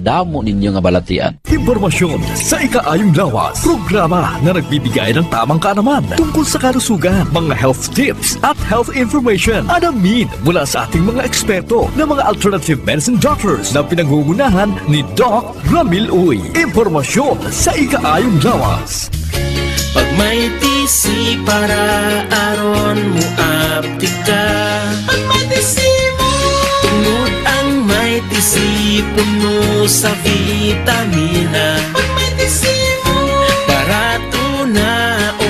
damo ninyo nga balatian. Impormasyon sa ikaayong lawas. Programa na nagbibigay ng tamang kaalaman tungkol sa kalusugan, mga health tips at health information. Alamin mula sa ating mga eksperto na mga alternative medicine doctors na pinangungunahan ni Doc Ramil Uy. Impormasyon sa ikaayong lawas. Pag may tisi para aron mo aptika. Pag may tisi mo tungod ang may tisi puno sa vitamina. Pag may tisi mo barato na o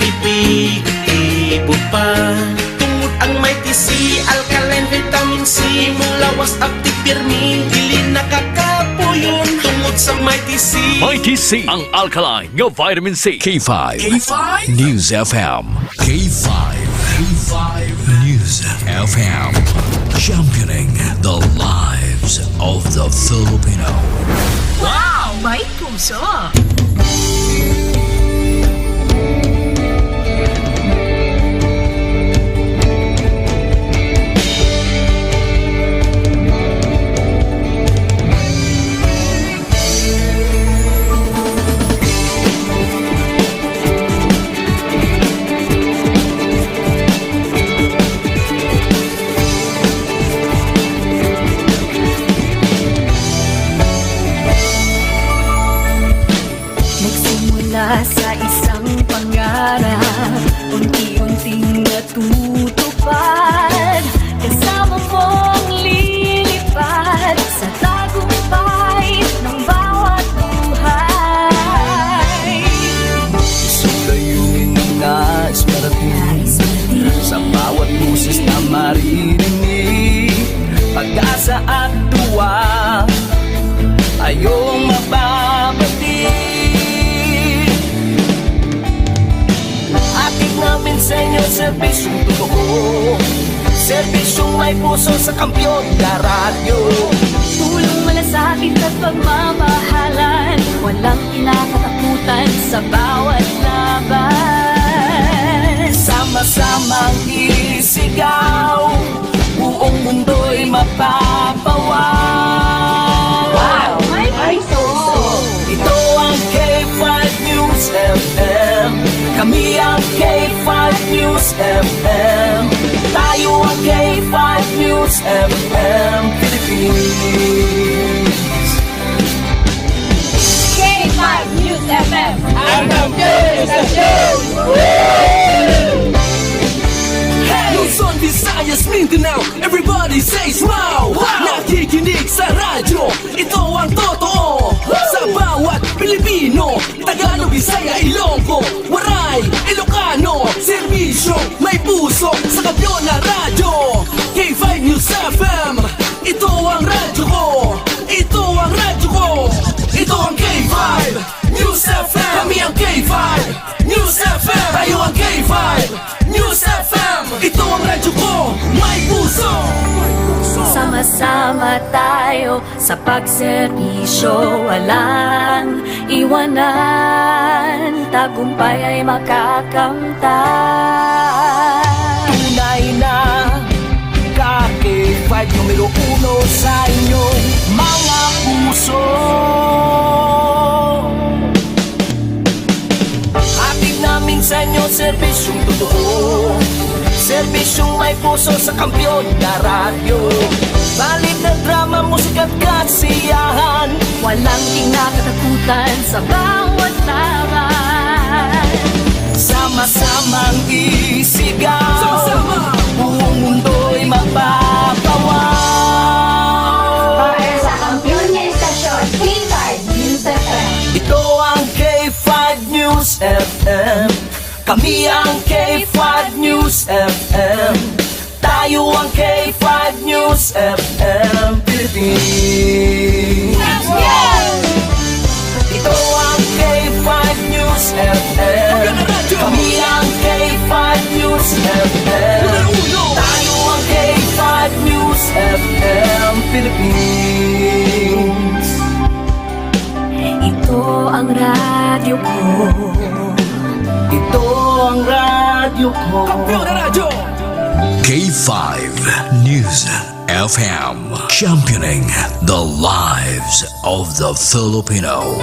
ipig-ibo pa. Tungod ang may tisi alkaline vitamin C mulawas aptik pirmi dili nakakapuyon tungod sa may tisi. Mighty C, ang alkaline ng vitamin C. K5. News FM. K5. News FM. Championing the lives of the Filipino. Wow! May puso! Sa isang pangarap, unti-unting natutupad. Kasama mong lilipad sa tagumpay ng bawat buhay. Isang layunin ng nais marating sa bawat busis na maririnig. Pag-asa at tuwa ayong mababati. Namin sa inyo, serbisyong totoo, serbisyong may puso sa kampyon na radyo. Tulong malasakit at pagmamahalan, walang kinakatakutan sa bawat laban. Sama-samang isigaw, buong mundo'y mapapawaw. Wow! May puso! Ito ang K5 News FM. Kami ang K5 News FM. Tayo ang K5 News FM Philippines. K5 News FM. Ang K-Station! Luzon, Visayas, Mindanao, everybody say smile! Nakikinig sa radyo, ito ang totoo. Sa bawat Pilipino, Tagalog, Bisaya, Ilonggo, Waray, Ilocano, serbisyo, may puso sa kampyon na radyo. K5 News FM, ito ang radyo ko. Ito ang radyo ko. Ito ang K5 News FM. Kami ang K5 News FM. Tayo ang K5 News FM. Ito ang radyo ko, may puso. Sama-sama tayo sa pagserbisyo, walang iwanan, tagumpay ay makakamtan. Tunay na K5 numero 1 sa inyong mga puso. Hatid namin sa inyo serbisyong totoo, serbisyong may puso sa kampyon na radyo. Balit na drama, musika at kasiyahan, Walang kinakatakutan sa bawat laban. sama-samang isigaw. Sama-sama, buong mundo'y mapapawaw. Para sa kampyon na istasyon, K5 News FM. Ito ang K5 News FM. Kami ang K5 News FM. Tayo ang K5 News FM Philippines. Ito ang K5 News FM. Kami ang K5 News FM. Tayo ang K5 News FM Philippines. Ito ang radyo ko. Ito ang radyo ko. K5 News FM, championing the lives of the Filipino.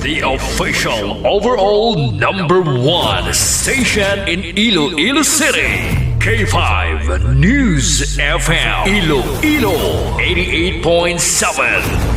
The official overall #1 station in Iloilo City. K5 News FM. Iloilo 88.7.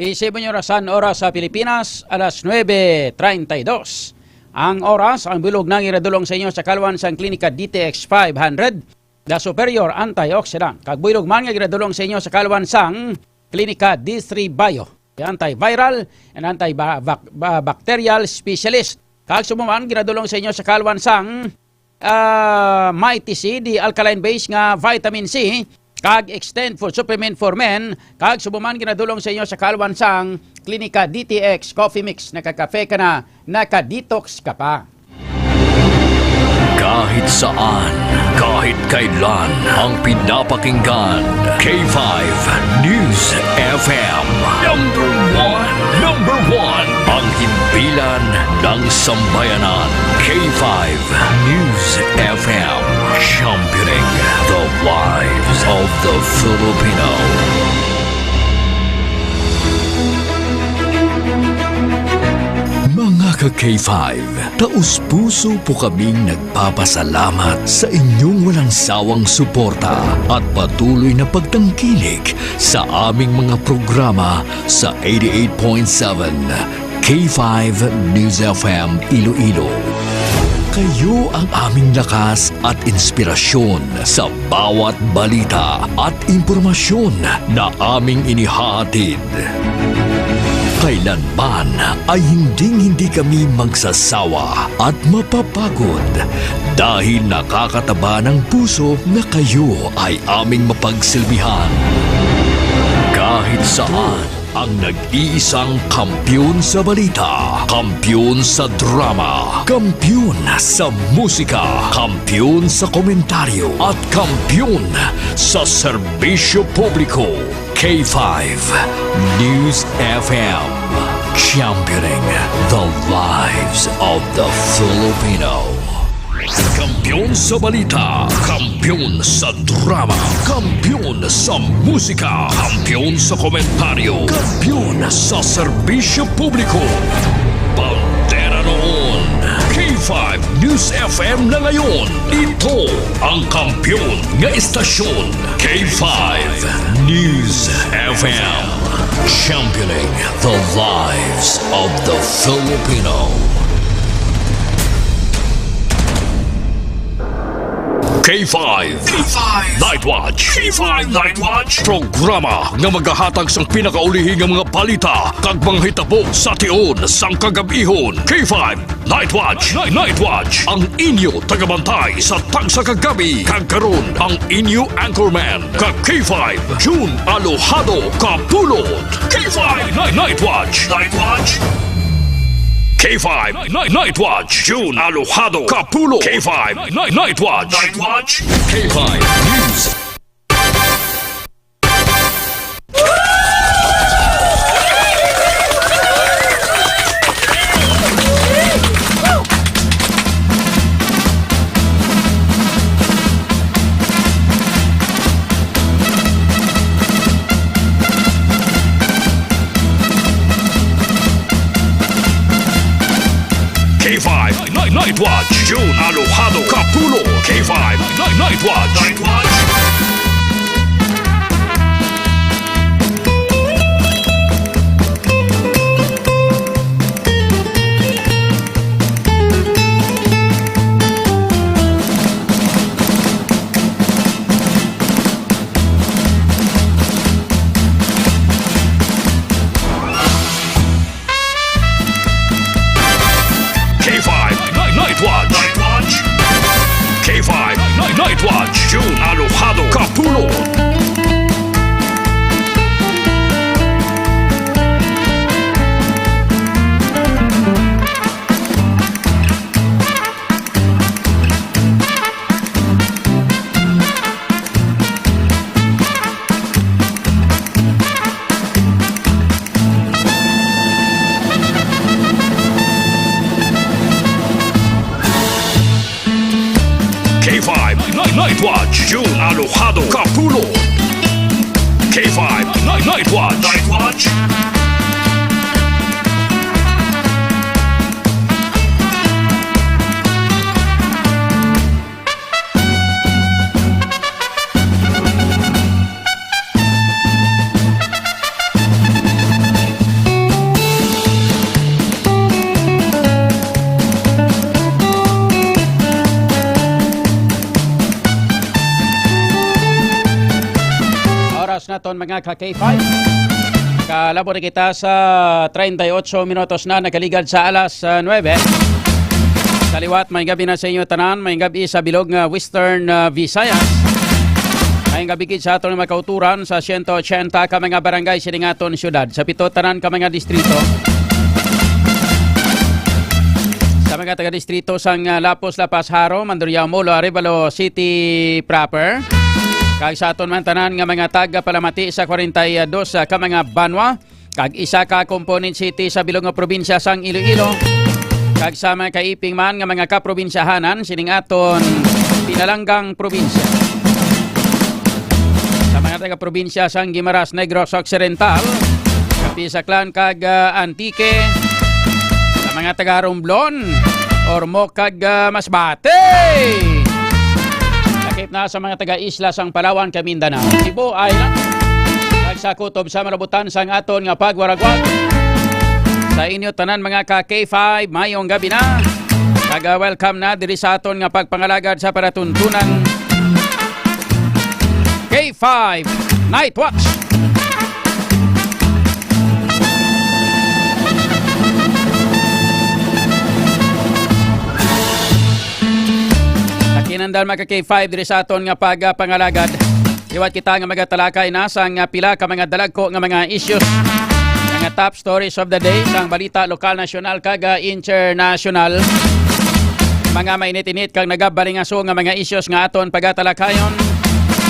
Isipin nyo oras sa Pilipinas, alas 9:32. Ang oras, ang bilog ng iradulong sa inyo sa kalwan sang klinika DTX 500, the superior antioxidant. Kagbulog man nga iradulong sa inyo sa kalwan sang klinika D3 Bio, the antiviral and antibacterial specialist. Kag sumuman, giradulong sa inyo sa kalwan sang Mighty C, the alkaline base nga vitamin C, kag extend food supplement for men, kag subuman ginadulong sa inyo sa kalwan sang klinika DTX Coffee Mix. Nakakafe ka na, nakadetox ka pa. Kahit saan, kahit kailan, ang pinapakinggan. K5 News FM. Number one, ang himpilan ng sambayanan. K5 News FM. Championing the lives of the Filipino. Mga ka-K5, taus-puso po kaming nagpapasalamat sa inyong walang sawang suporta at patuloy na pagtangkilik sa aming mga programa sa 88.7 K5 News FM Iloilo. Kayo ang aming lakas at inspirasyon sa bawat balita at impormasyon na aming inihahatid. Kailanman ay hindi kami magsasawa at mapapagod dahil nakakataba ng puso na kayo ay aming mapagsilbihan. Kahit saan, ang nag-iisang kampiyon sa balita, kampiyon sa drama, kampiyon sa musika, kampiyon sa komentaryo, at kampiyon sa serbisyo publiko. K5 News FM, championing the lives of the Filipino. Kampiyon sa balita, kampiyon sa drama, kampiyon sa musika, kampiyon sa komentaryo, kampiyon sa serbisyo publiko. Bandera noon, K5 News FM na ngayon. Ito ang kampiyon nga istasyon, K5 News FM, championing the lives of the Filipino. K5 Night Watch. K5 Night Watch, programa nga magahatag sang pinakaulihing nga mga balita kag mga hitabo sa tion sang kagabihon. K5 Night Watch. Night Watch, ang inyo tagabantay sa tagsa kagabi. Kag karon ang inyo anchorman kag K5 June Alojado Kapulot. K5 Night Watch. K5 Night Watch, June Alojado Capulo. K5 Night Watch. K5 News. Night Watch, June Alojado Capulo. K5 Night Watch. K5 Night Watch, June Alojado Capulo. Night Watch. June Alojado Capulo. K5 Night Watch. Night Watch. Oras naton mga ka-K5. Kalabo na kita sa 38 minutos na nakaligad sa alas 9. Saliwat, may gabi na sa inyo tanan, may gabi sa bilog nga Western Visayas. May gabi kit sa aton mga kauturan sa 180 ka mga barangay sa aton syudad. Sa pito tanan ka mga distrito. Sa mga taga-distrito sang Lapos, Lapas, Haro, Mandurriao, Molo, Arevalo City proper. Kag sa aton man tanan nga mga taga-palamati sa 42 ka mga banwa. Kag isa ka component city sa bilog nga probinsya sang Iloilo. Kag sa mga kaiping man nga mga kaprobinsyahanan sining aton pinalanggang probinsya. Sa mga taga-probinsya sang Guimaras, Negros Occidental, Kapisaklan kag Antique. Sa mga taga-Romblon, Ormoc kag Masbate. Sakip na sa mga taga-isla sang Palawan, Mindanao, Cebu Island. Nagsakutob sa malabutan sang aton nga pagwaragwag. Sa inyo tanan mga ka-K5, mayong gabi na. Taga-welcome na diri sa aton nga pagpangalagad sa paratuntunan K5 Night Watch. Kinandal mga K5 diri sa aton nga pagpangalagad. Iwat kita nga magatalakay na sa nga pila ka mga dalagko nga mga issues. Nga top stories of the day sang balita lokal, nasyonal kag international. Mga mainit-init kag nagabalingaso nga mga issues nga aton pagatalakayon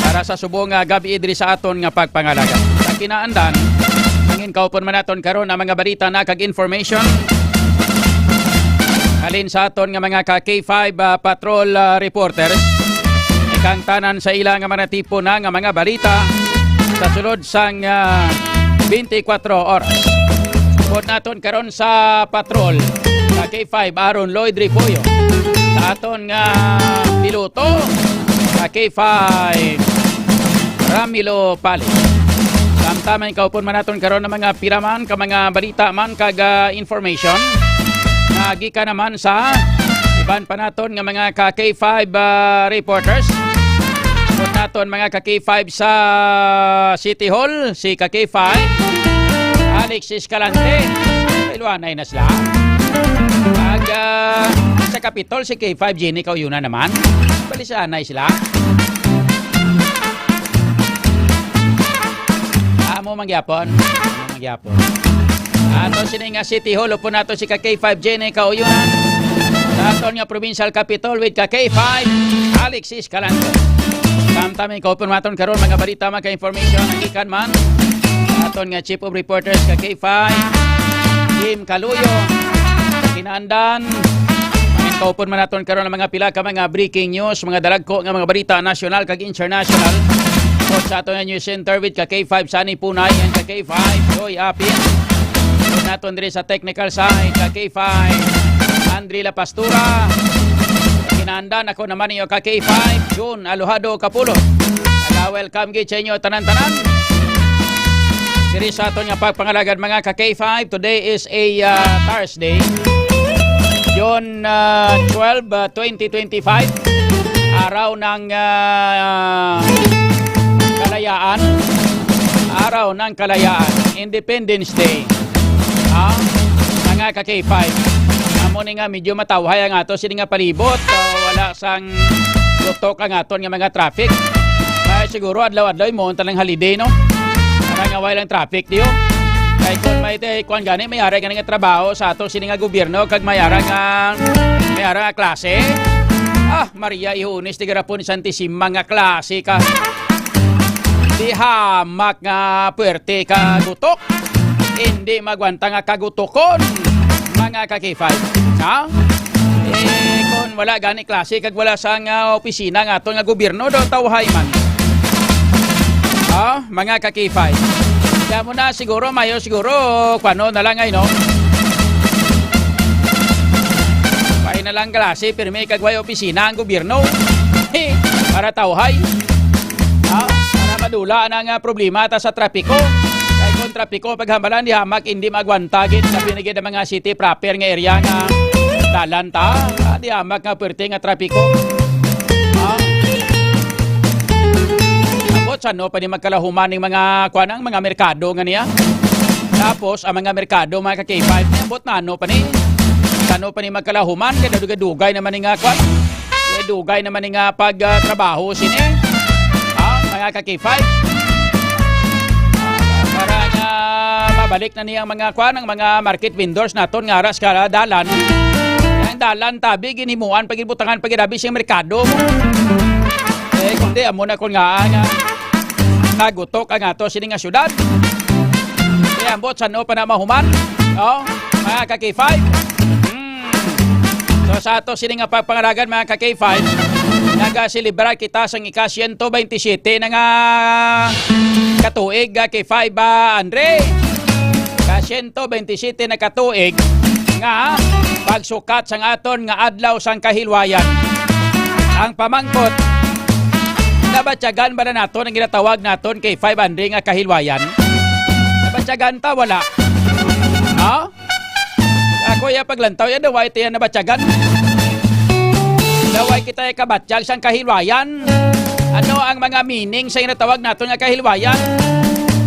para sa subong nga gabi diri sa aton nga pagpangalagad. Sa kinaandan, mangin kaupon man naton karon ang mga balita na kag information. Halin sa aton nga mga ka-K5 patrol reporters. Ikang tanan sa ilang nga mga tipo na nga mga balita sa sulod sang 24 oras. Pod naton karon sa patrol ka-K5 Aaron Lloyd Ripoyo. Sa aton nga piloto ka-K5 Ramilo Pali. Samtama kaupon man naton karon ng mga piraman ka mga balita man kag information. Nagi ka naman sa iban pa naton nga mga ka-K5 reporters. Put naton mga ka-K5 sa City Hall, si ka-K5 Alex Escalante. Iluanay na sila. Pag sa Capitol, si K5 Jenny Kauyuna naman. Balisanay sila. Amo mangyapon. Ato sining City Hall po nato si ka-K5 Jenny Kauyunan. Sa aton nga Provincial Capitol with ka-K5 Alex Escalante. Samtami kaupon naton karon mga balita, mga information ang ikan man. Sa aton nga Chief of Reporters ka-K5 Jim Caluyo. Kinaandan mangin kaupon man naton karon ang mga pila ka mga breaking news, mga dalagko nga mga balita national kag international. Sa aton nga news center with ka-K5 Sunny Punay and ka-K5 Joy Apin. Naton diri sa technical side ka-K5 Andri La Pastura. Kinandan ako naman niyo ka-K5 June Alojado Capulo. Welcome gid sa inyo tanan-tanan diri sa aton nga pagpangalagad mga ka-K5. Today is a Thursday, June 12, 2025. Araw ng kalayaan. Araw ng kalayaan, Independence Day. Mga ka-K5, amo ni nga medyo matawhay ang ato sini nga palibot. Wala sang lutok ang aton nga mga traffic. Siguro adlaw-adlaw mo talang holiday, no? Para nga wala lang traffic diyo. Kay kung may kuan gani may ara nga trabaho sa ato sini nga gobyerno kag may ara nga klase. Maria Ihunes ti garapon Santissima nga klase ka. Di hamak nga puwerte ka gutok. Hindi magwanta nga kagutokon mga ka-K5. Kung wala gani klase kag wala sa nga opisina nga aton nga gobyerno do tawhay man. Mga kakifay. Kaya mo na siguro mayo siguro kwano na lang ay no. Pay na lang klase pero may kagway opisina ang gobyerno. Para tawhay. Para madula na nga problema ta sa trapiko. Kaya kung trapiko paghambalan di hamak hindi magwantagin sa binigay ng mga city proper nga area nga dalan ta. Di hamak nga pwerte nga trapiko. Tapos ano pa ni magkalahuman ng mga kuanang mga merkado nga niya. Tapos ang mga merkado mga ka-K5 niabot na ano pa ni. Ano pa ni magkalahuman kaya dugay naman ni nga kuan. Dugay naman ni nga pagtrabaho sini. Mga ka-K5. Para nga mabalik na niyang mga kuan ang mga market vendors naton nga aras ka dalan. Ang dalan tabi ginimuan pagibutangan pagidabi siyang merkado. Kundi amo na kon nga nagutok ang ato sini nga syudad. Kaya ambot sano pa na mahuman. Mga ka-K5. So sa ato sini nga pagpangaragan mga ka-K5, nagaselebrar kita sa ika-127 na nga katuig K5 Andre. Ka-127 na katuig nga pagsukat sang aton nga adlaw sang kahilwayan. Ang pamangkot nabatyagan ba na naton ang ginatawag naton kay 500 nga kahilwayan? Nabatyagan ta wala. Ako ya paglantaw ya daway tayo nabatyagan. Daway kita kabatyag sang kahilwayan. Ano ang mga meaning sa ginatawag naton nga kahilwayan?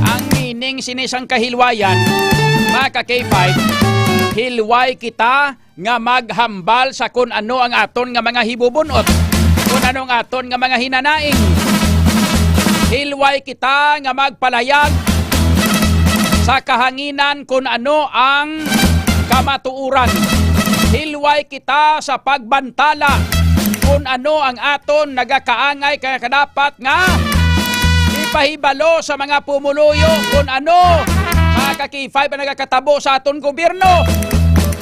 Ang meaning sinisang kahilwayan, mga K5, hilway kita nga maghambal sa kun ano ang aton nga mga hibubunot. Kung anong aton nga mga hinanaing. Hilway kita nga magpalayag sa kahanginan kung ano ang kamatuuran. Hilway kita sa pagbantala kung ano ang aton nagakaangay kaya kadapat nga ipahibalo sa mga pumuluyo kung ano mga K5 ang nagakatabo sa aton gobyerno.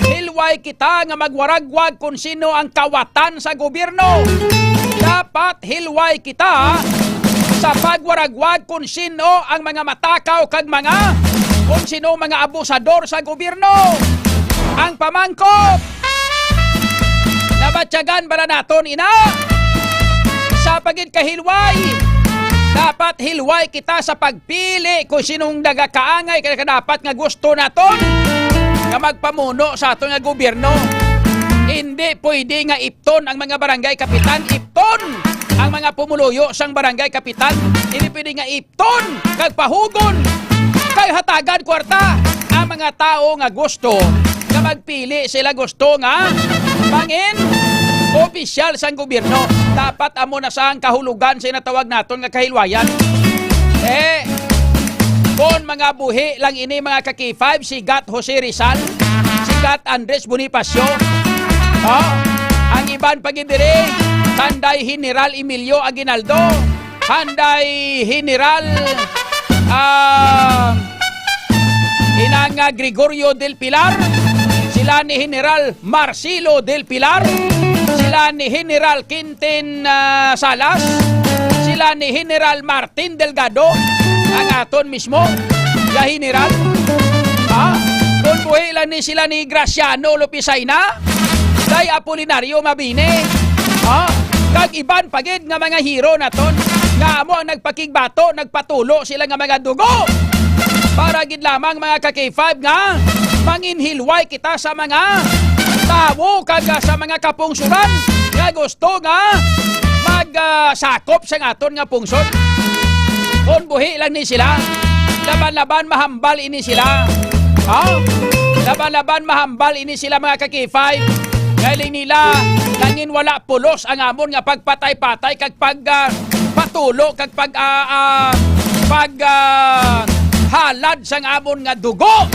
Hilway kita nga magwaragwag kung sino ang kawatan sa gobyerno. Dapat hilway kita sa pagwaragwag kung sino ang mga matakaw kag kung sino mga abusador sa gobyerno. Ang pamangkot nabatyagan ba na naton ina sa pagid kahilway. Dapat hilway kita sa pagpili kung sinong nagakaangay kaya dapat nga gusto naton nga magpamuno sa aton nga gobyerno. Hindi pwede nga ipton ang mga barangay kapitan, ipton ang mga pumuluyo sang barangay kapitan. Hindi pwede nga ipton kag pahugon kag hatagan kwarta ang mga tao nga gusto nga magpili sila gusto nga pangin opisyal sang gobyerno. Dapat amo na sang kahulugan sa natawag naton nga kahilwayan. Kung mga buhi lang ini mga K5, si Gat Jose Rizal, si Gat Andres Bonifacio, ang iban pagidiri, Handay General Emilio Aguinaldo, Handay General Inang Gregorio del Pilar, sila ni General Marcelo del Pilar, sila ni General Quintin Salas, sila ni General Martin Delgado, ang aton mismo, la General. Kung buhi lang ni sila ni Graciano Lopisaina, day Apolinario Mabine, kag iban pagid nga mga hero naton, nga amo ang nagpakigbato, nagpatulo sila nga mga dugo. Para gid lamang mga K5 nga manginhilway kita sa mga tawo kag sa mga kapungsuran nga gusto nga magsakop sa aton nga pungsod. Kung buhi lang ni sila, laban-laban mahambal ini sila. Laban-laban mahambal ini sila mga K5. Galing nila langin wala pulos ang amon nga pagpatay-patay kag pagpatulo kag halad sang amon nga dugo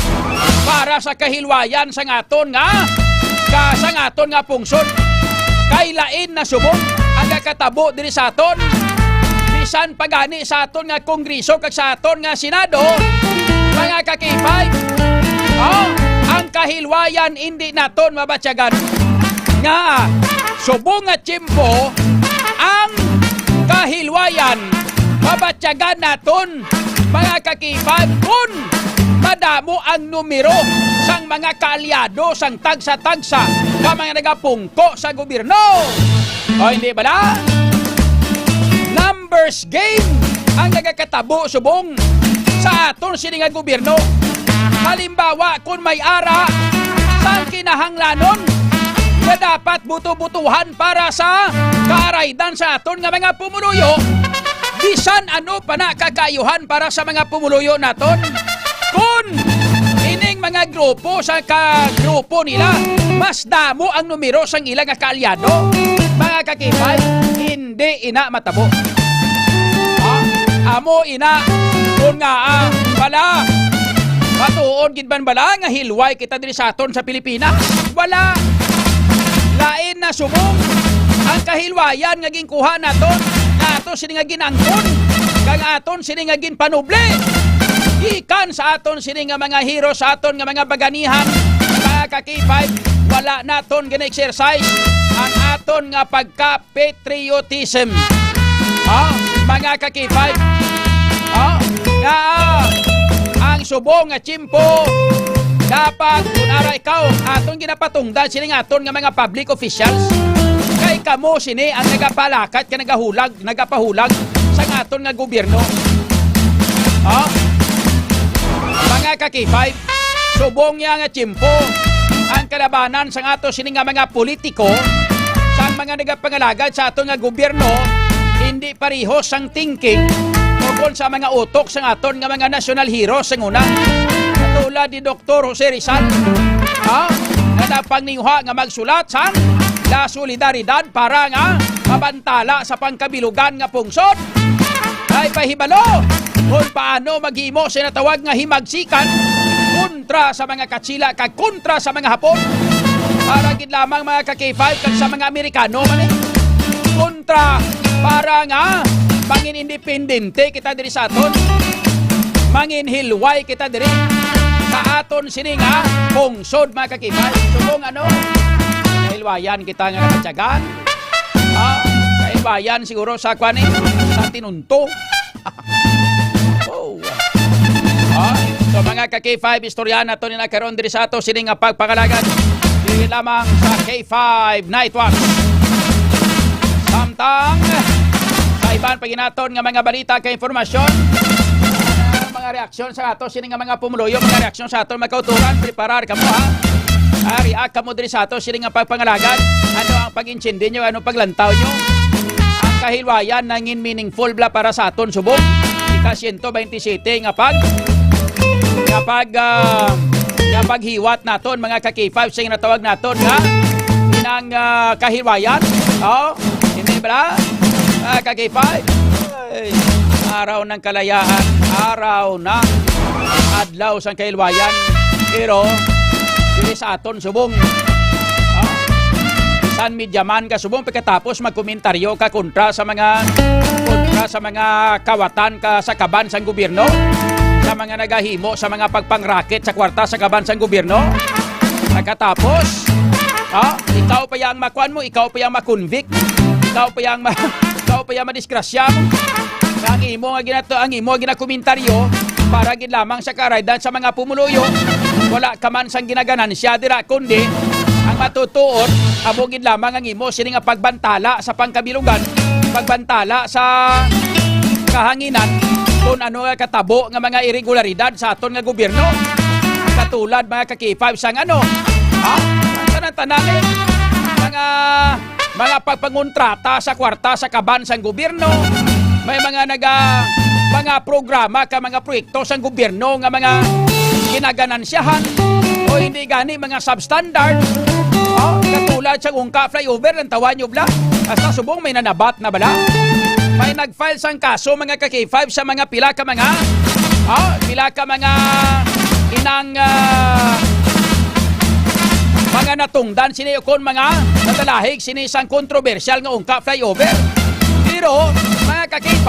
para sa kahilwayan sang aton nga pungsod. Kay lain na subong ang katabo diri sa aton. Bisan pagani sa aton nga kongreso kag sa aton nga senado, mga K5. Ang kahilwayan hindi naton mabatyagan nga subong at tiyempo ang kahilwayan. Mabatyagan naton mga kakipad kung madamo ang numero sang mga kaalyado sang tagsa-tagsa ka mga nagapungko sa gobyerno. O hindi bala? Numbers game ang nagakatabo subong sa aton siningang gobyerno. Halimbawa, kung may ara sa kinahanglanon na dapat buto-butuhan para sa kaaraydan sa aton nga mga pumuluyo, bisan ano pa na kakayuhan para sa mga pumuluyo naton. Kung ining mga grupo sa kagrupo nila, mas damo ang numero sang ilang kaalyado, mga kakipay, hindi ina matabo. Amo ina, kung nga wala, matuon gid ban bala nga hilway kita diri sa aton sa Pilipinas? Wala. Lain na subong ang kahilwayan nga ginkuha naton, nga aton sini nga ginangkon, kang aton sini nga ginpanuble. Ikan sa aton sini nga mga hero sa aton nga mga baganihan, mga kakipay, wala naton gina-exercise ang aton nga pagka-patriotism. Mga kakipay, nga ang subong nga tiyempo dapat kung ara ikaw aton ginapatungdan sini nga aton nga mga public officials, kay kamo sini ang nagapalakat ka nagapahulag sa aton nga gobyerno. Mga kakipay, subong niya nga tiyempo ang kalabanan sa ato sini nga mga politiko sa mga nagapangalagad sa aton nga gobyerno. Hindi parehos ang thinking tungkol sa mga utok sa aton nga mga national heroes sa una. Katulad ni Dr. Jose Rizal, na napangniha nga magsulat sang La Solidaridad para nga mabantala sa pangkabilugan nga pungsod. Ay pahibalo kung paano maghimo sa natawag nga himagsikan kontra sa mga Katsila kag kontra sa mga Hapon. Para gid lamang mga kakipay kag sa mga Amerikano man kontra para nga mangin independente kita diri sa aton, mangin hilway kita diri sa aton sini nga pungsod mga kakipay. Subong ano, kahilwayan kita nga nakatyagan, kahilwayan siguro sa kwani sa tinunto. So mga ka-K5 istorya na to ni nakaroon diri sa ato sini nga pagpangalagan dili lamang sa K5 Night Watch. Samtang sa iban paginaton nga mga balita kay informasyon, mga reaksyon sa ato sini nga mga pumuluyo, mga reaksyon sa ato magkauturan, preparar kamo react kamo diri sa ato sini nga pagpangalagan. Ano ang pag-intindi nyo, ano paglantaw nyo? Ang kahilwayan nangin meaningful bla para sa aton subong. Ika 127 nga paghiwat naton mga ka-K5 sa natawag naton nga inang kahilwayan. Hindi ba? Ka-K5, araw ng kalayaan, araw na adlaw sa kahilwayan, pero dili sa aton subong. San medyaman ka subong pagkatapos magkomentaryo ka kontra sa mga kawatan ka sa kaban sang gobyerno, sa mga nagahimo sa mga pagpangraket sa kwarta sa kaban sang gobyerno. Pagkatapos ikaw pa yang makuan mo, ikaw pa yang makonvict, ikaw pa yang madisgrasya mo. Ang imo nga ginakomentaryo para gid lamang sa karaydan sa mga pumuluyo. Wala ka man sang ginaganansya dira kundi ang matutuot amo gid lamang ang imo sini nga pagbantala sa pangkabilugan, pagbantala sa kahanginan kung ano nga katabo nga mga irregularidad sa aton nga gobyerno. Katulad mga ka-K5 sang ano, tanan-tanan mga pagpangontrata sa kwarta sa kaban sang gobyerno. May mga programa ka mga proyekto sang gobyerno nga mga ginaganansyahan o hindi gani mga substandard. Katulad sa ungka flyover ng tawan nyo bla. Hasta subong may nanabat na bala. May nag-file sang kaso mga ka-K5 sa mga pila ka mga inang mga natungdan sini kon mga natalahig sini sang kontrobersyal nga ungka flyover. Pero mga ka-K5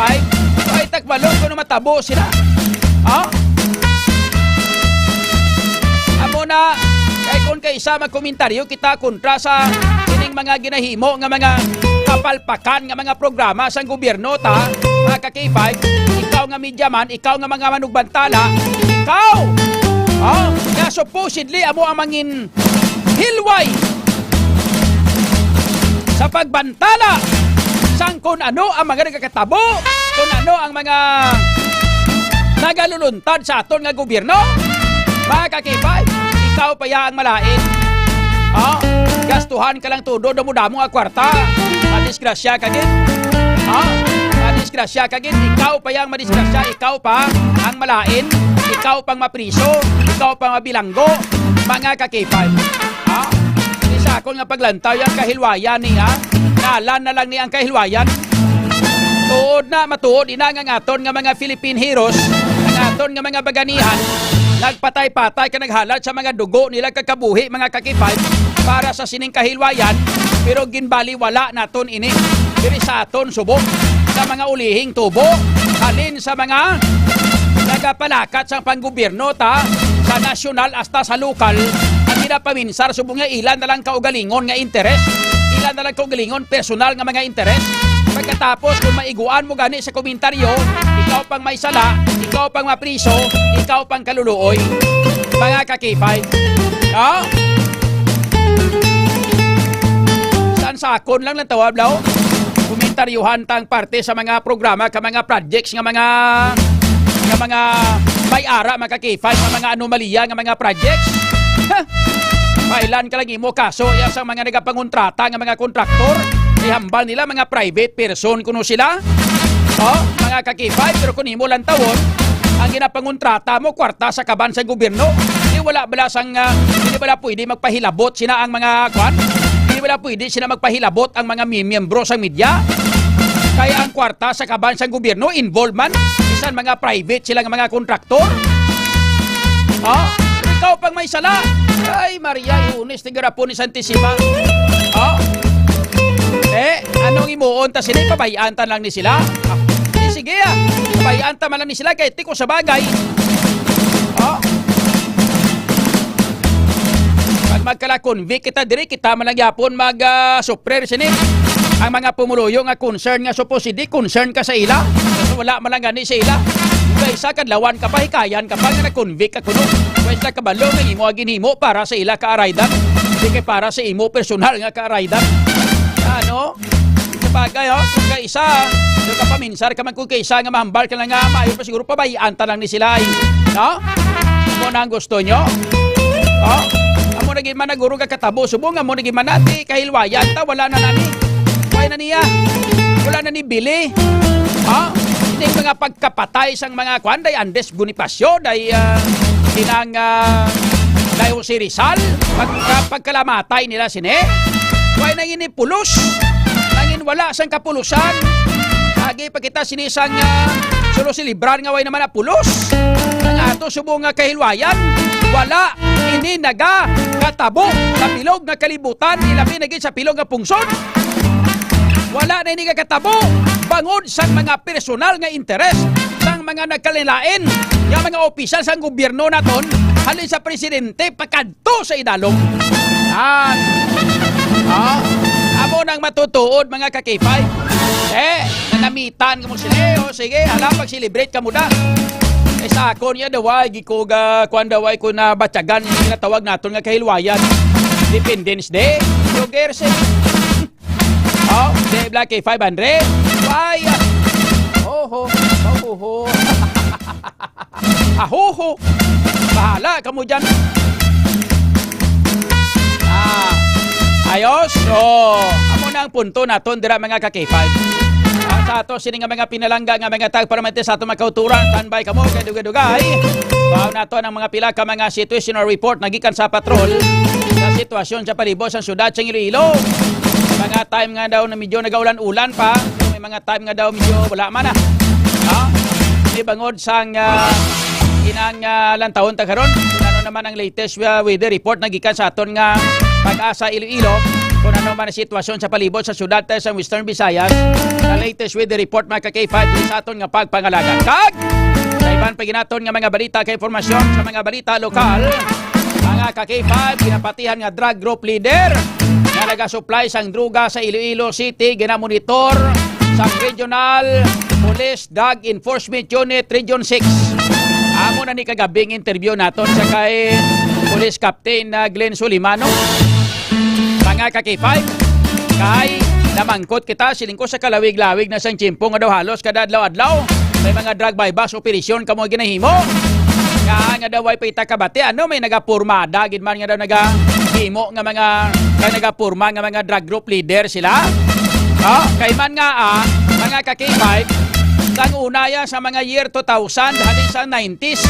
ay takbalon kung matabo sila. Amo na kay kung kaisa magkomentaryo kita kontra sa kining mga ginahimo nga mga kapalpakan nga mga programa sa gobyerno ta, mga ka-K5. Ikaw nga media man, ikaw nga mga manugbantala, ikaw nga supposedly amo ang mangin hilway sa pagbantala sang kung ano ang mga nagkakatabo, kung ano ang mga nagaluluntad sa aton nga gobyerno. Mga ka-K5, ikaw pa ya ang malain. Gastuhan ka lang todo, damo-damo nga kwarta. Madisgrasya ka gid. Madisgrasya ka gid. Ikaw pa yang madisgrasya, ikaw pa ang malain, ikaw pang mapriso, ikaw pang mabilanggo. Mga ka-K5, isa ako nga paglantaw yung kahilwayan niya. Nalan na lang niya ang kahilwayan. Tuod na matuod, inangangaton nga mga Philippine heroes, nangaton nga mga baganihan, nagpatay-patay ka naghalat sa mga dugo nila kakabuhi, mga ka-K5, para sa sining kahilwayan, pero ginbaliwala naton ini. Diri sa aton subok sa mga ulihing tubo, halin sa mga nagapalakat sa panggobyerno ta, sa nasyonal hasta sa lokal, ang ginapaminsar subong nga ilan na lang kaugalingon nga interes, ilan na lang kaugalingon personal nga mga interes. Pagkatapos kung maiguan mo gani sa komentaryo, ikaw pang may sala, ikaw pang mapriso, ikaw pang kaluluoy. Mga ka-K5, saan sakon lang ng tawab law? Komentaryuhan tang parte sa mga programa, ka mga projects, nga mga may-ara, mga ka-K5, nga mga anomalya, nga mga projects. Mailan ka lang imo kaso, yan sa mga nagapangontrata, nga mga kontraktor, ihambal nila mga private person kuno sila. Mga ka-K5, pero kung imo lang tawon, ang ginapangontrata mo kwarta sa kaban sa gobyerno. Hindi wala pwede magpahilabot sina ang mga kwan. Hindi wala pwede sila magpahilabot ang mga miyembro sa media. Kaya ang kwarta sa kaban sa gobyerno involvement isan mga private silang mga kontraktor. Ikaw pang may sala. Ay Maria, Yunis, tigarapo ni Santissima. Anong imuon ta sila? Pabayaan lang ni sila. Sige pabayaan man lang ni sila kahit tiko sa bagay. Pag magkala-convict kita diri, kita man lang yapon mag-suprer sini. Ang mga pumuluyo nga concern nga supposedly concern ka sa ila. So, wala man lang gani sa ila. Kaya isa kadlawan ka pa, hikayan ka pa nga na-convict ka kuno. Kaya isa kabalo nga imo ginhimo para sa ila ka-araydan. Hindi kay para sa imo personal nga ka-araydan. Sabagay, kung kaisa, yung kapaminsar ka man kung kaisa nga mahambal ka lang nga, maayon pa siguro pabayaan lang ni sila. Kung na ang gusto nyo. Amo naging man naguro ka katabo, subong amo naging man nati, kahilwayan ta, wala na nani. Kaya na niya, wala na ni Billy. Hindi mga pagkapatay sang mga kwan, day Andes Bonifacio, day sinang dayo si Rizal, pagkalamatay nila sine. Kaya na inipulos. Nangin wala sang kapulusan. Lagi pa kita sinisang sulo silibran nga way naman na pulos. Ang ato subong nga kahilwayan. Wala. Hindi naga katabo sa pilog nga kalibutan. Ilabi naging sa pilog nga pungson. Wala na hindi katabo. Bangod sang mga personal nga interes sang mga nagkalilain. Yung mga opisyal sang gobyerno naton halin sa presidente pagkanto sa idalong. Amo nang matutuod mga ka-K5. Nanamitan ka mo sila. Sige, hala, pag-celebrate ka muna. Sa ako niya daway, gikoga, kwan daway ko na batyagan, yung natawag natin nga kahilwayan. Independence Day. Yoger si. Day Black K500. Why? Ahuho. Bahala ka mo dyan. Ayos. Amo na ang punto naton dira mga ka-K5. Sa ato sini nga mga pinalangga nga mga tagparamante sa ato makauturan. Standby ka mo kay dugay-dugay. Bahaw nato ang mga pila ka mga situational report nagikan sa patrol sa sitwasyon sa palibot sa syudad sa Iloilo. Mga time nga daw na medyo nagaulan-ulan pa. May mga time nga daw medyo wala man na. Hindi bangod sang inang lantawon ta karon. Kung ano naman ang latest weather report nagikan sa aton nga Pag-asa Iloilo, kung ano man ang sitwasyon sa palibot sa syudad sa Western Visayas. Sa latest weather report mga ka-K5 sa aton nga pagpangalagan. Kag sa iban paginaton nga mga balita kay informasyon sa mga balita lokal. Mga ka-K5, ginapatihan nga drug group leader nga nagasupply sang druga sa Iloilo City, ginamonitor sa Regional Police Drug Enforcement Unit Region 6. Amo na ni kagabing interview naton sa kay Police Captain na Glenn Solimano. Mga ka-K5, kay namangkot kita siling ko sa kalawig-lawig na sang Chimpo nga daw halos kada adlaw-adlaw may mga drug bypass operation kamo ginahimo. Nga daw ay pita kabate may nagapurmada gid man nga daw nagahimo nga nagapurma nga mga drug group leader sila. Kay man nga mga ka-K5 sang unaya sa mga year 2000 halin sa 90s,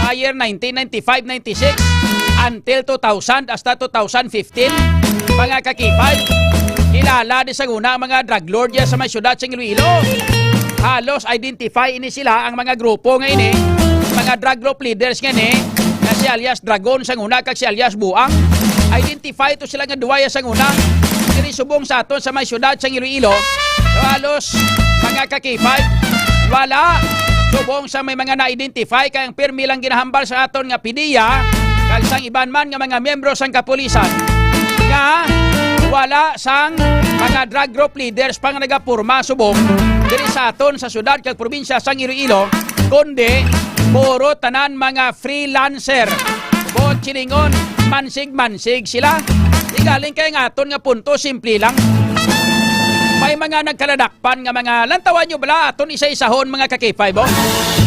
mga year 1995, 96 until 2000 hasta 2015, mga ka-K5 kilala di sa una mga drug lord sa mga syudad sa Iloilo. Halos identify ini sila ang mga grupo nga ini, mga drug group leaders nga ni, na si alias Dragon sang una kag si alias Buang. Identify to sila nga duwaya sang una. Diri subong sa aton sa mga syudad sa Iloilo. Halos mga ka-K5 wala subong sa may mga na-identify kay ang pirmi lang ginahambal sa aton nga pidiya kag sang iban man nga mga miyembro sang kapulisan nga wala sang mga drug group leaders pang nagapurma subong diri sa aton sa syudad kag probinsya sang Iloilo, kundi puro tanan mga freelancer. Bot silingon mansig-mansig sila. Igaling kay nga aton nga punto simple lang. May mga nagkaladakpan nga mga lantawan nyo bala aton isa-isahon mga ka-K5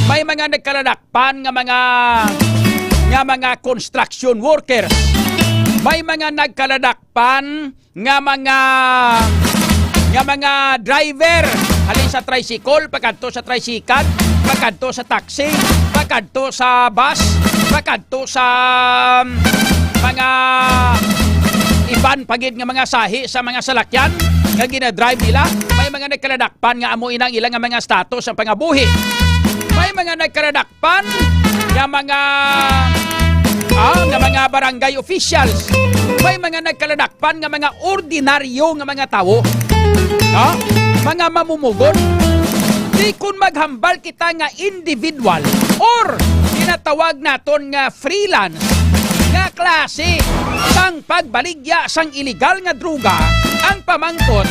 May mga nagkaladakpan nga mga construction workers. May mga nagkaladakpan nga mga driver halin sa tricycle, pagkadto sa tricycle, pagkadto sa taxi, pagkadto sa bus, pagkadto sa mga iban pagid nga mga sahi sa mga salakyan nga ginadrive nila. May mga nagkaladakpan nga amo inang ilang nga mga status ang pangabuhi. May mga nagkaladakpan nga mga barangay officials. May mga nagkaladakpan nga mga ordinaryo nga mga tao. Mga mamumugon. Di kun maghambal kita nga individual or tinatawag naton nga freelance nga klase sang pagbaligya sang illegal nga druga, ang pamangkot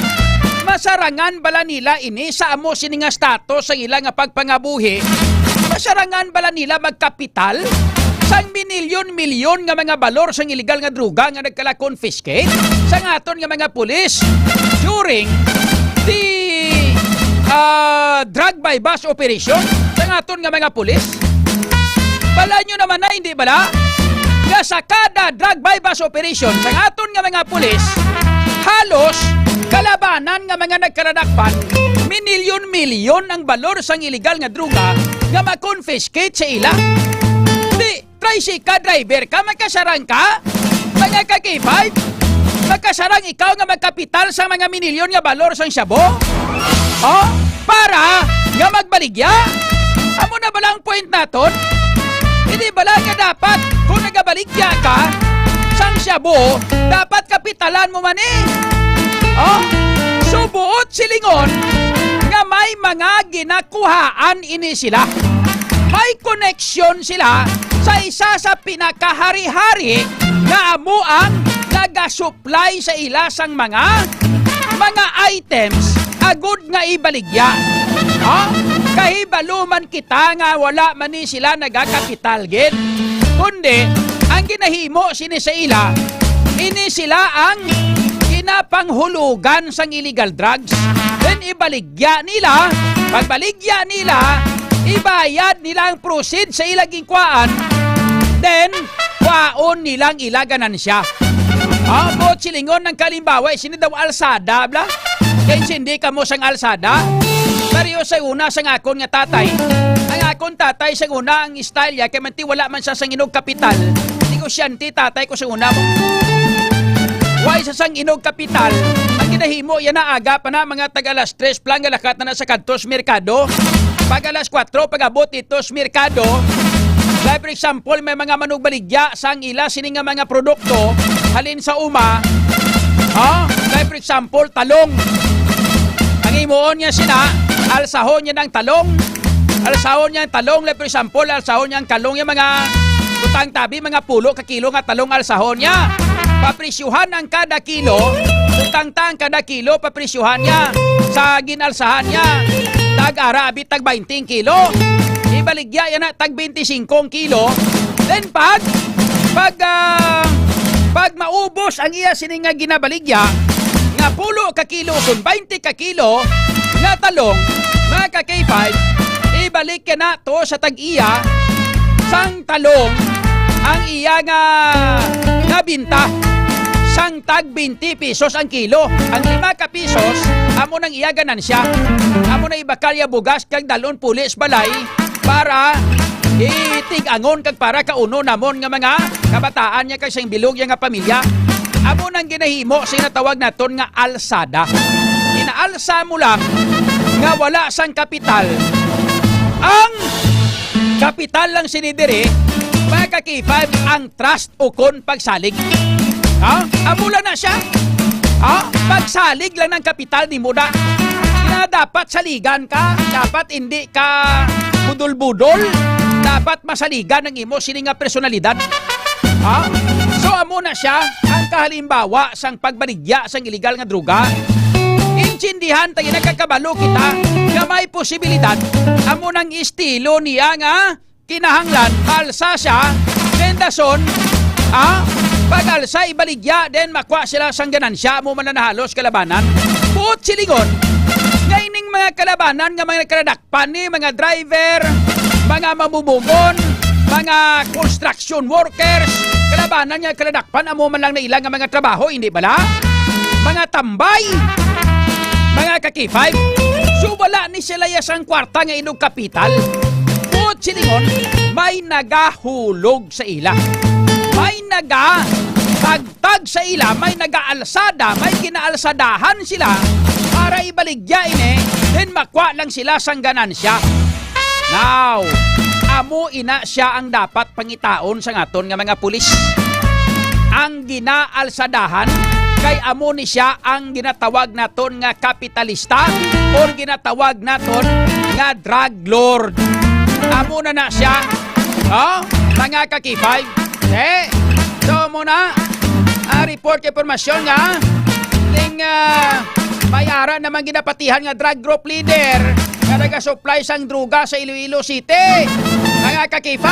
masarangan bala nila ini sa amo sini nga status sa ilang nga pagpangabuhi. Masarangan bala nila magkapital sang milyon-milyon nga mga balor sang illegal nga druga nga nagkala-confiscate sa aton nga mga pulis during the drug bypass operation sa aton nga mga pulis. Bala nyo naman na hindi bala nga sa kada drug bypass operation sa aton nga mga pulis halos kalabanan nga mga nagkaradakpan milyon-milyon ang balor sang illegal nga druga nga ma-confiscate sa ila. Di tricycle driver ka, magkasarang ka mga ka-K5, magkasarang ikaw nga magkapital sa mga minilyon nga balor sang syabo para nga magbaligya. Amo na bala ang point naton? Hindi bala nga dapat kung nagabaligya ka sang syabo, dapat kapitalan mo man subuot silingon nga may mga ginakuhaan ini sila. May koneksyon sila sa isa sa pinakahari-hari nga amo ang nagasupply sa ilasang mga items agud nga ibaligya. Kahibaluman kita nga wala man ni sila nagakapital gid. Kundi ang ginahimo sini sa ila, ini sila ang ginapanghulugan sang illegal drugs. Then ibaligya nila, pagbaligya nila, ibayad nilang proceed sa ilang gingkwaan, then kwaon nilang ilaganan siya. Bot silingon ng kalimbawa, sini daw alsada, bla? Kaya hindi ka mo sang alsada. Pero sa una sang akon nga tatay, ang akon tatay sang una ang style ya, kaya manti wala man siya sang inog kapital. Negosyante tatay ko sang una mo. Why sa sang inog kapital, ang ginahimo yan na aga pa na mga tag-alas 3 plan galakat na sa kantos merkado. Pag alas 4, pag-abot ito sa merkado, like for example, may mga manugbaligya sang ila sining nga mga produkto halin sa uma. Like for example, talong. Ang imuon niya sina, alsahon niya ng talong. Alsahon niya ng talong, like for example, alsahon niya ng kalong yung mga Butang tabi mga pulo ka kilo nga talong alsahon niya. Papresyuhan ang kada kilo, butang tang kada kilo papresyuhan niya sa ginalsahan niya. Tag-ara abit tag 20 kilo. Ibaligya yan na tag 25 kilo. Then pag maubos ang iya sining nga ginabaligya, nga pulo ka kilo kung 20 ka kilo nga talong, mga ka K5, ibalik ka na to sa tag-iya sang talong ang iya nga binta sang tag 20 pesos ang kilo. Ang 5 ka pesos amo nang iya ganansya, amo na ibakalya bugas kag dalon pulis balay para itig-angon kag para kauno namon nga mga kabataan niya kag sang bilog nga pamilya. Amo nang ginahimo sa natawag naton nga alsada. Inaalsa mo lang nga wala sang kapital. Ang kapital lang sinidiri, mga K5, ang trust o kon pagsalig. Amo lang na siya. Pagsalig lang ng kapital ni Muda. Na dapat saligan ka, dapat hindi ka budol-budol, dapat masaligan ng imo sini nga personalidad. So amo na siya ang kahalimbawa sang pagbaligya sang illegal nga droga. Intindihan tayo nagkakabalo kita nga may posibilidad amo nang estilo niya nga kinahanglan alsa siya bendason pag-alsa ibaligya den makwa sila sang ganansya mo mananahalos kalabanan. Buot silingon ngayning mga kalabanan nga mga karadakpan ni mga driver, mga mamumumon, mga construction workers, kalabanan nga karadakpan amo man lang na ilang nga mga trabaho, hindi bala? Mga tambay, mga ka-K5, so wala ni sila yasang kwarta nga inog kapital. Buot silingon, may nagahulog sa ila. May nagatagtag sa ila, may nagaalsada, may kinaalsadahan sila para ibaligya ini, then makwa lang sila sang ganansya. Now, amo ina siya ang dapat pangitaon sa ngaton nga mga pulis. Ang ginaalsadahan kay amo ni siya ang ginatawag naton nga kapitalista or ginatawag naton nga drug lord. Amo na siya. Mga ka-K5. So muna, report impormasyon nga ting mayara naman ginapatihan nga drug group leader nga nag-supply sang druga sa Iloilo City. Mga ka-K5.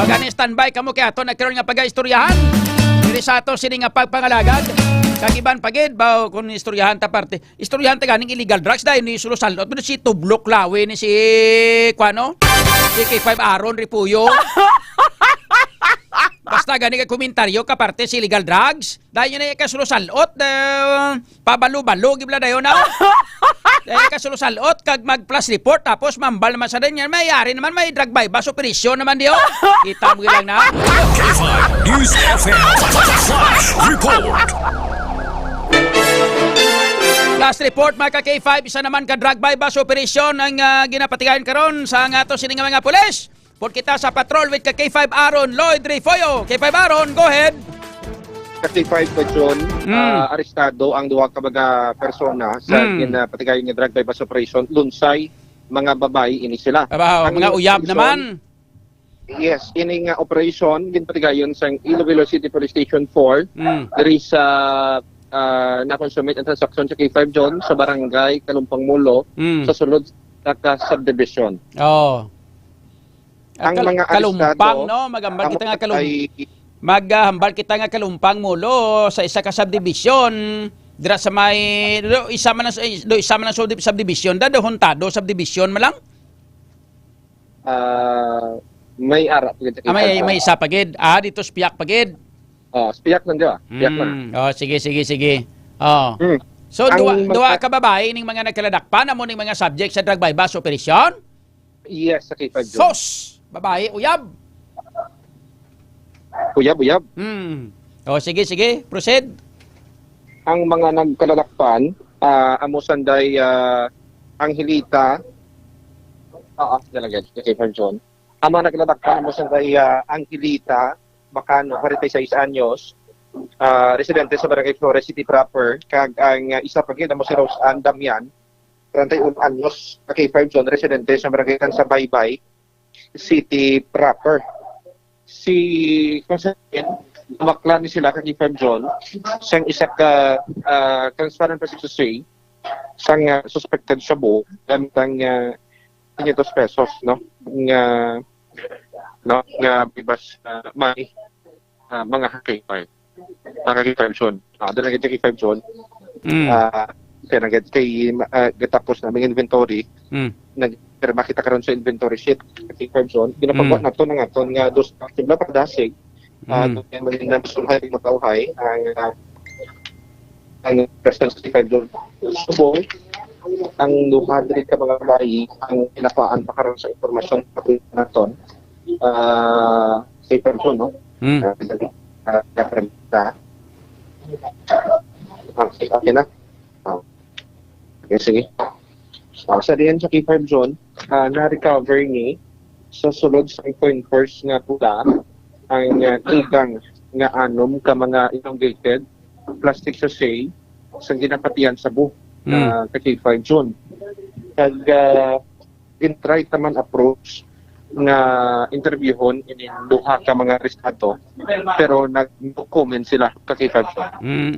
Gani standby kamo kay ato nagkaroon nga pag-istoryahan. Dili sa ato sini nga pagpangalagad. Kagiban pagid ba kung istoryahan ta parte. Istoryahan ta ganing illegal drugs dahil ni sulusalot mo si Tublok Lawe ni si Kuano. Si K5 Aaron Ripuyo. Basta gani ka komentaryo ka parte si illegal drugs. Dahil yun ay kasulusalot pabalo-balo gibla dayon na. Dahil kasulusalot kag mag-plus report tapos mambal naman sa din yan. Mayari naman may drug bypass operation naman diyo. Kita mo lang na. K5 News FM Flash Report. Last report mga ka-K5, isa naman ka drug bypass operation ang ginapatigayan karon sa ato sining mga pulis. Port kita sa patrol with ka-K5 Aaron Lloyd Rifoyo. K5 Aaron, go ahead. Ka-K5 pa John, arestado ang duha ka mga persona sa ginapatigayan nga drug bypass operation. Lunsay, mga babae ini sila. Mga uyab naman. Yes, ini nga operation ginapatigayon sa Iloilo City Police Station 4. There is na-consummate ang transaction sa K5 John sa barangay Kalumpang Mulo sa sulod sa subdivision. Ang mga Kalumpang, no? Maghambal kita nga maghambal kita nga Kalumpang Mulo sa isa ka subdivision. Dira sa may isa man na subdivision da huntado subdivision man lang. May ara pagid. May isa pagid. Dito spiyak pagid. Spiyak lang diba? Spiyak lang. Sige. So, duwa ka babae ning mga nagkaladakpan amo ning mga subject sa drug bypass operation? Yes, sa K5 John. Sos! Babae, uyab. Uyab. Sige. Proceed. Ang mga nagkaladakpan, amo sanday Angelita, K5 John. Ang mga nagkaladakpan, amo sanday Angelita, Bacano, 46 anyos, residente sa Barangay Flores City proper, kag ang isa pagid mo si Rose Ann Damian, 31 anyos, K5 John, residente sa Barangay Kansa Baybay City proper. si Constantine, makla ni sila kay Feb John, siyang isa ka transparent person to say, siyang suspected siya bo, gamit ang 500 pesos, no? Nga bibas may mga kay Feb John. Doon na kay Feb John. Kaya gatapos na may inventory, nagpirma kita karon sa inventory sheet kay Feb John. Pinapagawa na to nga ton nga dos aktibo pa dasig. Doon man na sulhay matawhay ang presence kay Feb John. Subong ang duha diri ka mga bayi ang pinapaan pa karon sa impormasyon patungkol naton kay Feb John, no? Okay na. Okay, sige. Sa diyan sa K5 John, na-recover ni sa sulod sa course nga pula ang igang nga anom ka mga elongated plastic sachet sa ginapatian sa buh sa K5 John. Kag in-try taman approach nga interviewon ini duha ka mga arestado pero nag-comment sila ka K5 John.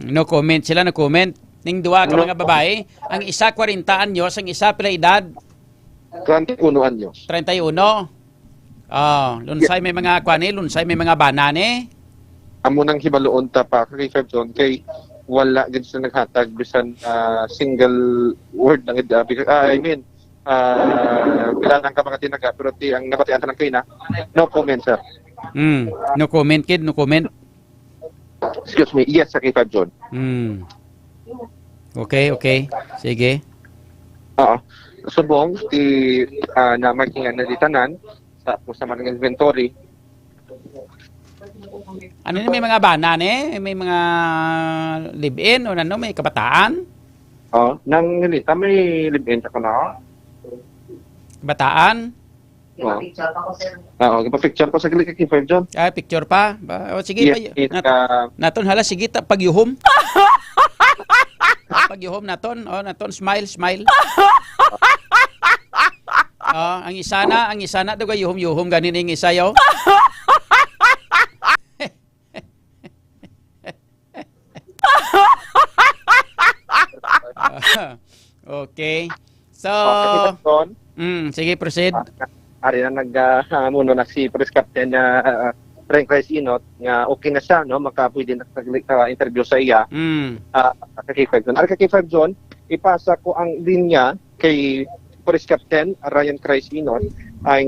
No comment sila, no comment. Ning duwa ka mga babae, ang isa 40 anyos, ang isa pila edad 21 anyos. 31. Lunsay may mga kwani, lunsay may mga banane. Amo nang hibaloon ta pa kay Feb John kay wala gid sa naghatag bisan single word lang I mean bilang ka mga tinaga pero ang nabatian ta ng kina no comment sir. No comment kid, no comment. Excuse me, yes sa kay Feb John. Okay. Sige. Subong ti na markingan na ditanan sa mga inventory. Ano may mga banane, may mga live-in o ano, may kabataan? Nang nilita may live-in sa kana. Kabataan? Ipa-picture ko sa gilid kay Feb John. Picture pa? Sige yes, pa. Naton hala, sige ta pagyuhom. Pagyuhom naton, naton smile. Ang isa na daw yuhom ganin ang isa yaw. Okay. So, sige, proceed. Ari na nagmuno na si Police Captain Frank Raisinot nga okay na siya, no? Makapwede na interview sa iya. Kay Feb John. Kay Feb John, ipasa ko ang linya kay Police Captain Ryan Raisinot, ang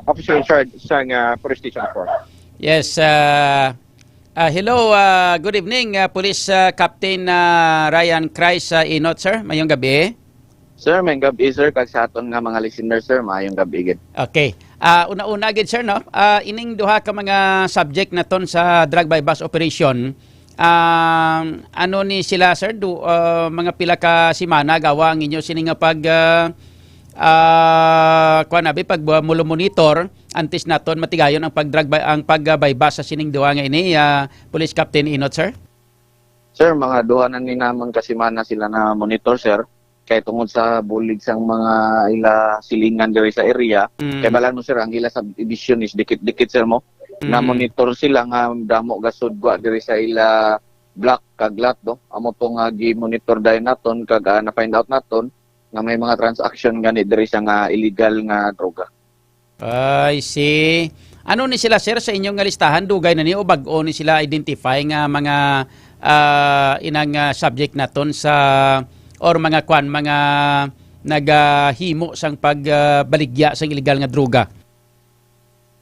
officer in charge sa Police Station 4. Yes. Hello, good evening, Police Captain Ryan Raisinot, sir. Mayong gabi. Sir, may gabi sir, kag sa aton nga mga listeners sir, maayong gabi gid. Okay. Una-una gid sir, no? Ining duha ka mga subject naton sa drug by bus operation. Ano ni sila sir? Mga pila ka semana gawa ang inyo sini nga pag pag monitor antes naton matigayon ang pag-by bus sa sining duha nga ini, Police Captain Inot, sir. Sir, mga duha na ni naman kasi mana sila na monitor sir. Kay tungod sa bulig sang mga ila silingan diri sa area, kay balan mo sir ang ila subdivision is dikit-dikit sir mo. Na monitor sila nga damo gasud gwa diri sa ila block kag lot do. Amo to nga gi-monitor dayon naton kag na find out naton nga may mga transaction gani diri sa nga illegal nga droga. I see. Ano ni sila sir sa inyong nga listahan, dugay na ni o bag-o ni sila identify nga mga inang subject naton sa or mga mga naghimo sang pagbaligya sang illegal nga droga?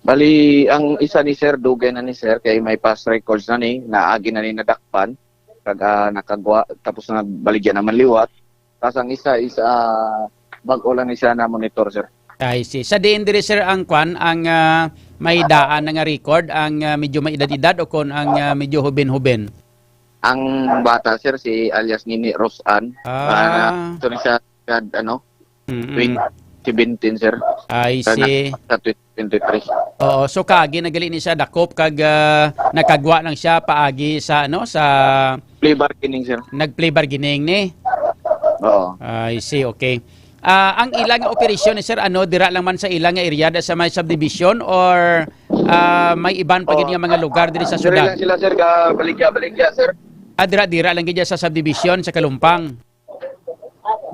Bali, ang isa ni sir, dugay na ni sir, kay may past records na ni, naagi na ni nadakpan, kag nakagwa, tapos na baligya naman liwat. Tapos ang isa is bag-o lang ni siya na monitor sir. I see. Sa diin diri sir ang ang may daan nga record, ang medyo may edad-edad o kon ang medyo huben-huben? Ang bata sir si alias Nini Rosan. Ito na siya 2017 sir. I see. Sa 2023. Oo, so kagi nagali ni siya dakop kag nakagwa lang siya paagi sa sa play bargaining sir. Nag-play bargaining ni. Oo. I see, okay. Ang ilang operasyon ni sir dira lang man sa ilang area sa may subdivision or may iban pa gid nga mga lugar diri sa Dire syudad. lang sila sir, ka baligya sir. Dira lang gid sa subdivision sa Kalumpang.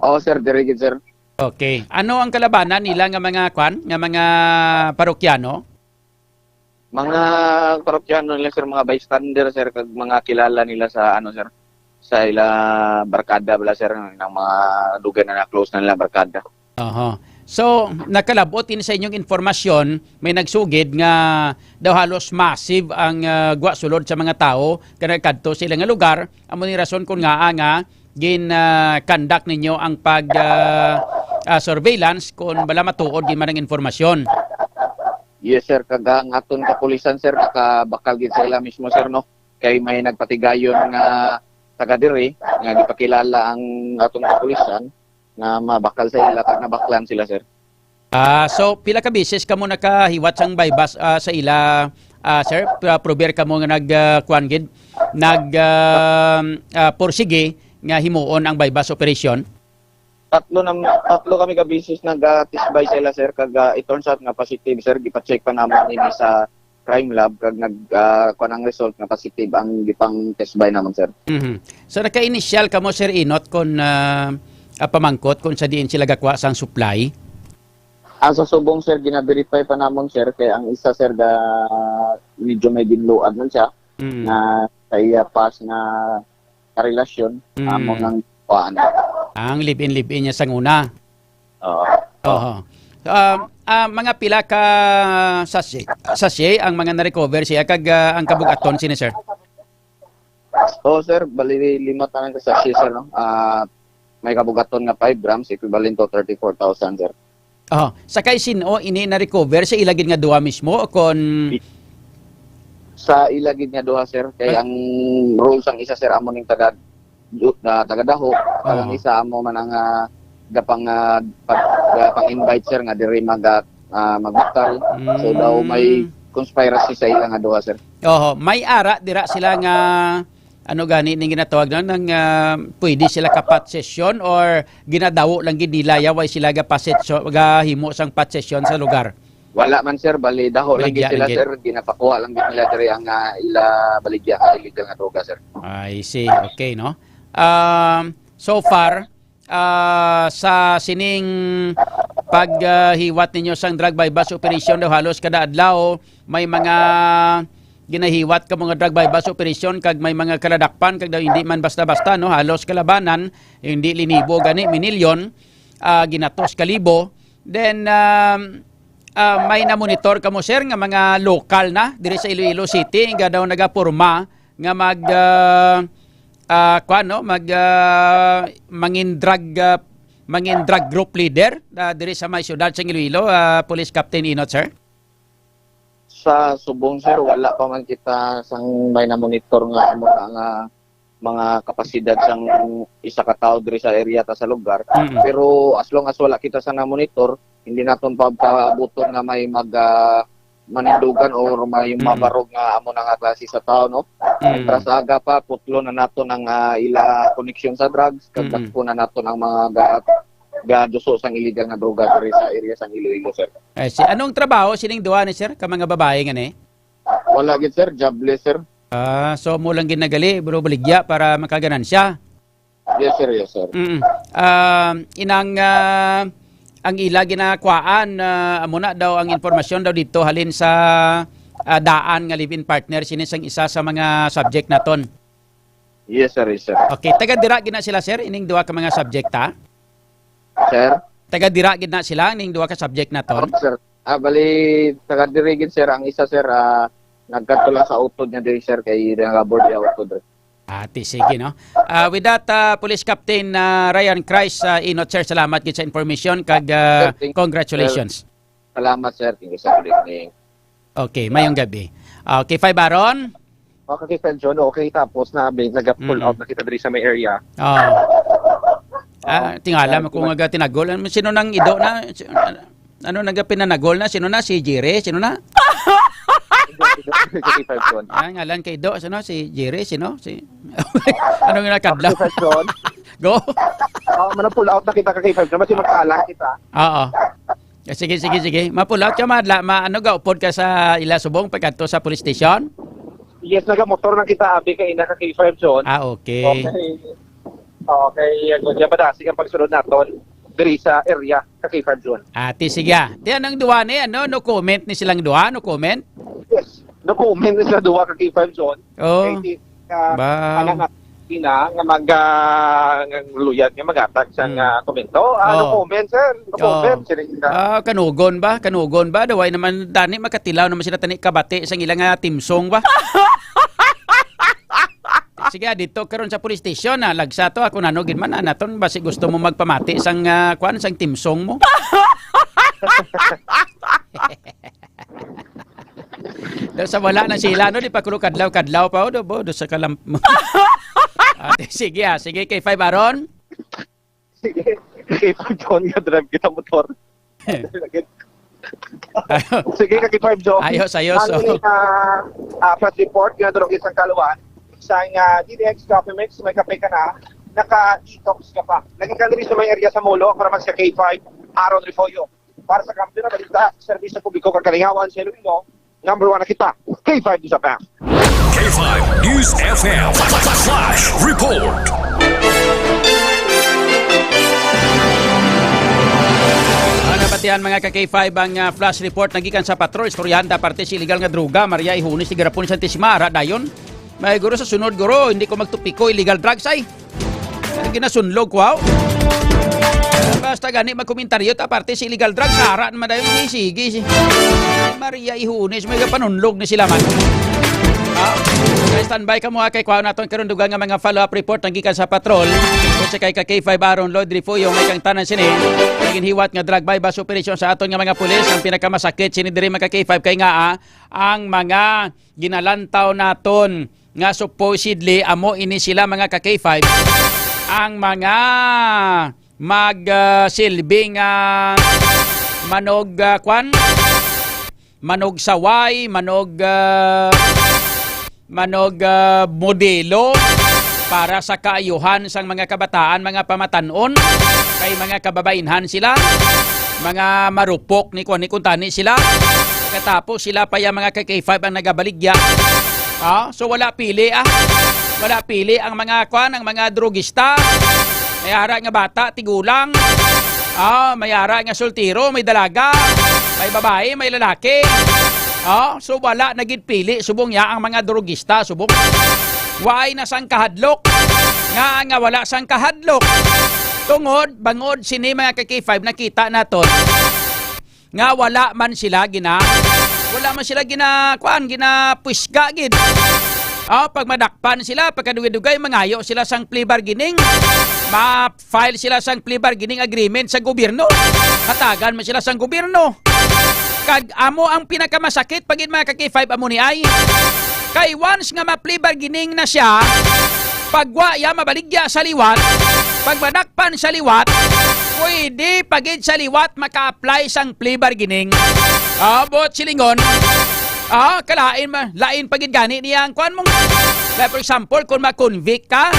Oo sir, dire gid sir. Okay. Ano ang kalabanan nila nga mga nga mga parokyano? Mga parokyano nila sir, mga bystander sir, kag mga kilala nila sa ano sir, sa ila barkada bala sir, ng mga lugar na na-close na nila barkada. Aha. So, nakalabot din sa inyong informasyon, may nagsugid nga daw halos massive ang gwa sulod sa mga tao kada kadto sa ilang nga lugar. Amo ni rason kun nga conduct ninyo ang pag surveillance kung bala matuod gid man ang informasyon. Yes sir, kag ang aton kapulisan sir, nakabakal gid sa ila mismo sir no. Kay may nagpatigayon nga taga diri nga gipakilala ang aton kapulisan na mabakal sa ila kag nabaklan sila sir. So pila ka beses kamo nakahiwat sang bypass sa ila sir? Prober kamo nga nagkuan gid porsige nga himuon ang bypass operation. Tatlo kami ka business nag-tisbay sila sir, kag it turns out nga positive sir, gipa-check pa naman nini sa crime lab kag kuan ang result nga positive ang gipang tisbay naman sir. So naka-initial kamo sir Inot kon pamangkot kung sa diin sila gakwa sang supply. Ang sa subong sir, gina-verify pa namon sir, kay ang isa sir medyo may ginluad man siya na kaya pas na karelasyon among ang kuan. Ang live-in niya sang una. Oo. Mga pila ka sachet ang mga na-recover siya kag ang kabugaton sini sir. Oo sir, bali 5 tanan ka sachet sir no. May kabugaton nga 5 grams equivalent to 34,000 sir. Sakay sino ini na-recover sa ilagid nga duha mismo o kon sa ilagid nga duha sir, kay ang rules ang isa sir amo ning taga-daho, ang isa amo man ang gapang invite sir nga diri magbutal. So daw may conspiracy sa ilang nga duha sir. May ara dira sila nga ano gani ning ginatawag nang pwede sila kapat session or ginadawo lang gid nila yaway sila himo sang pat session sa lugar. Wala man sir, bali daho lang gid sila sir, ginapakuha lang gid nila diri ang ila baligya nga illegal nga droga sir. I see. Okay no. So far sa sining paghiwat ninyo sang drug bypass operation daw halos kada adlaw may mga ginahiwat ka mga drug bypass operation kag may mga kaladakpan kag daw hindi man basta-basta no, halos kalabanan hindi linibo gani minilyon, ginatos kalibo. Then may na-monitor kamo sir nga mga lokal na diri sa Iloilo City nga daw nagapurma nga mangin drug group leader diri sa may syudad sa Iloilo, Police Captain Inot sir. Sa subong sir, wala pa man kita sang may na-monitor nga amo nga mga kapasidad sang isa ka tawo diri sa area ta sa lugar. Pero as long as wala kita sa na-monitor, hindi naton pagpaabuton nga may manindugan or may mabarog nga amo nga klase sa tao no. Tras aga pa putlo na naton ang ila connection sa drugs, kag po na naton ang mga gaduso sang illegal nga droga diri sa area sang Iloilo sir. Anong trabaho sining duha ni sir ka mga babae ngani? Wala gid sir, jobless sir. So mo lang ginagali bro baligya para makaganansya. Yes sir, yes sir. Inang ang ila ginakwaan amo na daw ang informasyon daw dito halin sa daan nga live-in partner sini sang isa sa mga subject naton. Yes sir, yes sir. Okay, taga dira gina sila sir ining duha ka mga subject ha? Sir? Taga dira gid na sila ning duha ka subject naton. Sir. Bali taga diri gid sir ang isa sir nagkadto lang sa utod niya diri sir kay nagabord ya utod. Sige no. With that Police Captain Ryan Christ Inot sir, salamat gid sa information kag congratulations. Sir. Salamat sir, thank you sir. Good evening. Okay, mayong gabi. Okay, 5 Baron. Okay, Sir John, okay, tapos nag-pull out na kita diri sa may area. Tingala mo kung tinagol. Sino nang ido na? Ano pinanagol na? Sino na? Si Jire? Sino na? Ngalan kay Ido. Sino? Si Jire? Sino? Ano nga nakadlaw? Go. Mana-pull out na kita kay 5. Naman si magkaalang kita. Oo. Sige. Mapulot ka madla, ano ga upod ka sa ila subong pagkadto sa police station? Yes, nagamotor na kita abi kay ina ka K5 zone. Okay. Okay, diyan ba dasig ang pagsunod naton diri sa area ka K5 zone. Ati sige. Di anong duwa ni no comment ni silang duha, no comment? Yes. No comment sa duwa ka K5 zone. Oh. Kay Ba. anak ina nga luyad nga magatag sa komento. No comment sir. No comment sila. Kanugon ba? Daway naman dani makatilaw naman sila tani kabati sa ilang timsong ba? Sige, dito karon sa police station lagsa to ako nanogin man naton basi gusto mo magpamati sang sang timsong mo. Daw sa wala na sila no di pa kulo kadlaw pa do sa kalam. Sige kay 5 aron. Sige. Kay 5 John nga drive kita motor. Sige kay 5 John. Ayos. First report nga durog isang kaluan. Sa DDX Coffee Mix, may kape ka na, naka-detox ka pa. Naging ka sa may area sa Molo para mas sa K5, Aaron Refollo. Para sa kampi na balita, servisyo publiko kagalingawan sa Iloilo, number 1 na kita, K5 News FM. K5 News FM. Flash Report. Nabatihan mga ka-K5 ang flash report nagikan sa patrol. Istoryanda parte si illegal nga droga. Maria Ihunis ti Garapon sa Tismara. Dayon, may guro sa sunod guro. Hindi ko magtupiko illegal drugs ay. Ginasunlog wow. Basta gani magkomentaryo aparte si illegal drugs. Sara naman dayon. Sige. Maria Ihunis. May panunlog na sila man. Standby ka muna kay Kwao naton karon dugang nga mga follow-up report nagikan sa patrol. Kung sa kay K5 Aaron Lloyd Refollo may kang tanan sini. Ginhiwat nga drug bypass operation sa aton nga mga pulis. Ang pinakamasakit sini diri mga K5 kay nga ang mga ginalantaw naton nga supposedly amo ini sila mga K5 ang mga silbing manog manog saway, manog modelo para sa kaayuhan sang mga kabataan, mga pamatanon, kay mga kababainhan sila, mga marupok ni kuntani sila. Pagkatapos sila pa yung mga K5 ang nagabaligya. So wala pili Wala pili ang mga ang mga drogista. May ara nga bata, tigulang. May ara nga sultiro, may dalaga, may babae, may lalaki. So wala nagid pili subong ya ang mga drogista subong. Waay na sang kahadlok. Nga wala sang kahadlok. Tungod bangod sini mga K5 nakita naton. Nga wala man sila gina pusga gid. Pag madakpan sila, pagkadugay-dugay mangayo sila sang plea bargaining. Ma-file sila sang plea bargaining agreement sa gobyerno. Hatagan man sila sang gobyerno. Kag amo ang pinakamasakit pagin mga K5 amo ni ay. Kay once nga ma-plea bargaining na siya, pagwa ya mabaligya sa liwat, pag madakpan sa liwat, pwede pagid sa liwat maka-apply sang plea bargaining. Bot silingon. Lain pagid gani niya ang kuan mong. Like for example, kung ma-convict ka,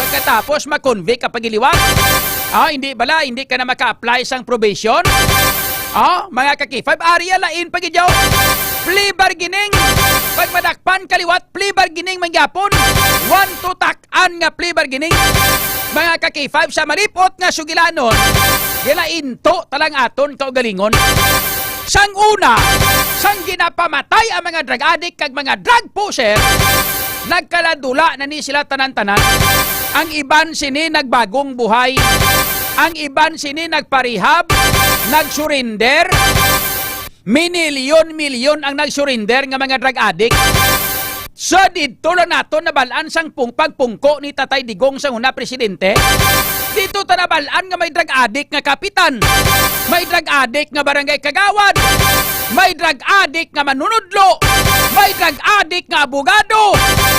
pagkatapos ma-convict ka pagiliwat, hindi ka na maka-apply sang probation. Mga K5, area lain pagidyaw. Plea bargaining. Pag madakpan kaliwat, plea bargaining mangyapon. 1-2 tak-an nga plea bargaining. Mga K5 sa maripot nga sugilanon, gilainto talang aton kaugalingon. Sang una, sang ginapamatay ang mga drug addict kag mga drug pusher, nagkaladula na ni sila tanan-tanan. Ang iban sini nagbagong buhay. Ang iban sini nagparehab, nagsurrender. Milyon ang nagsurrender nga mga drug addict. So dito na nato nabalaan sang pagpungko ni Tatay Digong sang una presidente. Dito ta nabalaan nga may drug addict nga kapitan. May drug addict nga barangay kagawad. May drug addict nga manunudlo. May drug addict nga abogado.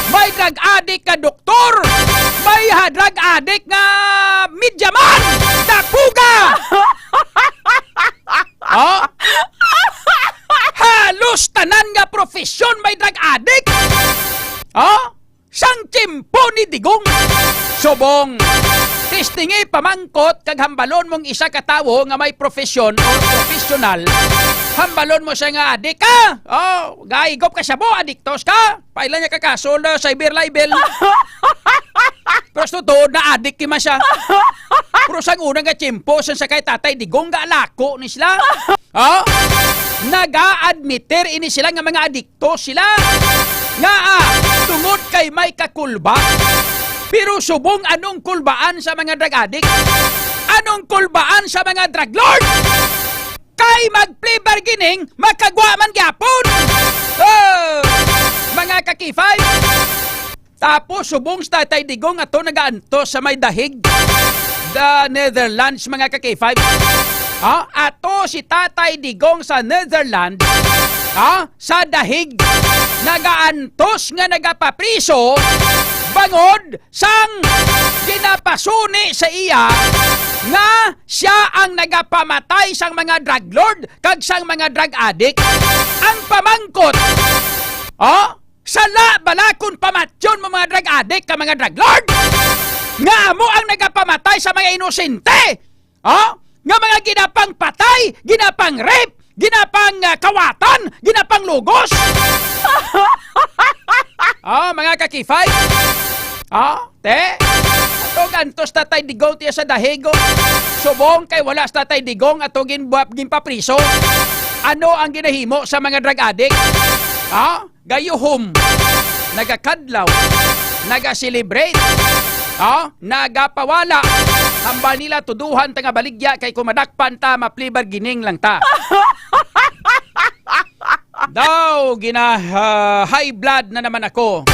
May drug addict nga doktor. May drug addict nga midyaman. Dakuga! Halos tanan nga profesyon may drug addict. Sang timpo ni Digong. Subong, testingi pamangkot kag hambalon mong isa ka tawo nga may profesyon o professional, hambalon mo siya nga adik ka. Oh, gaigop ka siya mo, adiktos ka. Pailan niya kakaso na cyber libel. Pero totoo na adik kima siya. Pero sang unang nga tiyempo sa kay tatay digong nga alako ni sila. Oh, naga-admiter ini sila nga mga adikto sila. Nga tungod kay may kakulba. Pero subong anong kulbaan sa mga drug addict? Anong kulbaan sa mga drug lord? Kay mag-plea bargaining, makagwa man gyapon. Oh, mga kakifay. Tapos subong sa tatay digong ato nagaanto sa may dahig. The Netherlands, mga kakifay. Ato si tatay digong sa Netherlands. Sa dahig. Nagaantos nga nagapapriso bangod sang ginapasuni sa iya nga siya ang nagapamatay sang mga drug lord kag sang mga drug addict. Ang pamangkot, sala balakon pamatyon mo mga drug addict ka mga drug lord nga amo ang nagapamatay sa mga inosente, nga mga ginapang patay, ginapang rape, ginapang kawatan, ginapang lugos. Mga kakifay. Te. Ato gantos tatay digong tiya sa dahigo. Subong kay wala sa tatay digong ato ginpapriso. Ano ang ginahimo sa mga drug addict? Gayuhom. Nagakadlaw. Naga-celebrate. Nagapawala. Hambal nila tuduhan ta nga baligya kay kumadakpan ta ma-plea bargaining lang ta. Daw high blood na naman ako.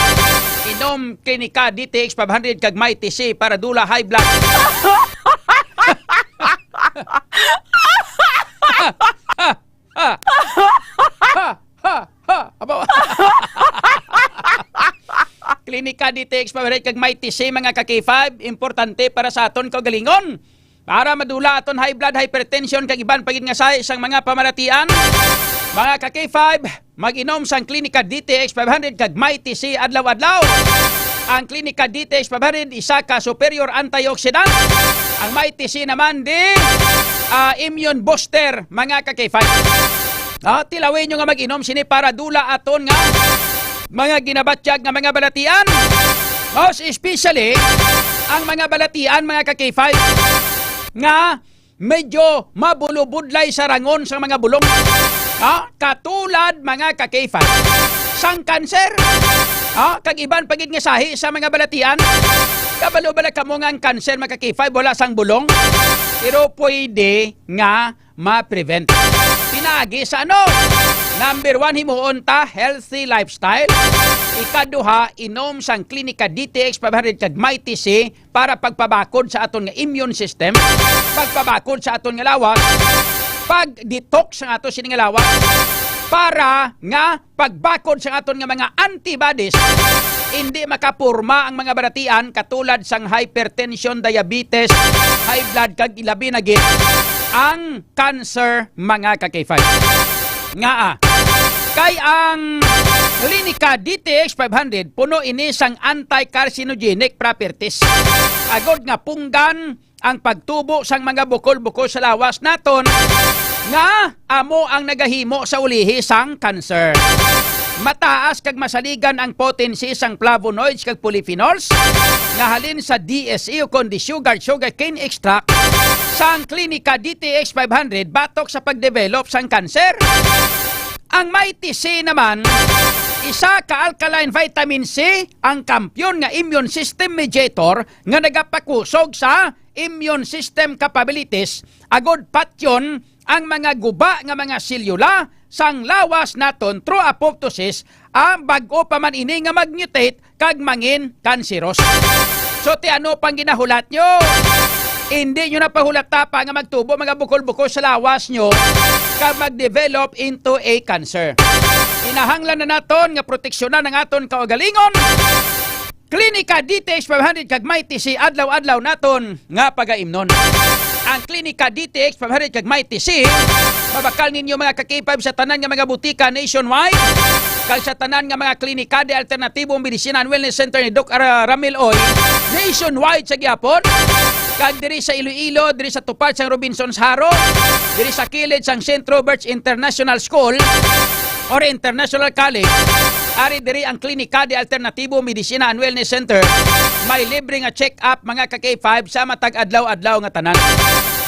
Inom klinika DTX 500 kag may TC para dula high blood. Klinika DTX 500 kag may TC mga ka-K5, importante para sa aton kaugalingon. Para madula aton high blood, hypertension kag iban pagid nga sa isang mga pamaratian. Mga ka-K5, mag-inom sang Klinika DTX 500 kag may TC adlaw-adlaw. Ang Klinika DTX 500 isa ka superior antioxidant. Ang may TC naman immune booster mga ka-K5. Tilawin nyo nga mag-inom sini para dula aton nga mga ginabatyag nga mga balatian. Most especially ang mga balatian mga ka-K5 nga medyo mabulubudlay sa rangon sa mga bulong. Katulad mga ka-K5 sang kanser. Kag iban pagid nga sahi sa mga balatian. Kabalo-bala kamo nga ang kanser mga ka-K5 wala sang bulong. Pero pwede nga ma-prevent. Pinagi sa ano? Number 1, himuon ta healthy lifestyle. Ikaduha, inom sang Klinika DTX 500 kag may TC para pagpabakod sa aton nga immune system, pagpabakod sa aton nga lawas, pag-detox sa aton sining nga lawas, para nga pagbakod sa aton nga mga antibodies, hindi makapurma ang mga baratian katulad sang hypertension, diabetes, high blood kag ilabi na gid ang cancer mga ka-K5. Kay ang Klinika DTX 500 puno ini sang anti-carcinogenic properties. Agod nga punggan ang pagtubo sang mga bukol-bukol sa lawas naton nga amo ang nagahimo sa ulihi sang cancer. Mataas kag masaligan ang potency sang flavonoids kag polyphenols nga halin sa DSE o kundi sugar cane extract sang Klinika DTX 500 batok sa pagdevelop sang cancer. Ang may TC naman, isa ka alkaline vitamin C, ang kampyon nga immune system mediator nga nagapakusog sa immune system capabilities, agod patyon ang mga guba nga mga selula sang lawas naton through apoptosis ang bag-o pa man ini nga mag-mutate kag mangin kanseros. So ti ano pang ginahulat nyo? Hindi nyo na pahulata pa nga magtubo mga bukol-bukol sa lawas nyo kag mag-develop into a cancer. Inahanglan na naton nga proteksyonan ng aton kaugalingon. Klinika DTX 500 kag may TC adlaw-adlaw naton nga pagaimnon. Ang Klinika DTX 500 kag may TC mabakal ninyo mga ka-K5 sa tanan nga mga butika nationwide kag sa tanan nga mga klinika de alternatibong medisina and wellness center ni Doc Ramil Oy nationwide sa gyapon. Kag diri sa Iloilo, diri sa tupad sang Robinsons Haro, diri sa kilid sang St. Robert's International School or International College, ari diri ang Klinika de Alternatibo Medicina and Wellness Center. May libre nga check-up mga ka-K5 sa matag adlaw-adlaw nga tanan.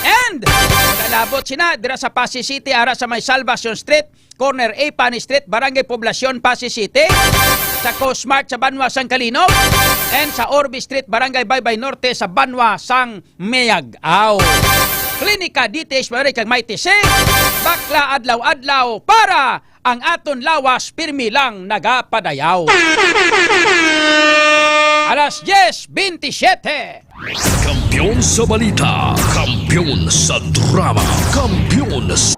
And nagalabot sina dira sa Pasig City ara sa may Salvacion Street, corner A Pani Street, Barangay Poblacion, Pasig City. Sa Cosmart sa Banwa Sang Kalinog, and sa Orbi Street, Barangay Baybay Norte sa Banwa Sang Mayag-aw. Klinika DTH kag may tise, bakla adlaw-adlaw para ang aton lawas pirmi lang nagapadayaw. Alas 10:27. Kampiyon sa balita, kampiyon sa drama, kampiyon sa...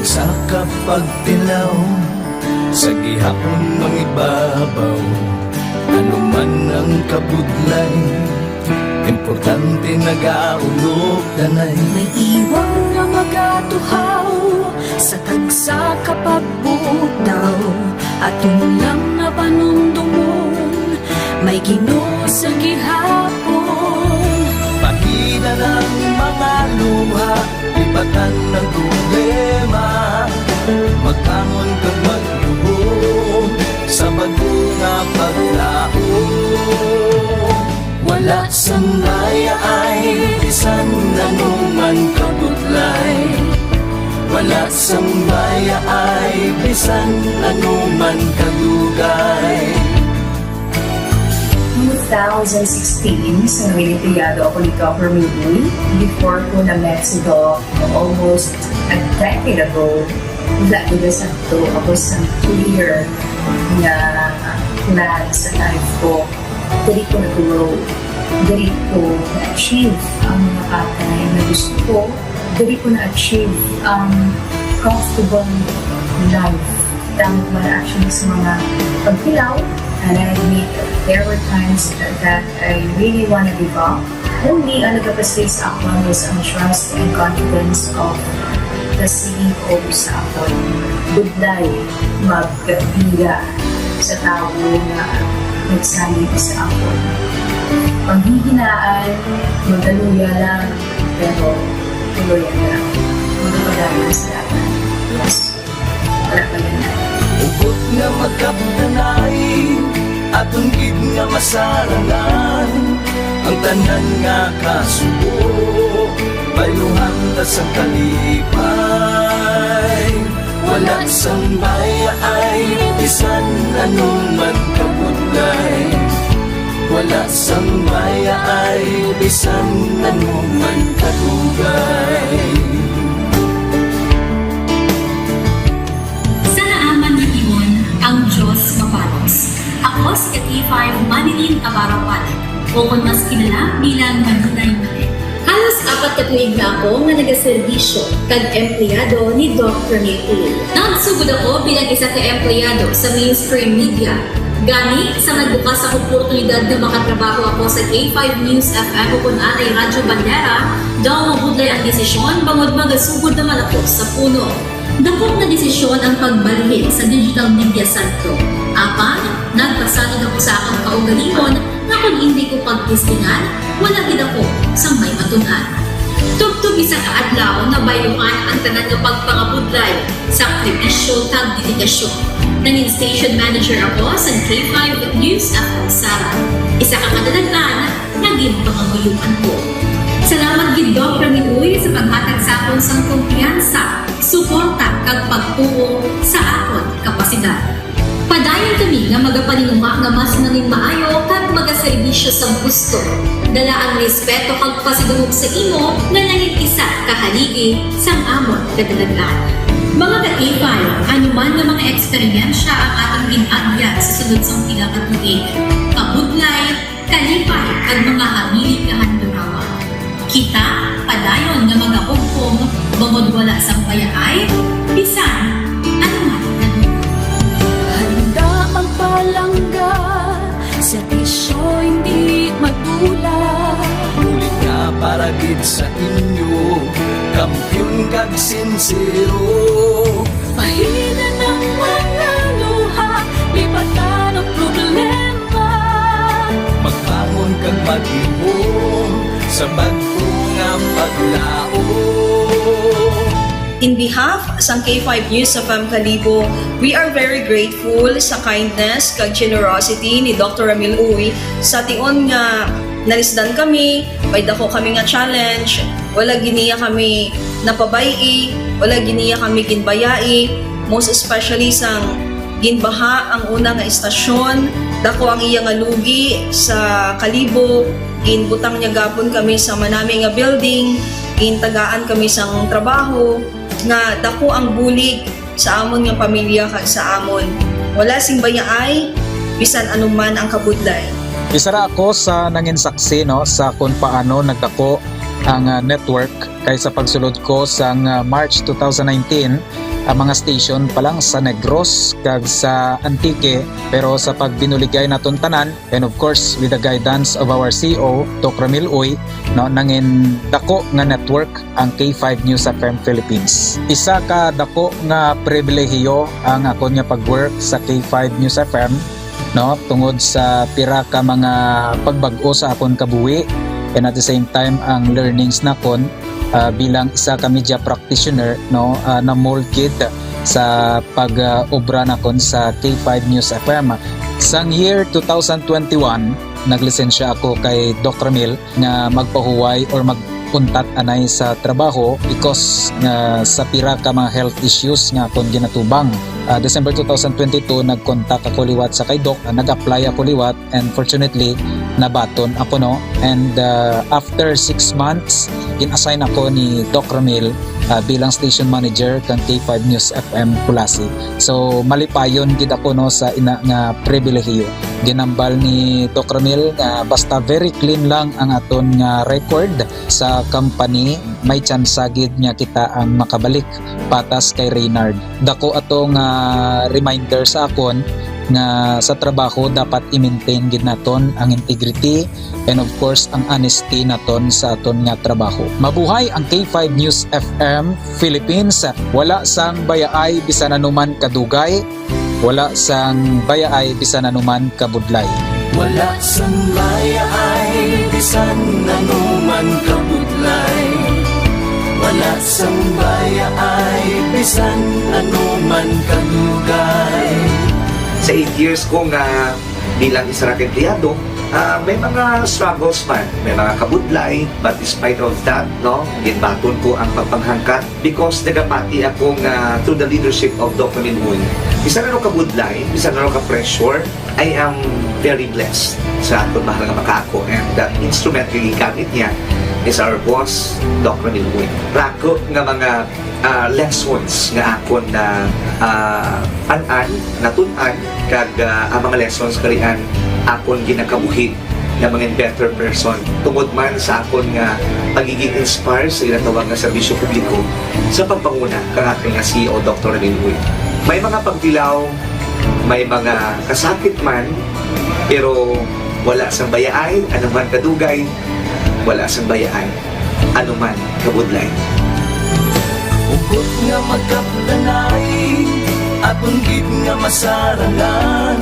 Sa pagtilaw, sa gihapon mangibabaw, ano man ang kabudlay, importante nagaulog danay. May iwang nga magatuhaw sa tagsa kapagbutaw, at lang na panumdumon, may Ginoo sa gihapon. Pahina ng mga luha, lipatan ng problema, magkamon kag magluhod sa bago nga paglaom. Wala sa maya ay bisan anuman kabudlay, wala sa maya ay bisan anuman kadugay. 2016, sa Wilipiyado ako ni Dr. Mili. Before ko na-met si Doc almost a decade ago, dahil sa ito, ako sa clear na plan sa life ko. Dali ko na-grow. Dali ko na-achieve ang mga patay na gusto ko. Dali ko na-achieve ang comfortable life. Dahil ko na actually sa mga pagkilaw. And I admit there were times that I really want to give up. Only ang nagpapaspace ako is ang trust and confidence of the CEO sa ako. Budlay, magbiga sa tao na nagsalit sa ako. Panghihinaan, magdaluya lang, pero tuloy lang. Magpapadala sa lahat. Yes, wala pa yan. Ubot nga magkapdanay, atong gid nga masarangan, ang tanan nga kasubo, bayluhan na sa kalipay. Wala sa maya ay bisan anuman kabudlay, wala sa maya ay bisan anuman kadugay. Ang Diyos mapalos. Ako si K5 Manilin Abarawan, o kung mas kilala bilang Manunay Mali. Halos 4 na tuig na ako nga nagaserbisyo kag empleyado ni Dr. Maypool. Nagsugod ako bilang isa ka empleyado sa mainstream media. Gani sa nagbukas sa oportunidad na makatrabaho ako sa K5 News FM o kung atay Radyo Bandera, daw mabudlay ang desisyon bangod magasugod naman ako sa puno. Dakot na desisyon ang pagbalhin sa digital media sentro. Apan, nagpasanod ako sa akong kaugalingon na kung hindi ko pagtistingan, wala din ako sa may matunan. Tugtog isa kaadlaw na bayluhan ang tanan ng pagpangabudlay sa sakripisyo tag dedikasyon. Nanging station manager ako sa K5 News FM Sara. Isa ka kadalagan, naging pangaguyuan ko. Salamat gid Dr. Miguel sa paghatag sa akon sang kumpiyansa, suporta kag pagtuo sa akon kapasidad. Padayon kami nga magapaninuma nga mas nanging maayo kag magaserbisyo sa gusto. Dala ang respeto kag pasidungog sa imo nga nanging isa kahaligi sang amon kadalagan. Mga ka-K5, anuman nga mga eksperyensya ang atong ginagyan sa sunod sang pila ka tuig. Kabudlay, kalipay kag mga hamili kahandurawa. Kita, padayon nga magahugpong bangod wala sang payaay, bisan anuman kadugay. Handa magpalangga, servisyo hindi magdula. Ulit nga para gid sa inyo, kampiyon kag sincero. Mahina ng mga luha, lipatan ang problema. Magbangon kag mag-ihom sa bago nga paglao. In behalf sa K5 News FM Kalibo, we are very grateful sa kindness kag generosity ni Dr. Ramil Uy sa tion nga nalisdan kami, may dako kami nga challenge, wala giniya kami napabayi, wala giniya kami ginbayai, most especially sang ginbaha ang una nga istasyon, dako ang iya nga lugi sa Kalibo, ginbutang niya gapon kami sa manami nga building, gintagaan kami sang trabaho, nga dako ang bulig sa amon nga pamilya kag sa amon. Wala sing bayaay, bisan anuman ang kabudlay. Isa ra ako sa nangin saksi no sa kung paano nagdako ang network kay sa pagsulod ko sa March 2019 ang mga station pa lang sa Negros kag sa Antique, pero sa pagbinuligay naton tanan and of course with the guidance of our CEO Dr. Ramil Uy no nangin dako nga network ang K5 News FM Philippines. Isa ka dako nga pribilehiyo ang ako nga pag-work sa K5 News FM no tungod sa pira ka mga pagbag-o sa akon kabuhi and at the same time ang learnings nakon bilang isa ka media practitioner no na molded sa pag-obra nakon sa K5 News FM. Sang year 2021 naglisensya ako kay Dr. Ramil nga magpahuway or magpuntat anay sa trabaho because sa pira ka mga health issues nga akong ginatubang. December 2022 nag-contact ako liwat sa kay Doc, nag-apply ako liwat and fortunately nabaton ako no, and after 6 months in-assign ako ni Doc Ramil bilang station manager kan K5 News FM Kulasi. So malipayon gid ako no sa ina nga pribilehiyo. Ginambal ni Doc Ramil nga basta very clean lang ang aton nga record sa company, may chance gid nga kita ang makabalik patas kay Reynard. Dako atong reminder sa akon nga sa trabaho dapat i-maintain gid naton ang integrity and of course ang honesty naton sa aton nga trabaho. Mabuhay ang K5 News FM Philippines. Wala sang bayaay bisan anuman kadugay, wala sang bayaay bisan anuman kabudlay. Wala sang bayaay bisan anuman kabudlay. Wala sang bayaay bisan anuman kadugay. Sa 8 years ko nga bilang isa ra ka empleyado, may mga struggles man, may mga kabudlay, but despite of that, no, ginbaton ko ang pagpanghangkat because nagapati ako nga through the leadership of Dr. Minmoy. Bisa na kabudlay, bisa na ka-pressure, I am very blessed sa atong mahal nga makako, and the instrument nga gigamit niya is our boss, Dr. Minmoy. Rako nga mga lessons nga akon na an-an, natun-an, kag ang mga lessons karian akon ginakabuhi nga mga better person tungod man sa akon nga pagiging inspired sa ginatawag nga serbisyo publiko sa pagpanguna kang aking nga CEO Dr. Ramil Uy. May mga pagtilaw, may mga kasakit man, pero wala sang bayaay, anuman kadugay, wala sang bayaay, anuman kabudlay. Ugot nga magkaplanay, atong gid nga masarangan,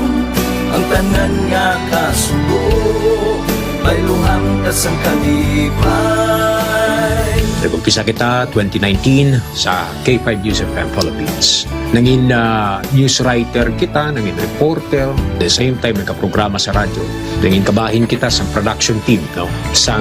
ang tanan nga kasubo, bayluhang kasang kalipay. Nag-umpisa kita 2019 sa K5 News FM Philippines. Nangin news writer kita, nangin reporter, at the same time nagka-programa sa radyo. Nangin kabahin kita sa production team no, sa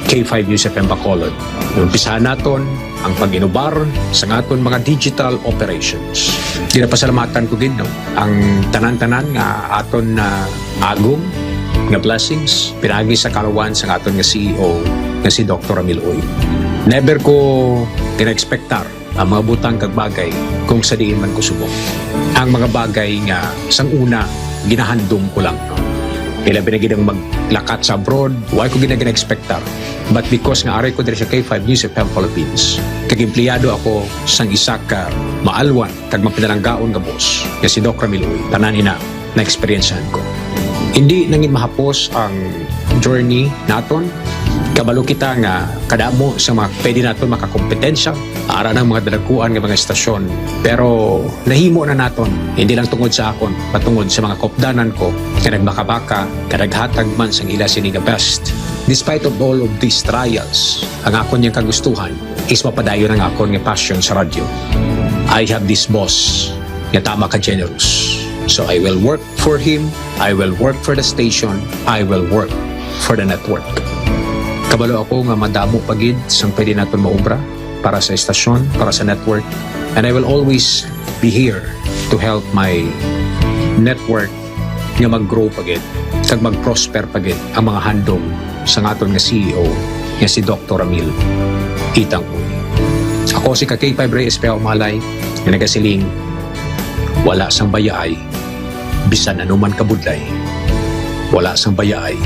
K5 News FM Bacolod. Umpisahan naton ang pag-inubar sa aton mga digital operations. Ginapasalamatan ko gid no, ang tanan-tanan nga aton na agong nga blessings pinagi sa kalawan sa aton nga CEO nga si Dr. Ramil Uy. Never ko kina-expectar ang mga butang kag bagay kung sa diin man ko subok. Ang mga bagay nga sang una ginahandom ko lang no. Kailan pinagidang maglakat sa abroad, why ko ginag-expectar. But because nga aray ko diri sa K5 News FM Philippines, kag empleyado ako sang isa ka maalwan kag mapinalanggaon nga boss, nga si Doc Ramil Uy, tanan ina na experiencehan ko. Hindi nangin mahapos ang journey naton. Kabalo kita nga kadamo sa mga pwede naton makakompetensya ara ng mga dalaguan ng mga estasyon. Pero nahimo na naton, hindi lang tungod sa akon, patungod sa mga kopdanan ko nga nagbaka-baka, kadaghatag man sang ila sini nga best. Despite of all of these trials, ang akon niyang kagustuhan is mapadayon ang akon nga passion sa radyo. I have this boss nga tama ka generous. So I will work for him, I will work for the station, I will work for the network. Kabalo ako nga madamo pagid sang pwede naton maubra para sa estasyon, para sa network. And I will always be here to help my network nga mag-grow pagid, kag mag-prosper pagid ang mga handom sa aton nga CEO nga si Dr. Ramil Itang Uy. Ako si K5 Reyes Peo Malay nga nagasiling wala sang bayaay bisan anuman kabudlay. Wala sang bayaay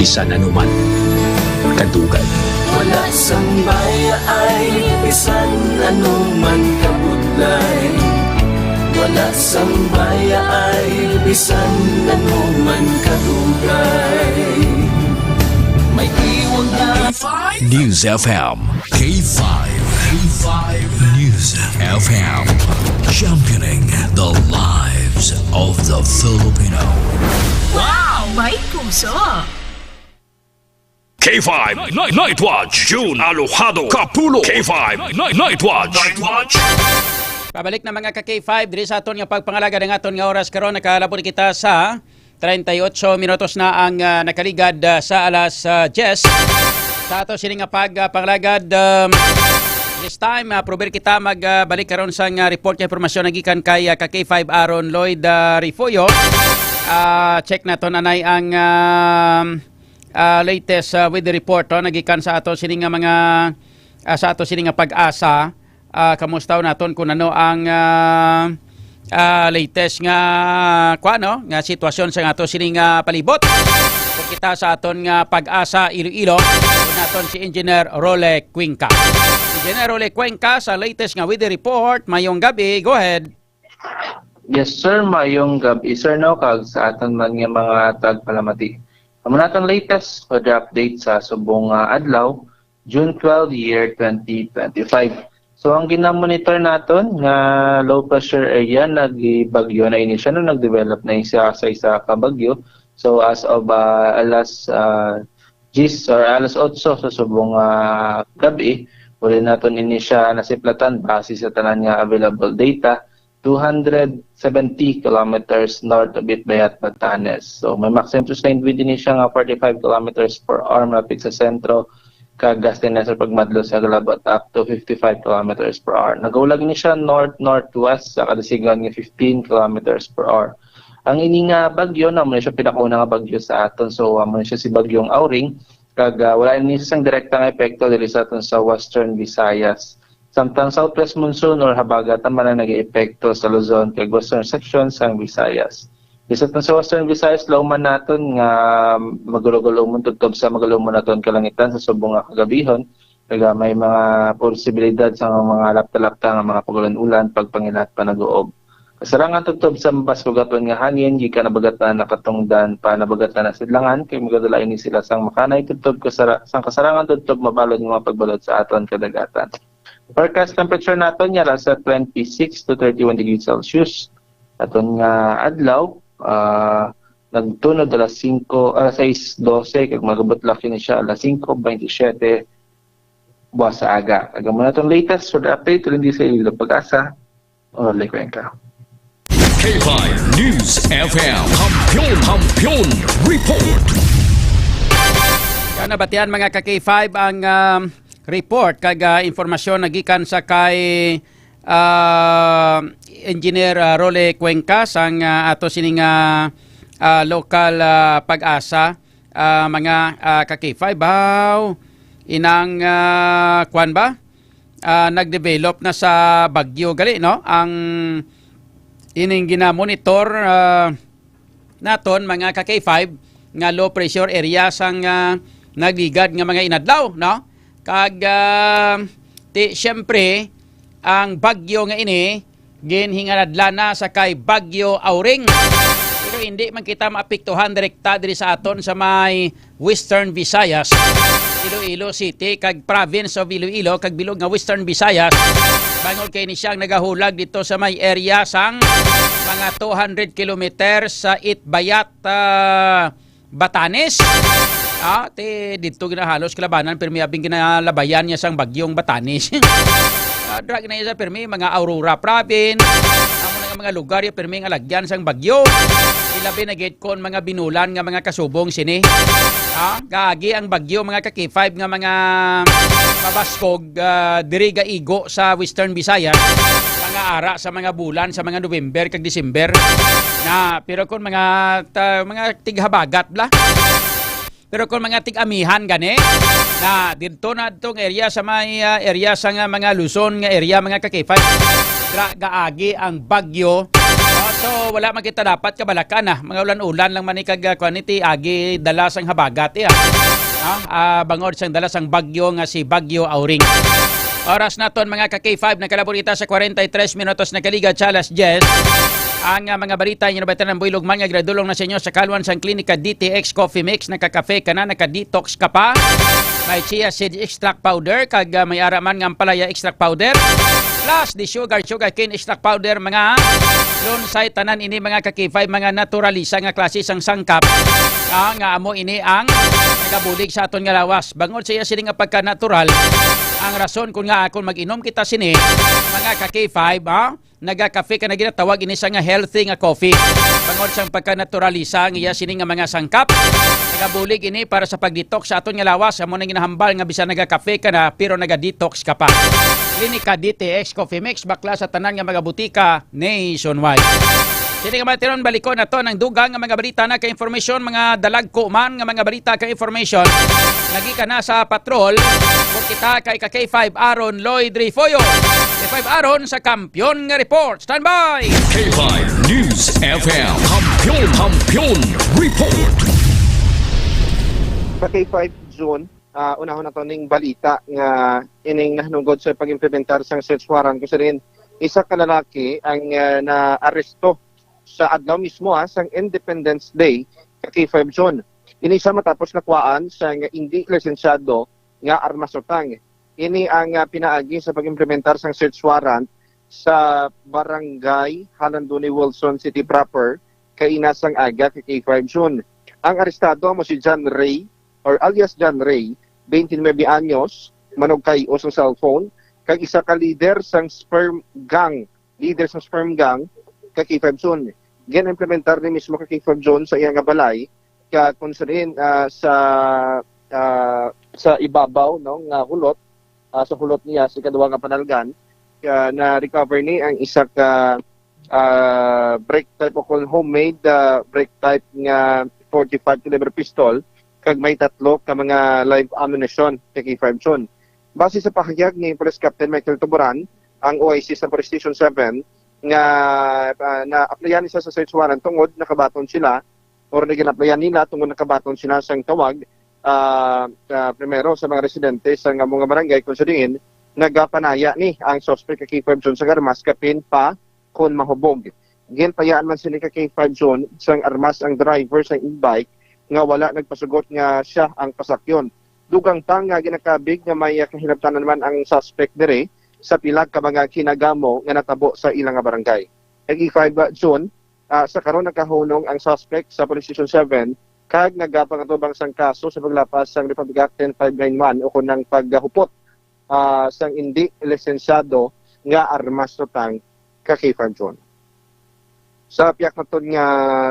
bisan anuman kadugay. Wala sang bayaay bisan anuman kabudlay. Wala sang bayaay bisan anuman kadugay. May iwag na News FM K5 News FM, championing the lives of the Filipino. Wow! May puso! K5 Night Watch, June Alojado, Kapulo. K5 Night Watch. Pabalik na mga ka-K5 diri sa aton nga pagpangalaga ng aton nga oras karon. Nakalabot kita sa 38 minutos na ang nakaligad sa alas 10 sa ato sini nga pagpangalagad. This time prober kita magbalik karon sa report nga impormasyon nagikan kay ka-K5 Aaron Lloyd Rifoyo. Check naton anay ang latest with the report nagikan sa ato sini nga mga sa ato sini nga pag-asa. Kamusta naton kung ano ang latest nga nga sitwasyon sa ato sini nga palibot. Kung kita sa aton nga pag-asa Iloilo, naton si Engineer Role Cuenca. Engineer Role Cuenca sa latest nga with the report. Mayong gabi, go ahead. Yes sir, mayong gabi sir no kag sa aton man nga mga tagpalamati. Amo naton latest for the update sa subong adlaw, June 12 year 2025. So ang ginamonitor naton nga low pressure area nagbagyo na ini siya no nagdevelop na isa sa isa ka bagyo. So as of alas 10 or alas 8 sa subong gabi, uli naton ini siya nasiplatan base sa tanan nga available data. 270 kilometers north of Itbayat, Batanes. So may maximum sustained wind din siya nga 45 kilometers per hour malapit sa sentro kag gastin na sa pagmadlo sa galabot up to 55 kilometers per hour. Nagaulag ni siya north-northwest sa kadasigan nga 15 kilometers per hour. Ang ini nga bagyo na mo siya pinakauna nga bagyo sa aton. So mo siya si bagyong Auring kag wala ni siyang direktang epekto dili sa aton sa Western Visayas. Samtang southwest monsoon or habagat naman na nag-epekto sa Luzon kag western section sang Visayas. Isa sa western Visayas lauman naton nga magulog-ulumon tutob sa magalumon naton kalangitan sa subong nga kagabihon. Kag may mga posibilidad sa mga lapta-lapta nga mga pagulan-ulan pagpangilat pa nag-uob. Kasarangan tutob sa mabas kugaton nga hangin gikan nabagatan nakatungdan pa nabagatan na sidlangan kay magadala ini sila sang makanay tutob sang kasarangan tutob mabalod nga pagbalod sa aton kadagatan. Forecast temperature naton niya sa 26 to 31 degrees Celsius. Aton nga adlaw, nagtunod alas 6:12 kag magabot laki ni siya alas 5:27 buwas sa aga. Agam na itong latest for the update tuloy sa Iloilo Pag-asa. Role Cuenca. K5 News FM Kampiyon Report. Yan nabatian mga ka-K5 ang report kag informasyon nagikan sa kay Engineer Role Cuenca sang ato sining local pag-asa mga ka-K5 baw inang kwan ba nagdevelop na sa bagyo gali no ang ining ginamonitor naton mga ka K5 nga low pressure area sang nagligad nga mga inadlaw, no? Kag syempre ang bagyo nga ini ginhinganadla na sa kay Bagyo Auring. Pero hindi man kita maapektuhan direkta diri sa aton sa may Western Visayas, Iloilo City kag province of Iloilo kag bilog nga Western Visayas. Bangod kay ni siyang nagahulag dito sa may area sang mga 200 kilometers sa Itbayat, Batanes. Dito ginahalos kalabanan pero may abing ginalabayan niya sang bagyong Batanes. Drag na isa permi mga Aurora Province, amo nga mga lugar ya permi nga lagyan sang bagyo. Ilabi na gate kon mga binulan nga mga kasubong sini. Gagi ang bagyo mga ka-K5 nga mga mabaskog diri ga igo sa Western Visayas. Mga ara sa mga bulan sa mga November kag December. Pero kon mga tighabagat bla. Pero kung mga tig-amihan gani, na dito na itong area sa may area sa mga Luzon nga area mga ka-K5, gaagi ang bagyo. So wala makita dapat kabalakan mga ulan-ulan lang man ikag-quantity agi dala sang habagat bangod sang dala sang bagyo nga si Bagyo Auring. Oras naton mga ka-K5 nakalaborita sa 43 minutos na kaliga Chalas Jess. Ang mga balita nyo na ba ng Buylog man nga gradulong na sa inyo sa Kalwan sang Klinika DTX Coffee Mix, nagka-cafe ka na, naka-detox ka pa. May chia seed extract powder, kag may araman ng palaya extract powder. Plus, the sugar cane extract powder, mga lonsay tanan ini mga ka-K5, mga naturalisa nga klase sang sangkap. Nga amo ini ang nagabulig sa aton nga lawas. Bangod siya sini nga pagka-natural, ang rason kung nga kung mag-inom kita sini, mga ka-K5, naga-cafe ka na ginatawag ini sa nga healthy nga coffee. Bangod sang pagka-naturalisa ng iya sini nga mga sangkap. Nagabulig ini para sa pag-detox sa aton nga lawas. Amo nang ginahambal nga bisan naga-cafe ka na pero naga-detox ka pa. Klinika DTX Coffee Mix, bakla sa tanan nga mga butika nationwide. Sini nga matiron balikon na to ng dugang nga mga balita na ka-informasyon, mga dalagko man nga mga balita ka-informasyon. Nagi ka na sa patrol kung kita kay K5 Aaron Lloyd Rifoyo. K5 Aaron sa Kampiyon nga Report. Stand by! K5 News FM Kampiyon Report. Sa K5 Zone, unahon na to ning balita nga ining nahnugod sa pag-implementar sang search warrant kasi rin isa ka lalaki ang na-aresto sa adlaw mismo sang Independence Day sa K5 Zone. Ini siya matapos nakuhaan sa hindi lisensyado nga armas utang. Ini ang pinaagi sa pag-implementar sang search warrant sa Barangay Halanduni Wilson City proper kay inasang aga kay K5 Zone. Ang arestado mo si John Ray or alias John Ray, 29 anyos, manog kay sa cellphone, kag isa ka leader sang sperm gang kay K5 Zone. Gin-implementar ni mismo kay K5 Zone sa iyang balay kung saan sa ibabaw nga hulot, sa hulot niya sa kaduwa nga panalgan, na recover ni ang isa ka break type o homemade break type nga 45 caliber pistol kag may tatlo ka mga live ammunition kay K5 Zone. Base sa pahayag ni Police Captain Michael Tuburan, ang OIC sa Police Station 7 nga na-applyan isa sa search warrant tungod nakabaton sila or nagin-applyan nila tungod nakabaton sila sang tawag primero sa mga residente sa mga barangay kung sadiin nagapanaya ni ang suspect kay K5 Zone sa armas kapin pa kon mahubog. Ginpayaan man sila kay K5 Zone sang armas ang driver sa e-bike nga wala nagpasugot nga siya ang pasakyon. Dugang tang nga ginakabig nga may kahilabtanan naman ang suspect dire sa pilag ka mga kinagamo nga natabo sa ilang barangay. Ang K5 Zone, sa karon nakahunong ang suspect sa Police Station 7 kag nagapangatubang sang kaso sa paglapas sang Republic Act 10591 o kunang paghupot sang hindi lisensyado nga armas utang ka K5 Zone. Sa piyak na ton nga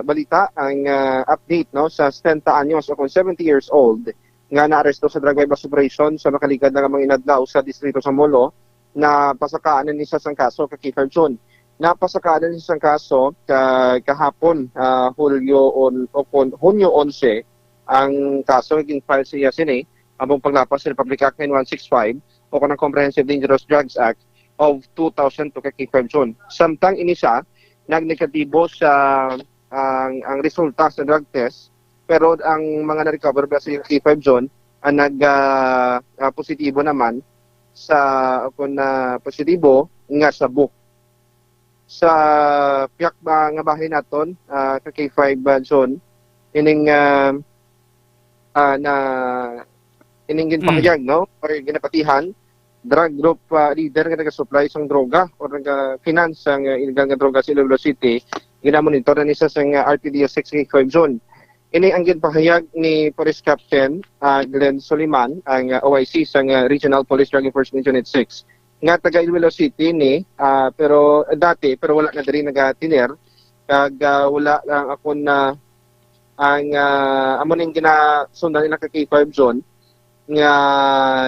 balita, ang update sa 70 anyos o 70 years old nga naaresto sa drug bypass operation sa makaligad na mga inadlaw sa distrito sa Molo na pasakaanan ni sa sang kaso kay K5 Zone. Napasakaanan ni sang kaso kahapon Hunyo 11 ang kaso naging file sa Yasini abong paglapas sa Republic Act 9165 o kanang Comprehensive Dangerous Drugs Act of 2002 kay K5 Zone. Samtang ini siya nagnegatibo sa ang resulta sa drug test, pero ang mga na-recover ba sa K5 zone ang positibo naman sa kung na positibo nga sa book. Sa piyak ba nga bahay naton sa K5 zone ining ginpahayag no or ginapatihan drug group leader nga nag-supply sang droga or nag-finance ang illegal nga droga sa Iloilo City ginamonitor na nisa sang RTDS 6 K5 zone. Ini ang ginpahayag ni Police Captain Glenn Soliman ang OIC sang Regional Police Drug Enforcement Unit 6 nga taga Iloilo City ni pero wala na diri nagatiner kag wala lang ako na ang amo ning ginasundan nila ka K5 zone nga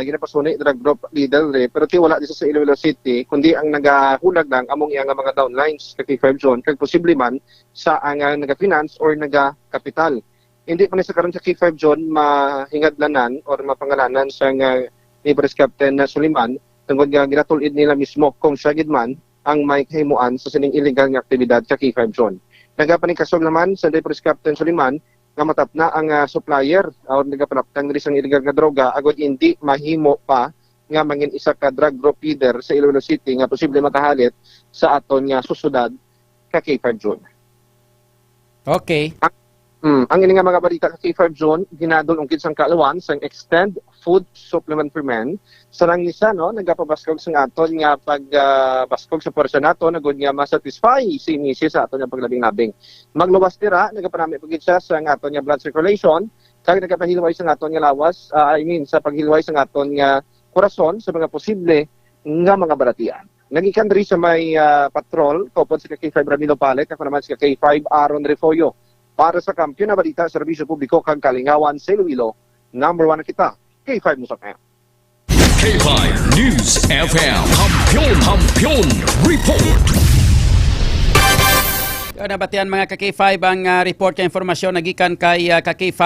ginapasuni drug group leader pero ti wala dito sa Iloilo City kundi ang nagahulag lang among iya nga mga downlines ka K5 zone kag posible man sa ang naga-finance or naga-kapital. Hindi pa ni sa karon sa K5 zone mahingadlanan or mapangalanan sa ni Police Captain Soliman tungod nga ginatulid nila mismo kung siya gid man ang may kahimuan sa sining illegal nga aktibidad sa K5 zone. Nagapanikasog naman sa Police Captain Soliman nga matap na ang supplier o nagapanaptang rin sang illegal nga droga agad hindi mahimo pa nga mangin isa ka drug group leader sa Iloilo City nga posible makahalit sa aton nga susudad ka K5 zone. Okay. Ang ini nga mga balita sa K5 zone ginadul ungkit sang kaalawan sang extend food supplement for men sa langisa no nagapabaskog sang aton nga pagbaskog sa porsa nato nagud nga masatisfy si Mrs. sa aton nga paglabing-labing. Magluwas tira nagapanami pagit siya sa aton nga blood circulation kag nagapahilway sa aton nga lawas sa paghilway sa aton nga korason sa mga posible nga mga balatian. Nagikan diri sa may patrol kopod sa K5 Ramilo Palet ako naman sa K5 Aaron Refoyo. Para sa kampiyon na balita sa serbisyo publiko kang kalingawan sa Iloilo, number 1 na kita, K5 News FM. K5 News FM, Kampiyon Report. Nabatian mga ka-K5 ang report ka informasyon nagikan kay ka-K5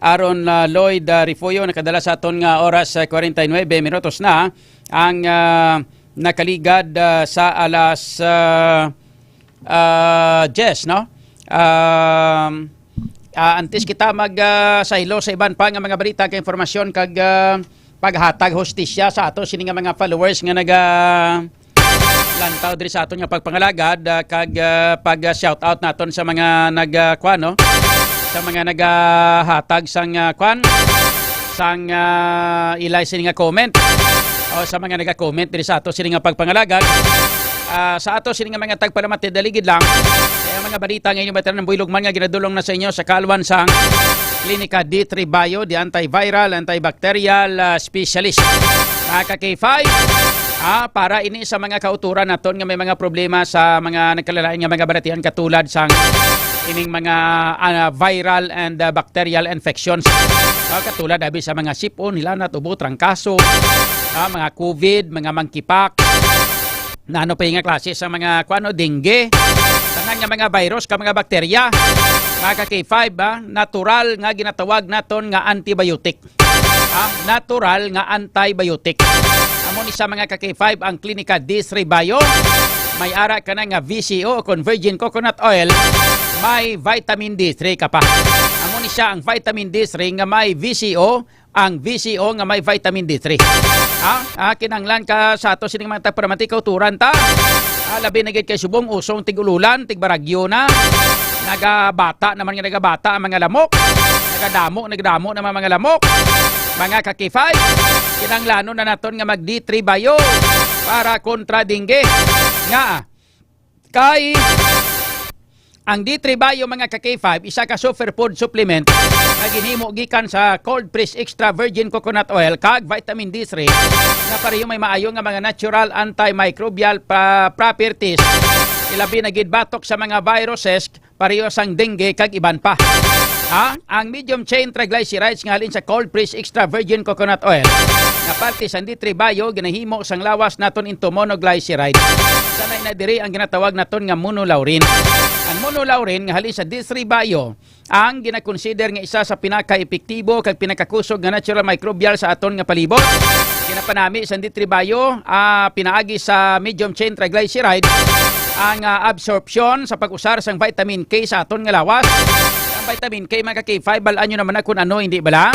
Aaron Lloyd Refoyo nakadala sa aton nga oras 49 minutos na ang nakaligad sa alas 10 no? Antes kita magsahilo sa iban pa nga mga balita kay informasyon kag paghatag hostisya sa ato sini nga mga followers nga lantaw diri sa aton nga pagpangalagad kag pag shout out naton sa mga nagkuano sa mga nagahatag sang sang ilay sini nga comment o sa mga naga-comment diri sa ato sini nga pagpangalagad sa ato sini nga mga tagpalamat daligid lang mga balita ngayon batan ng Buylog man nga ginadulong na sa inyo sa Kalwan sang Klinika D3 Bio, the antiviral, antibacterial specialist. Mga ka-K5, para ini sa mga kauturan naton nga may mga problema sa mga nagkalalain nga mga balatian katulad sang ining mga viral and bacterial infections. Katulad abi sa mga sipon, hilanat, ubo, trangkaso, mga COVID, mga monkeypox, na ano pa yung klase sa mga dengue, tanan nga mga virus ka mga bakterya. Mga K5 natural nga ginatawag naton nga antibiotic. Natural nga antibiotic. Amo ni sa mga K5 ang Klinika D3 Bio. May ara ka na nga VCO o virgin coconut oil. May vitamin D3 ka pa. Amo ni siya ang vitamin D3 nga may VCO, ang VCO nga may vitamin D3. Kinanglan ka sa ato sining mga tagparamati kauturan ta. Labi na gid kay subong usong tigululan, tigbaragyo na. Nagabata naman nga nagabata ang mga lamok. Nagdamo naman mga lamok. Mga ka-K5, kinanglano na naton nga mag D3 Bio para kontra dengue. Nga kay ang D3 Bio mga ka-K5 isa ka superfood supplement na ginhimo gikan sa cold press extra virgin coconut oil kag vitamin D3 nga pareho may maayo nga mga natural antimicrobial properties ilabi na gid batok sa mga viruses pareho sang dengue kag iban pa. Ang medium chain triglycerides nga halin sa cold press extra virgin coconut oil nga parte sa D3 Bio ginahimo sang lawas naton into monoglyceride. Sanay na diri ang ginatawag naton nga monolaurin. Ang monolaurin nga halin sa D3 Bio ang ginakonsider nga isa sa pinaka-epektibo kag pinakakusog nga natural microbial sa aton nga palibot. Ginapanami sa D3 Bio pinaagi sa medium chain triglyceride ang absorption sa pag-usar sang vitamin K sa aton nga lawas. Ang vitamin K mga K5 balaan nyo naman na kung ano hindi bala.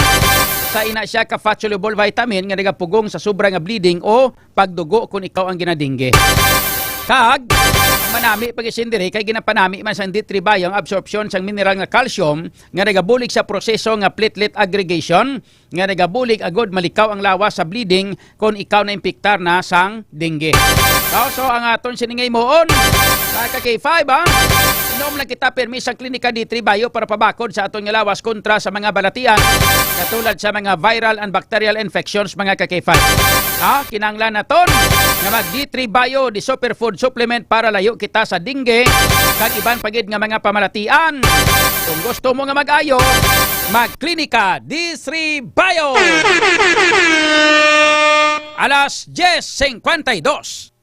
Sa ina siya ka fat soluble vitamin nga nagapugong sa sobra nga bleeding o pagdugo kung ikaw ang ginadingge. Kag manami pag-isindiri kay ginapanami man sa D3 Bio ang absorption sang mineral nga calcium nga nagabulig sa proseso nga platelet aggregation nga nagabulig agod malikaw ang lawas sa bleeding kung ikaw na impiktar na sang dengue. So ang aton siningay moon mga K5 inom lang kita permis sa klinika D3 Bio para pabakod sa aton nga lawas kontra sa mga balatian katulad sa mga viral and bacterial infections mga K5. Kinanglan naton nga mag D3 Bio di superfood supplement para layo kita sa dengue kag iban pagid nga mga pamalatian. Kung gusto mo nga mag-ayo, mag-klinika D3 Bio. Alas 10:52.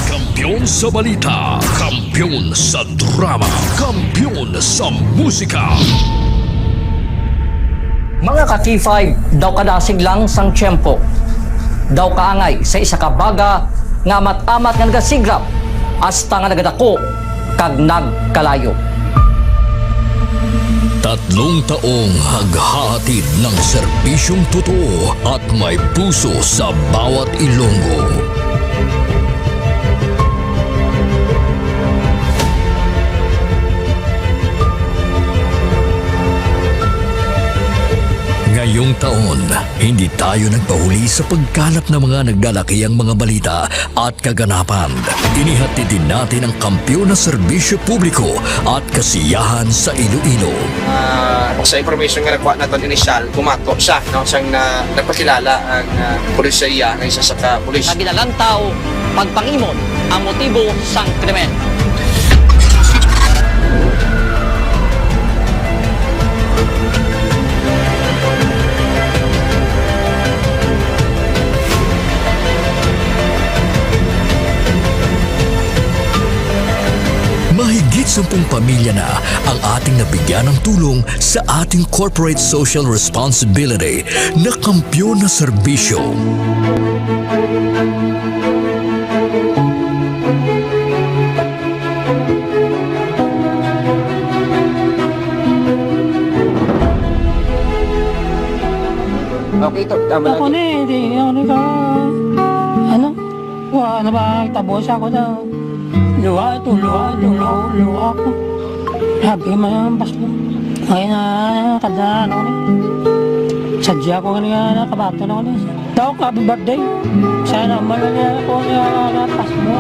Kampiyon sa balita, kampiyon sa drama, kampiyon sa musika. Mga ka-T5, daw kadasig lang sang tiyempo. Daw kaangay sa isa ka baga nga amat-amat nga nagasigrap hasta nga nagadako kag nagkalayo. 3 taong haghahatid ng serbisyong totoo at may puso sa bawat Ilonggo. Ngayong taon, hindi tayo nagpahuli sa pagkalap ng mga naglalakihang mga balita at kaganapan. Inihatid din natin ang kampiyon na serbisyo publiko at kasiyahan sa Iloilo. Sa information nga nakuha natin inisyal, kumato siya, no? Siyang nagpakilala ang pulisya ng isa sa ka-pulis. Naginalantaw, pagpangimon ang motibo sang krimen. Mahigit 10 pamilya na ang ating nabigyan ng tulong sa ating corporate social responsibility na kampiyon na serbisyo. Okay, ito. Tama ako na wala na ba tabos ako na luha ko. Habi man ang pasko. Ngayon na kadaan ako sadya ko kanina nakabato na ako na. Daw ka, happy birthday. Sana malala ako na pasko.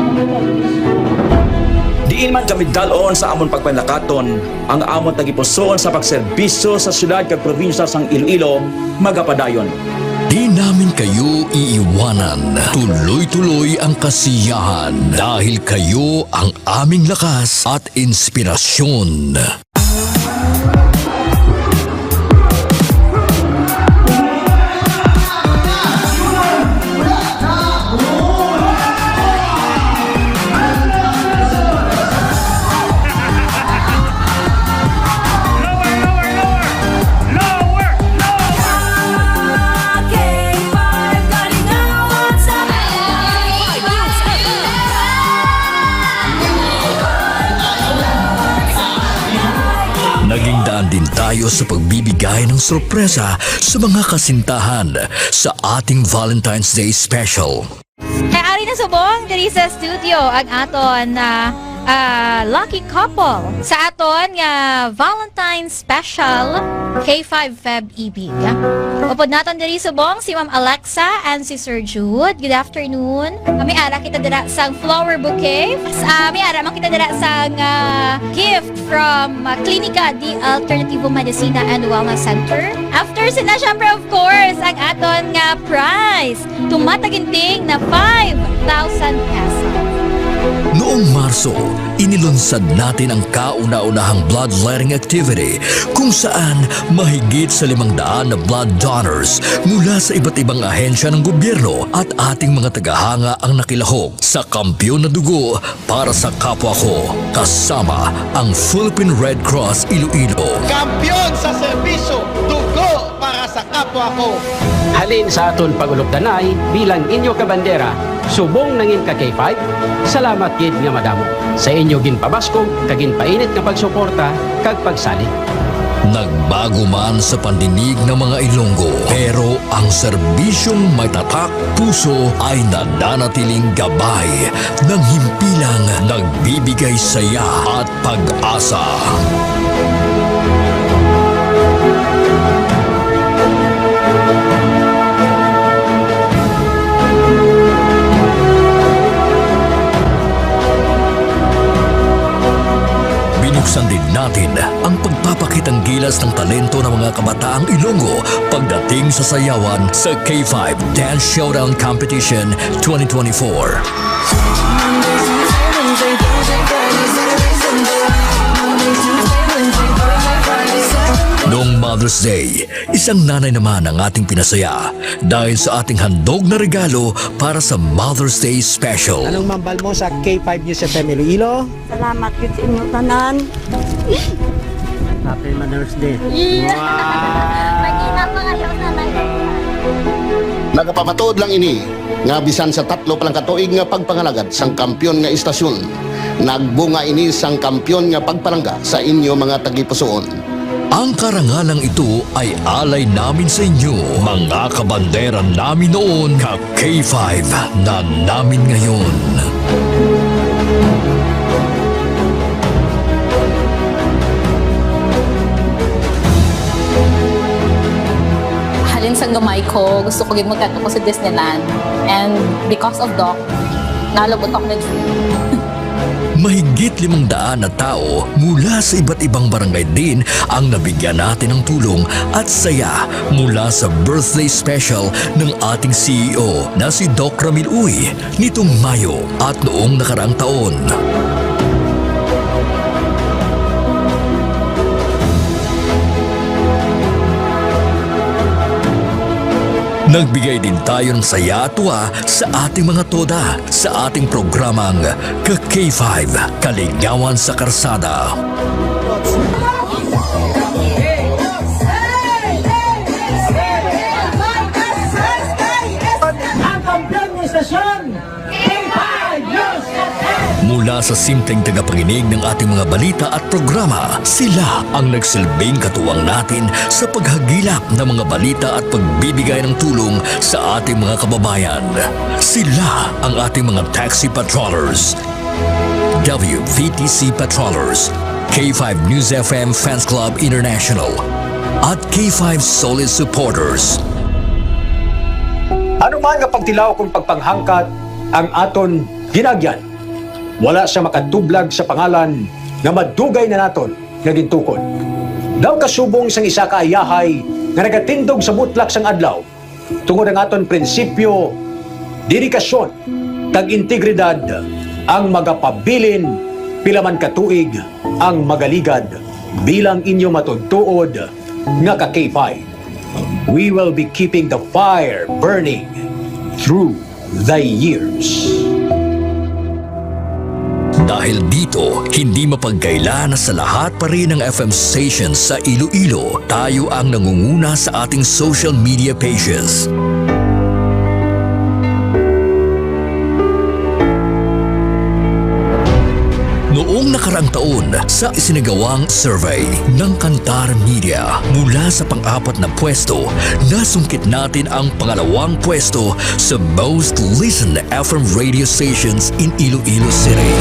Diin man kami dalon sa amon pagpanlakaton, ang amon tagipusoon sa pagserbisyo sa syudad kag probinsya sang Iloilo, magapadayon. Di namin kayo iiwanan. Tuloy-tuloy ang kasiyahan dahil kayo ang aming lakas at inspirasyon. Naging daan din tayo sa pagbibigay ng sorpresa sa mga kasintahan sa ating Valentine's Day Special. Kaya ari na subong diri sa studio ang aton na lucky couple sa aton nga Valentine's Special K5 Feb Ibig. Upod naton diri subong si Ma'am Alexa and si Sir Jude. Good afternoon. May ara kita dira sang flower bouquet. May ara man kita dira sang gift from Klinika di Alternativo Medicina and Wellness Center. After sina syempre of course ang aton nga prize tumataginting na 5,000 pesos. Noong Marso, inilunsad natin ang kauna-unahang bloodletting activity kung saan mahigit sa 500 na blood donors mula sa iba't ibang ahensya ng gobyerno at ating mga tagahanga ang nakilahok sa kampiyon na dugo para sa kapwa ko, kasama ang Philippine Red Cross Iloilo. Kampiyon sa serbisyo, dugo para sa kapwa ko. Halin sa aton pagulog-danay bilang inyo kabandera, subong nangin ka K5, salamat gid nga madamo. Sa inyo ginpabaskog, kaginpainit nga pagsuporta, kag pagsalig. Nagbago man sa pandinig ng mga Ilonggo, pero ang serbisyong may tatak puso ay nananatiling gabay ng himpilang nagbibigay saya at pag-asa. Binuksan din natin ang pagpapakitang gilas ng talento ng mga kabataang Ilonggo pagdating sa sayawan sa K5 Dance Showdown Competition 2024. Noong Mother's Day, isang nanay naman ang ating pinasaya dahil sa ating handog na regalo para sa Mother's Day Special. Anong mambal mo sa K5 News FM Iloilo? Salamat yun sa inyo tanan. Happy Mother's Day. Magina pa kayo nanay. Nagapamatuod lang ini nga bisan sa tatlo palang katuig nga pagpangalagad sang kampyon nga istasyon. Nagbunga ini sang kampyon nga pagpalangga sa inyo mga tagipusoon. Ang karangalang ito ay alay namin sa inyo, mga kabandera namin noon, ka K5 na namin ngayon. Halin sa gamay ko, gusto ko gid magkato ko sa Disneyland. And because of Doc, nalabot ako na dream. Mahigit 500 na tao mula sa iba't ibang barangay din ang nabigyan natin ng tulong at saya mula sa birthday special ng ating CEO na si Doc Ramil Uy nitong Mayo at noong nakaraang taon. Nagbigay din tayo ng saya at tuwa sa ating mga toda sa ating programang Ka-K5 Kaligawan sa Karsada. Ang kampiyon ng istasyon, K5 News FM! Mula sa simpleng tagapanginig ng ating mga balita at programa, sila ang nagsilbing katuwang natin sa paghagilap ng mga balita at pagbibigay ng tulong sa ating mga kababayan. Sila ang ating mga taxi patrollers, WVTC Patrollers, K5 News FM Fans Club International, at K5 Solid Supporters. Ano man nga pagtilaw kung pagpanghangkat ang aton ginagyan, wala siya makatublag sa pangalan nga madugay na naton nga gintukod. Daw kasubong sang isa kaayahay nga nagatindog sa mutlak sang adlaw tungod ang aton prinsipyo, dedikasyon, kag integridad ang magapabilin pila man katuig ang magaligad bilang inyo matudtuod nga ka K5. We will be keeping the fire burning through the years. Dahil dito, hindi mapagkaila na sa lahat pa rin ng FM stations sa Iloilo, tayo ang nangunguna sa ating social media pages. Noong nakaraang taon, sa isinagawang survey ng Kantar Media, mula sa pang-apat na pwesto, nasungkit natin ang pangalawang pwesto sa most listened FM radio stations in Iloilo City.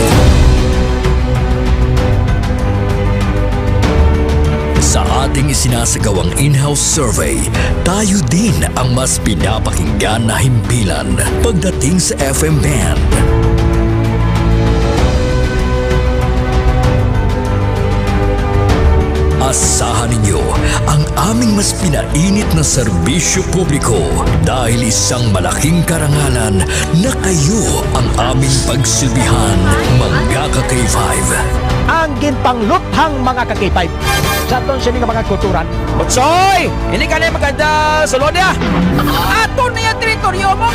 Sa ating isinasagawang in-house survey, tayo din ang mas pinapakinggan na himpilan pagdating sa FM band. Asahan ninyo ang aming mas pinainit na serbisyo publiko dahil isang malaking karangalan na kayo ang aming pagsilbihan, mga ka-K5. Ang ginpangluthang mga ka-K5 sa aton sini nga mga kulturan. Butsoy! Hindi ka na maganda sa Lodia! Ato na yung teritoryo mo!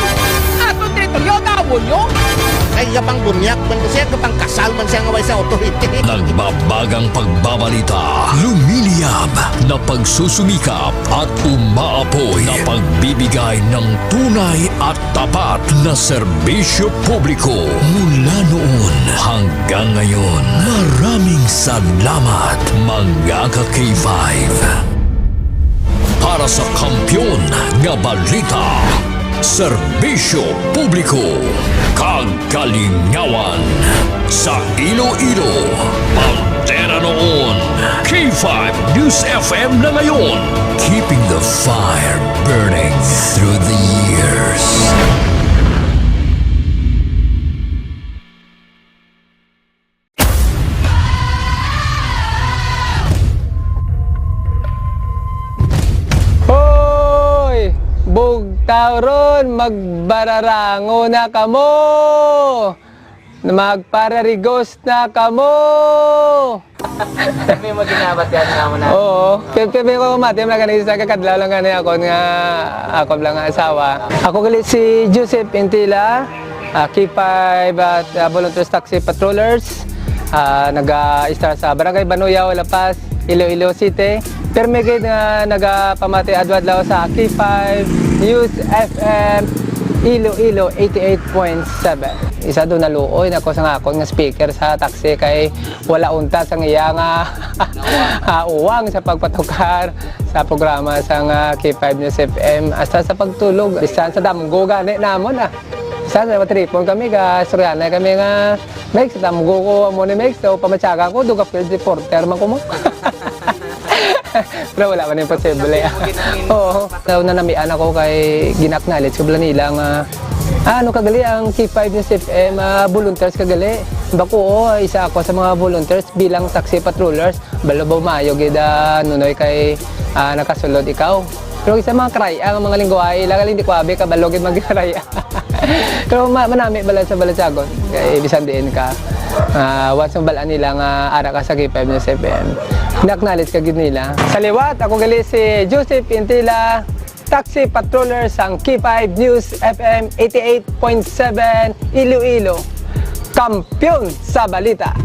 Ato teritoryo, gawon nyo! ay gapang bunyak man siya gapang kasal man siya ngaway sa authority. Nagbabagang pagbabalita, lumiliyab na pagsusumikap at umaapoy na pagbibigay ng tunay at tapat na serbisyo publiko mula noon hanggang ngayon. Maraming salamat mga ka-K5 para sa kampyon nga balita, serbisyo publiko, kagalingawan sa Iloilo. Pantera noon, K5 News FM na ngayon, keeping the fire burning through the years. Bugtaw ron, magbararango na kamo. Magpararigos na kamo. May maginabat yan nga mo na. Oo. Kaya ko mati, magaling sa kakadlaw lang nga ako nga ako lang nga asawa. Ako galit si Joseph Intila, K5 at Volunteers Taxi Patrollers. Nag-start sa Barangay Banuyaw, La Paz, Iloilo City. Pero may nga nagpamati adwadlaw sa K5 News FM Iloilo 88.7. Isa doon naluoy na ko sa ako nga speaker sa taxi kay wala unta sa iya nga uwang sa pagpatukar sa programa sa K5 News FM hasta sa pagtulog. Bisan sa damgo gani namon Sa tripon kami ka Soriana kami nga Mex sa damgo ko mo ni Mex so pamatsaga ko duga field reporter man ko mo. Pero wala man imposible. Oo. Daw na namian ako kay ginaknalit sa nila nga ano kagali ang K5 News FM volunteers kagali. Bako isa ako sa mga volunteers bilang taxi patrollers. Balabaw maayo gida nunoy kay nakasulod ikaw. Pero isa mga kraya ang mga lingwahe lagal hindi ko abi ka balogid magkraya. Pero manami bala sa balatsagon kay bisan diin ka. Once mabalaan nila nga ara ka sa K5 News FM. Naknalit ka gid nila. Sa liwat ako gali si Joseph Intila, taxi patroller sang K5 News FM 88.7 Iloilo. Kampiyon sa balita.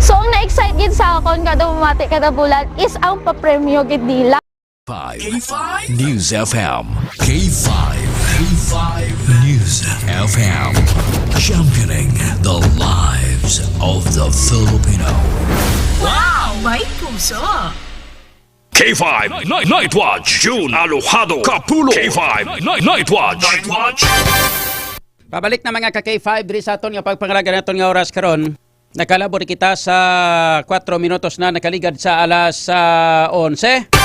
So ang na-excite gid sa akon kada bumati kada bulan is ang papremyo gid nila. K5 News FM. K5 News FM. Championing the lives of the Filipino. Wow! May puso! K5 Night Watch. June Alojado Capulo. K5 Night Watch. Pabalik na mga ka-K5 diri sa aton nga pagpangalaga naton nga oras karon. Nakalabor kita sa 4 minutos na nakaligad sa alas 11.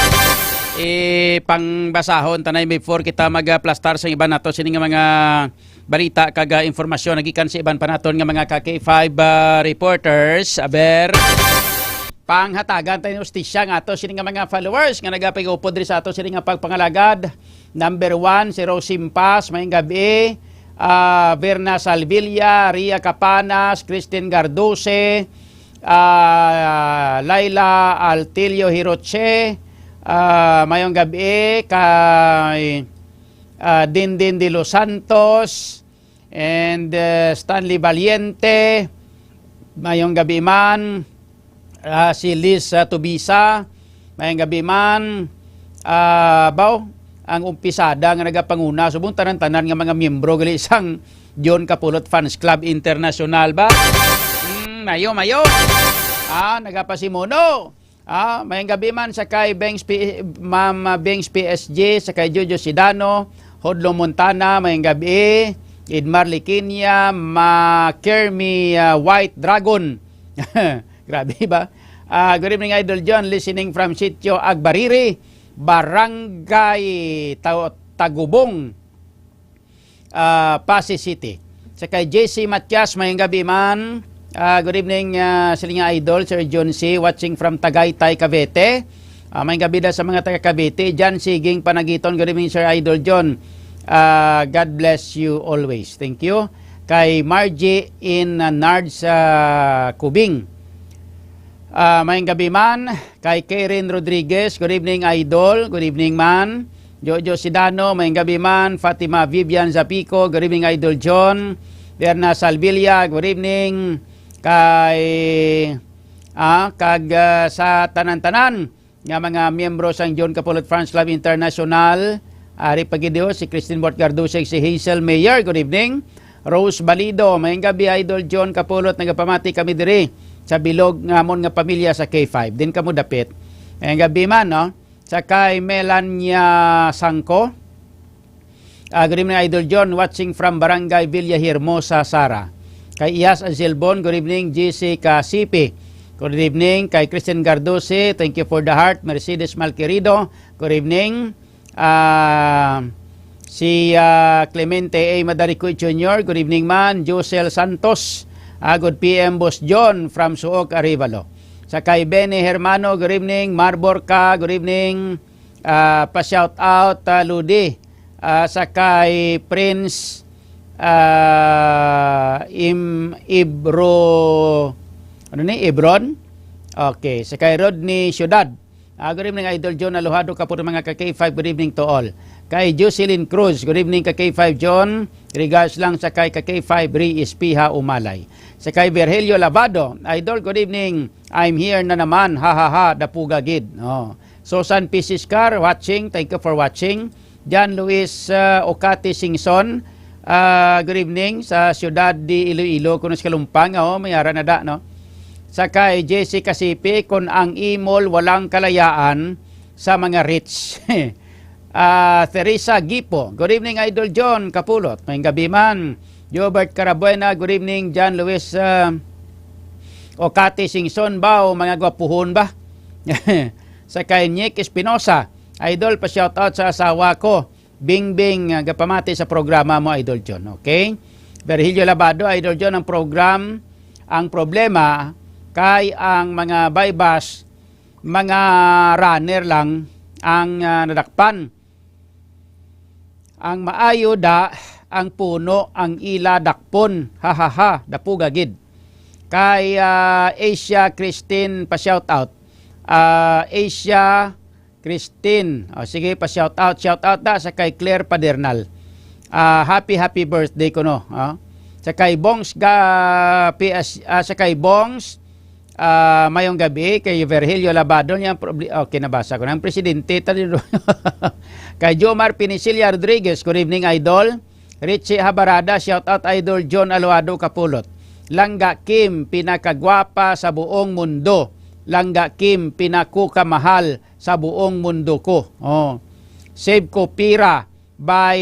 Pangbasahon tanay before kita magplastar sa iban nato sini nga mga balita kag informasyon nagikan sa iban pa naton nga mga K5 reporters aber panghatagan tayo ustisya nga ato sini nga mga followers nga nagapigupod diri sa ato sini nga pagpangalagad. Number 1 si Rose Simpas mayong gabi, Verna Salvilla, Ria Capanas, Christine Gardose, Laila Altilio Hiroche, mayong gabi kay Dindin de los Santos and Stanley Valiente, mayong gabi man si Liz Tubisa, mayong gabi man ang umpisada nga nagapanguna subong tanan-tanan nga mga miyembro gali isang John Capulot Fans Club International ba mayo nagapasimuno. Mayang gabi man sa kay Ma'am Bengs PSG, sa kay Jojo Sidano, Hodlo Montana, mayang gabi, Edmar Liquinia, Kermi White Dragon. Grabe ba? Good evening Idol John, listening from Sitio Agbariri, Barangay Tagubong, Pasig City. Sa kay JC Matias, mayang gabi man. Good evening silinga idol, Sir John C. Watching from Tagaytay, Cavite. May gabi sa mga taga Cavite. Jan Siging Panagiton. Good evening, Sir Idol John. God bless you always. Thank you. Kay Margie in Nards Kubing. Mayang gabi man kay Karen Rodriguez. Good evening, Idol. Good evening, man. Jojo Sidano. Mayang gabi man. Fatima Vivian Zapico. Good evening, Idol John. Berna Salvilla. Good evening kay sa tanan-tanan nga mga miyembro sang John Capulot France Club International. Ari Pagidio, si Christine Bort Gardusek, si Hazel Mayer. Good evening. Rose Balido. Mayang gabi, Idol John Capulot. Nagapamati kami diri sa bilog ngamon nga pamilya sa K5. Din kamo dapit. Mayang gabi man, no? Sa kay Melania Sangko. Good evening, Idol John. Watching from Barangay Villa Hermosa, Sara. Kay Iyas Azilbon. Good evening, Jessica Sipi. Good evening kay Christian Gardose. Thank you for the heart. Mercedes Malquerido. Good evening. Si Clemente A. Madaricoy Jr. Good evening man. Josel Santos. Good PM Boss John from Suok, Arevalo. Sa kay Benny Hermano. Good evening. Marborca. Good evening. Pa-shout out Ludi. Sa kay Prince Ibron. Okay. Sa kay Rodney Ciudad. Good evening, Idol John. Alohado ka po mga ka-K5. Good evening to all. Kay Jocelyn Cruz. Good evening ka-K5 John. Regards lang sa kay ka-K5 Ri Espiha Umalay. Sa kay Virgilio Lavado. Idol, good evening. I'm here na naman. Ha ha ha. Dapuga gid. Susan P. Siskar watching. Thank you for watching. John Luis Ocati Singson. Good evening sa Ciudad de Iloilo. Kuno sa Kalumpang. Mayara na da, no? Sa kay Jessica Sipi. Kung ang imol walang kalayaan sa mga rich. Teresa Gipo. Good evening, Idol John Capulot. May gabi man. Jobert Carabuena. Good evening, John Luis Ocati Singson ba o mga gwapuhon ba? Sa kay Nick Espinosa. Idol, pa-shoutout sa asawa ko. Bing Bing, gapamati sa programa mo, Idol John. Okay? Virgilio Labado, Idol John, ang program, ang problema, kay ang mga bypass, mga runner lang, ang nadakpan. Ang maayo da, ang puno, ang ila dakpon. Ha ha ha, dapugagid. Kay Asia Christine, pa-shoutout. Asia Christine. Sige, pa-shoutout. Shoutout da sa kay Claire Padernal. Happy birthday ko, no? Sa kay Bongs, sa kay Bongs, mayong gabi, kay Virgilio Labado, okay, nabasa ko na. Ang presidente, kay Jomar Pinicilia Rodriguez, good evening, Idol. Richie Habarada, shoutout, Idol John Aluado Capulot. Langga Kim, pinakagwapa sa buong mundo. Langga Kim, pinakukamahal sa buong mundo ko. Save ko pira by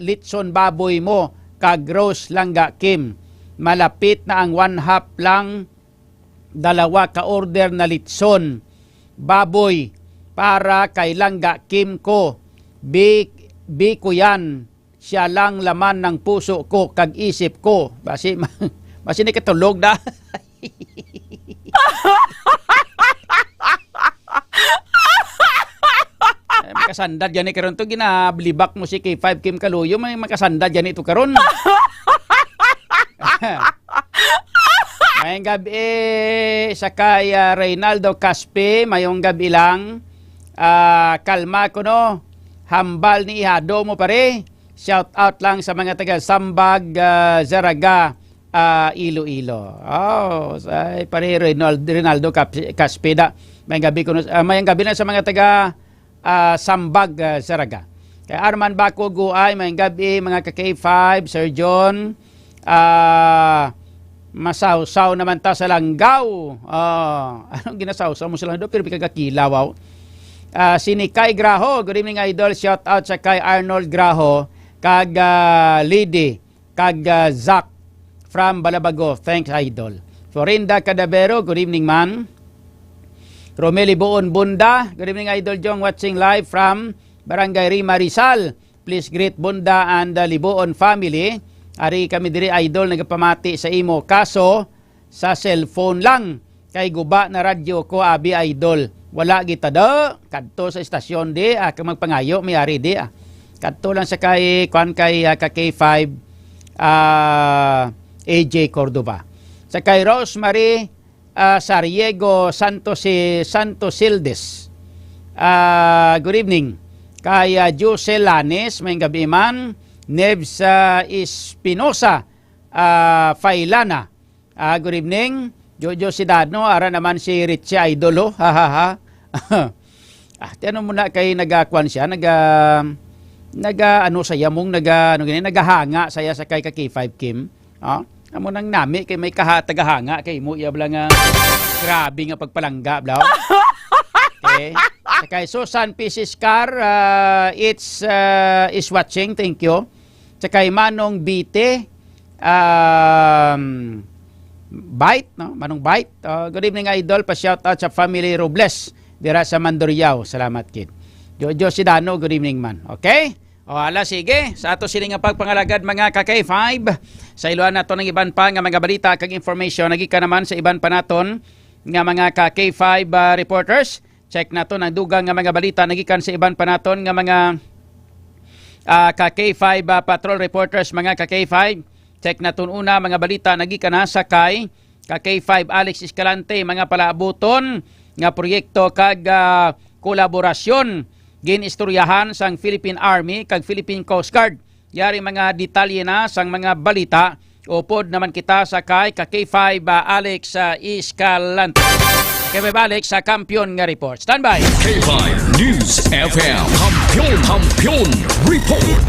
Litson baboy mo, kag Rose Langga Kim. Malapit na ang 1/2 lang, 2 ka-order na litson baboy para kay Langga Kim ko. Bi ko yan, siya lang laman ng puso ko kag isip ko. Basi ni katulog da. Makasandal dyan ni karon to, ginablibak mo si K5 Kim Kaluyo, may makasandal dyan ito karon. Mayong gabi sa kay Reynaldo Caspe, mayong gabi lang. Kalma ko, no, hambal ni ihado mo pare. Shout out lang sa mga taga Sambag, Zaraga, Iloilo. Say pare Reynaldo Caspe da. Mayong gabi ko, mayong gabi na sa mga taga Sambag, Zaraga. Kay Arman Bakugo ay mayong gabi mga ka-K5, Sir John. Masaw-saw naman ta sa langgaw. Anong ginasaw-saw mo sa langgaw? Pero kagakilaw. Sinikay Graho. Good evening, Idol. Shout out sa kay Arnold Graho. Kag Lady. Kag Zach from Balabago. Thanks, Idol. Florinda Cadavero. Good evening, man. Romeli Buon Bunda. Good evening, Idol Jong. Watching live from Barangay Rima Rizal. Please greet Bunda and the Libuon family. Ari kami diri, Idol, nagapamati sa imo. Kaso, sa cellphone lang. Kay guba na radyo ko, abi, Idol. Wala kita da. Kadto sa istasyon di. Kang magpangayo, may ari di. Kadto lang sa kay K5 AJ Cordova. Sa kay Rosemary Sariego Santosildes. Good evening. Kay Jose Lanes, may gabi man. Nebs Espinosa Failana. Good evening. Jojo Sidano, ara naman si Richie Idolo. Ha. Tiyan mo na kay nagakwan siya, ano saya mong nagahanga saya sa kay K5 Kim. Amo nang nami kay may tagahanga kay mo iya bla nga grabe nga pagpalangga bla. Okay. Kay Susan Pieces Car, is watching, thank you. Sa kay Manong Bite, Bite, no? Manong Bite. Good evening, Idol. Pa-shout out sa family Robles dira sa Mandurriao. Salamat, kid. Jojo Sidano, good evening man. Okay? Sige. Sa ato sila nga pagpangalagad mga ka-K5. Sa iluan nato ng iban pa nga mga balita kag information. Nagika naman sa iban pa naton nga mga ka-K5 reporters. Check nato ang dugang nga mga balita nagikan sa iban pa naton nga mga ka-K5 patrol reporters, mga ka-K5. Check naton una mga balita nagikan na sa kay ka-K5 Alex Escalante, mga palaabuton nga proyekto kag kolaborasyon ginistoryahan sang Philippine Army kag Philippine Coast Guard. Yari mga detalye na sang mga balita. Upod naman kita sa kay ka-K5 Alex Escalante. Kaya balik sa Kampiyon nga report. Standby! K5 News FM Kampiyon Report.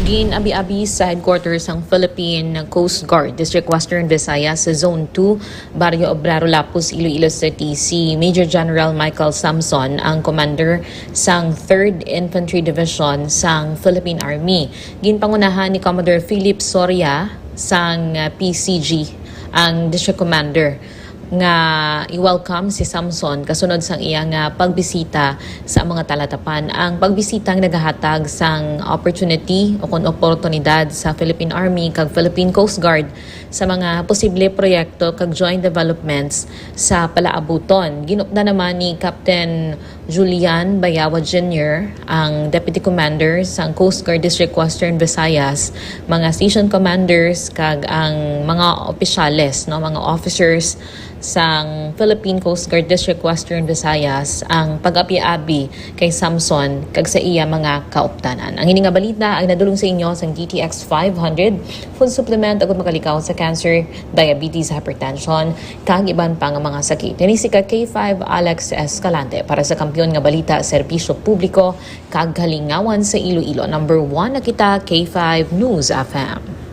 Gin-abi-abi sa headquarters ng Philippine Coast Guard, District Western Visayas sa Zone 2, Barrio Obrero, Lapus, Iloilo City, si Major General Michael Samson, ang commander sang 3rd Infantry Division sang Philippine Army. Ginpangunahan ni Commodore Philip Soria sang PCG, ang District Commander, nga i-welcome si Samson kasunod sang iyang pagbisita sa mga talatapan. Ang pagbisitang nagahatag sang opportunity o kon oportunidad sa Philippine Army kag Philippine Coast Guard sa mga posible proyekto kag joint developments sa palaabuton. Ginupda naman ni Captain Julian Bayawa Jr., ang Deputy Commander sang Coast Guard District Western Visayas, mga station commanders kag ang mga opisyales, no, mga officers sang Philippine Coast Guard District Western Visayas ang pag-api-abi kay Samson kag sa iya mga kauptanan. Ang hininga balita ay nadulong sa inyo sang GTX 500 food supplement agud makalikaw sa cancer, diabetes, hypertension kag iban pa nga mga sakit. Kini si K5 Alex Escalante para sa Kampiyon nga balita, serbisyo publiko kag kalingawan sa Iloilo. Number 1 na kita, K5 News FM.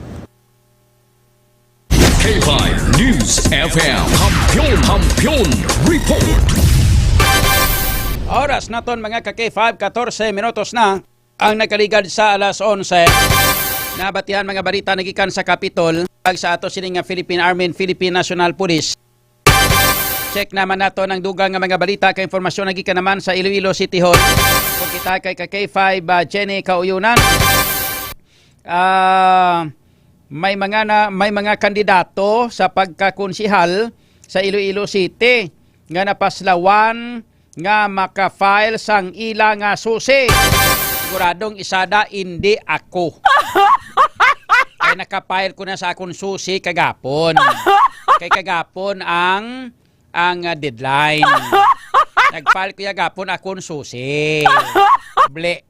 K5 News FM Kampiyon Report. Oras naton mga ka-K5, 14 minutos na ang nakaligad sa alas 11. Nabatihan mga balita nagikan sa Capitol pag sa ato sining Philippine Army and Philippine National Police. Check naman nato ng dugang nga mga balita kay informasyon nagikan naman sa Iloilo City Hall. Kung kita kay ka-K5 Jenny Kauyunan. May mga kandidato sa pagkakonsihal sa Iloilo City nga napaslawan nga maka-file sang ilang susi. Siguradong isada hindi ako. Kaya naka-file ko na sa akong susi kagapon. Kay kagapon ang deadline. Nag-file ko kagapon akong susi. Ble.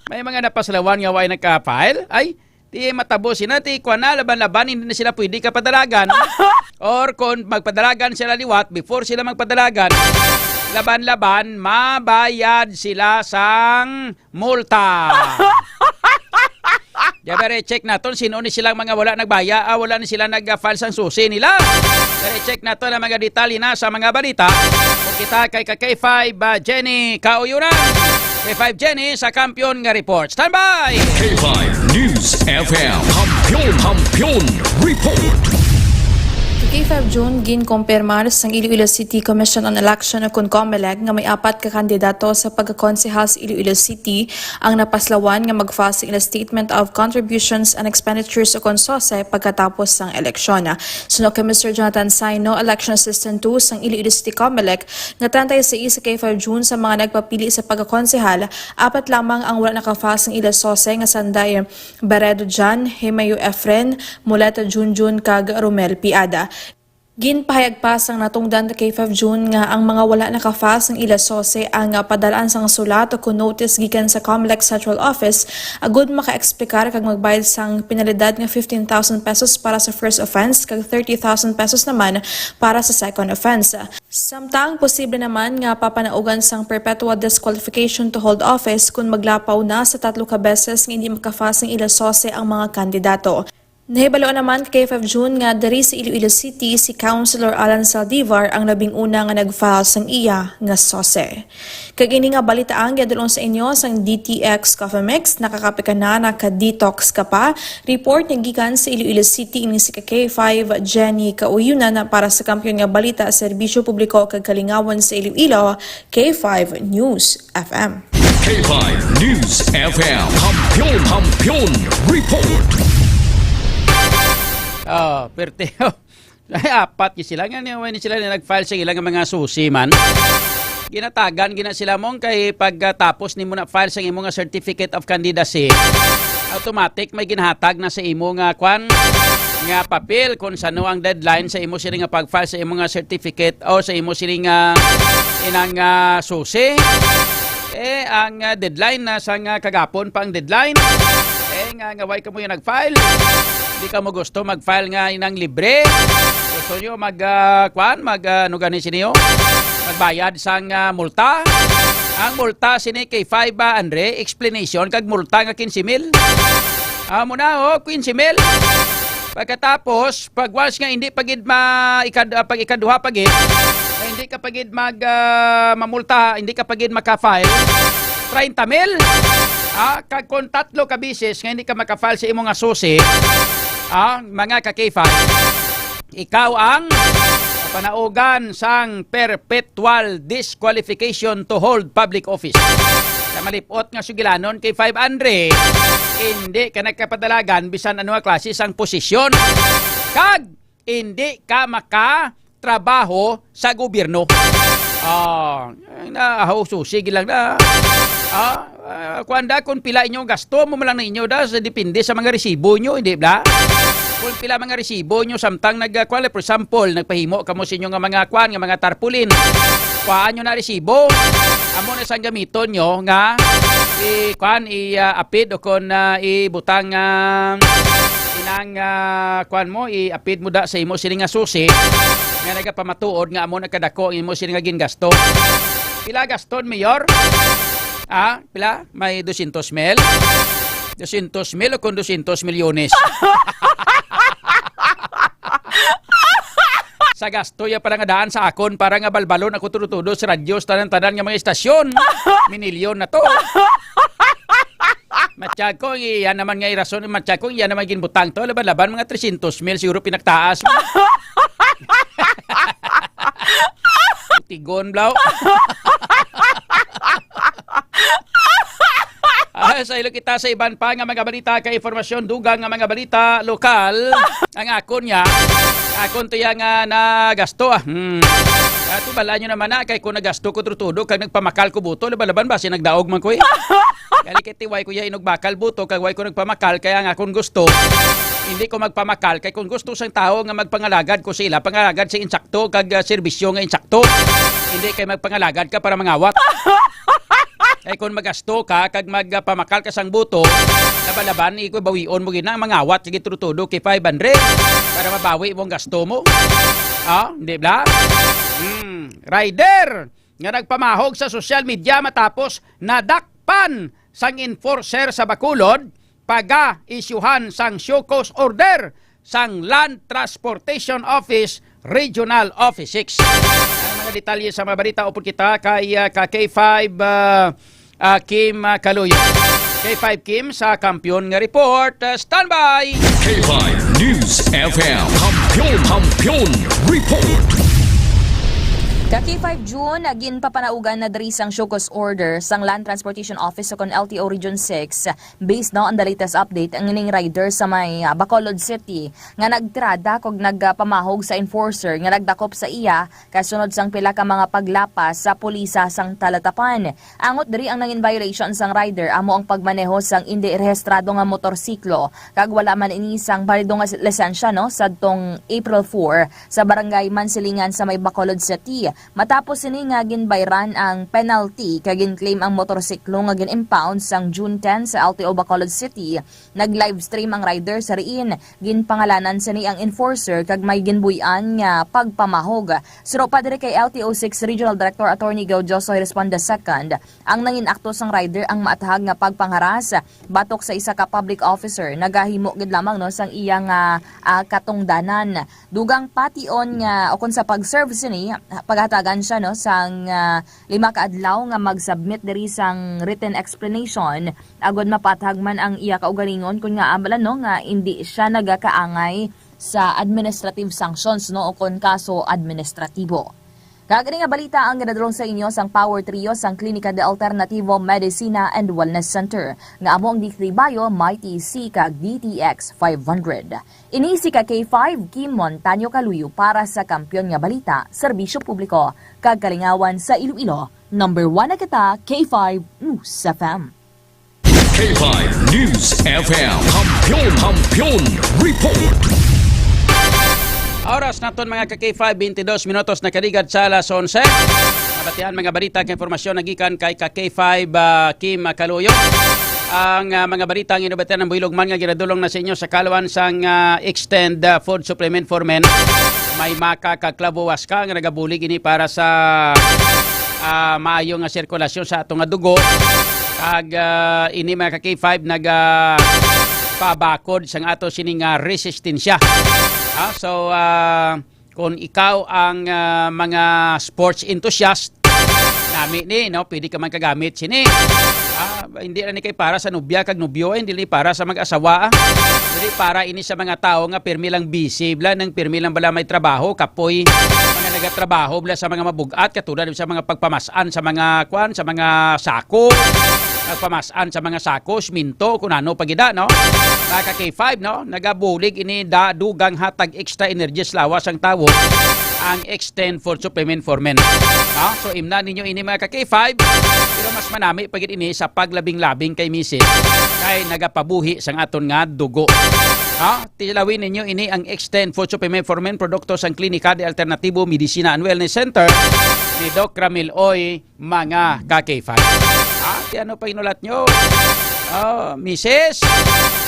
May mga napaslawan nga way nagka-file, ay di matabosin na, ti kuha na, laban-laban, hindi na sila pwede kapadalagan. Or kung magpadalagan sila liwat, before sila magpadalagan, laban-laban, mabayad sila sang multa. Diba, check natin, sino ni silang mga wala nagbaya, wala ni sila nag-file sang susi nila. Check natin ang mga detalye na sa mga balita. Kung kita kay K5 Jenny Kauyunan. K5 Jenny sa Kampiyon nga report. Standby! K5 News FM Kampiyon Report. Kay 5 June, ginkumpirmar sang Iloilo City Commission on Election o COMELEC nga may 4 ka kandidato sa pagkakonsehal sa Iloilo City ang napaslawan nga mag-file sa ila Statement of Contributions and Expenditures o konsose pagkatapos sang eleksyon. Suno kay Mr. Jonathan Saino, Election Assistant 2 sang Iloilo City COMELEC, nga 36 sa Kay 5 June sa mga nagpapili sa pagkakonsehal, 4 lamang ang wala nakafile sang ila sose nga sanday Beredo Jan, Himayo Efren, Muleta Junjun kag Romel Piada. Ginpahayag pa sang natungdan kay 5 June nga ang mga wala nakafile sang ila sose ang padalaan sang sulat o notice gikan sa COMELEC Central Office agud maka-eksplikar kag magbayad sang penalidad nga 15,000 pesos para sa first offense kag 30,000 pesos naman para sa second offense. Samtang posible naman nga papanaugan sang perpetual disqualification to hold office kung maglapaw na sa 3 ka beses nga hindi makafile sang ila sose ang mga kandidato. Nahibalo naman kay 5 June nga dari sa Iloilo City si Councilor Alan Saldivar ang labing una nga nag-file sang iya nga sose. Kag ini nga balitaang gadulong sa inyo sang DTX Coffee Mix, nakakape ka na naka-detox ka pa. Report nga gikan sa Iloilo City ini si K5 Jenny Kauyunan na para sa kampiyon nga balita serbisyo publiko kag kalingawan sa Iloilo, K5 News FM. K5 News FM. Kampiyon Report. Perteo. Ay, 4 sila nga niya sila na nag-file sa ilang mga susi man. Ginatagan gina sila mong kay pagtapos nimo na file sa imo nga certificate of candidacy. Automatic may ginhatag na sa imo nga kwan nga papel kung sano ang deadline sa imo sila nga pag-file sa imo nga certificate o sa imo sila nga inang susi. Ang deadline na sa nga kagapon pa ang deadline. Nga way ka mo yung nag-file. Hindi ka mo gusto mag-file nga inang libre. Gusto nyo ano ganin siniyo? Magbayad sang multa. Ang multa sini kay 5 Andre, explanation kag multa nga 15,000. Amo na 15,000. Pagkatapos, pag once nga hindi pagid pag ikaduha pagid, hindi ka pagid mamulta, hindi ka pagid maka-file, 30,000. Kag kung 3 ka bisis nga hindi ka maka-file sa imo nga susi, mga ka-K5, ikaw ang panaugan sang perpetual disqualification to hold public office. Sa malipot nga sugilanon kay 5 Andre, hindi ka nagkapadalagan bisan ano nga klase sang posisyon. Kag hindi ka makatrabaho sa gobyerno. Sige lang na. Kuanda kung pila inyo gasto mo lang na inyo depende sa mga resibo nyo, hindi ba? Kung pila mga resibo nyo samtang for example, nagpahimo kamo sa inyo nga mga tarpulin. Kuhaan nyo na resibo. Amo na sang gamiton nyo nga i-apid o kung ibutang inang i-apid mo da sa imo sila nga susi nga nagapamatuod nga amo nagkadako ang imo sila nga gingasto. Pila gaston, Mayor? Pila? May 200,000? 200,000 o kung 200 milyones? Sa gasto ya parang daan sa akon para nga balbalon ako turutudo sa radyo sa tanan-tanan nga mga istasyon. Minilyon na to. Matsyag ko, yan naman nga irason. Matsyag ko, yan naman ginbutang to. Laban-laban mga 300,000 siguro pinagtaas mo. Tigon, blaw. Sa ilo kita sa iban pa nga mga balita kay informasyon dugang nga mga balita lokal ang akon niya akon to nga nagasto ato bala nyo naman kay kung nagasto ko trutudo kag nagpamakal ko buto laban ba nagdaog man ko gali kay tiway ko ya inog bakal buto kag way ko nagpamakal kaya nga akon gusto hindi ko magpamakal kay kung gusto sang tao nga magpangalagad ko sila pangalagad sa insakto kag serbisyo nga insakto hindi kay magpangalagad ka para mangawat. Ay kung magasto ka, kag magpamakal ka sang buto, laban-laban, ikaw bawion mo ginang mangawat, sige turutudo kay 500 para mabawi mong gasto mo. Hindi ba? Rider, nga nagpamahog sa social media matapos nadakpan sang enforcer sa Bacolod, paga-isyuhan sang show cause order sang Land Transportation Office Regional Office 6. Mga detalye sa mga balita upod kita kay K5 Kim Kaluyo. K5 Kim sa kampiyon nga report. Standby! K5 News FM. Kampiyon Report. Kaki 5 June, naging papanaugan na diri sang show cause order sang Land Transportation Office sa LTO Region 6 based now on the latest update ang ining rider sa may Bacolod City nga nagtirada kog nagpamahog sa enforcer nga nagdakop sa iya kasunod sang pila ka mga paglapas sa pulisa sang Talatapan. Angot diri ang nangin violation sang rider amo ang pagmaneho sang hindi rehistrado nga motorsiklo kag wala man ini sang balido nga lisensya no sadtong April 4 sa barangay Mansilingan sa may Bacolod City. Matapos ini nga ginbayran ang penalty kag claim ang motorsiklo nga gin-impound sang June 10 sa LTO Bacolod City. Nag-live stream ang rider sa riin. Ginpangalanan sini ang enforcer kag may ginbuy-an nga pagpamahog. Suro pa diri kay LTO 6 Regional Director Attorney Gaudio Soy Responda II. Ang nangin akto sang rider ang maatahag nga pagpangharas batok sa isa ka public officer. Nagahimo gid lamang no sang iyang katungdanan. Dugang pation nga o kun sa pag-serve sini hatagan siya no sang 5 ka adlaw nga mag-submit diri sang written explanation agod mapatag man ang iya kaugalingon kun nga amalan no nga hindi siya nagakaangay sa administrative sanctions no o kun kaso administratibo. Kagani nga balita ang ginadulong sa inyo sang Power Trio sang Klinika de Alternativo Medicina and Wellness Center nga among D3 Bio Mighty C kag DTX 500. Ini si K5 Kim Montaño Caluyo para sa Kampiyon nga Balita, Serbisyo Publiko kag Kalingawan sa Iloilo. Number 1 na kita, K5 News FM. K5 News FM. Kampiyon Report. Oras naton mga ka-K5, 22 minutos na kaligad sa alas 11. Nabatian mga balita kay informasyon nagikan kay ka-K5 Kim Caluyo. Ang mga balita ang inubatian ng Builog Man nga ginadulong na sa inyo sa kaluan sang Extend Food Supplement for Men. May makakaklabuwas ka nga nagabulig ini para sa maayong sirkulasyon sa atong dugo. Kag ini mga ka-K5 pabakod sang ato sining resistensya. So, kung ikaw ang mga sports enthusiast, nami ni, no, pwede ka man kagamit sini. Hindi na ni kay para sa nubya kag nubyo, hindi para sa mag-asawa. Hindi para ini sa mga tao nga pirmi lang busy, bla nang pirmi lang bala may trabaho, kapoy mga nagatrabaho bla sa mga mabugat katulad sa mga pagpamasaan sa mga kwan, sa mga sako. Nagpamasaan sa mga sakos, minto, kung ano pagida, no? Mga K5, no? Nagabulig ini dugang hatag extra energy lawas ang tawag ang Extend Food Supplement for Men. No? So, imna ninyo ini mga K5, pero mas manami pagid ini sa paglabing-labing kay misis kay nagapabuhi sang aton nga dugo. No? Tilawin ninyo ini ang Extend Food Supplement for Men produkto sang Klinika de Alternativo Medicina and Wellness Center ni Doc Ramil Oy, mga K5. Ano pa inulat nyo? Mrs.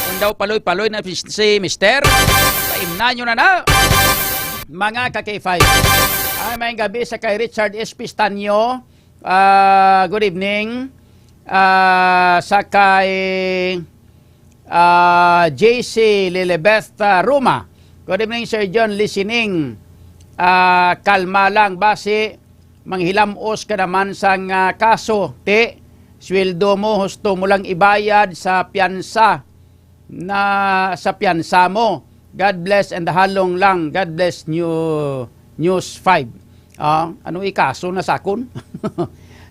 Kung daw paloy-paloy na si Mister, paimna nyo na. Mga ka-K5. May gabi sa kay Richard S. Pistanyo. Good evening. Sa kay JC Lilibeth Ruma. Good evening, Sir John. Listening. Kalma lang. Base, manghilamos ka naman sang kaso. Sweldo mo, husto mo lang ibayad sa piyansa mo. God bless and halong lang. God bless News 5. Ano ikaso na sakon?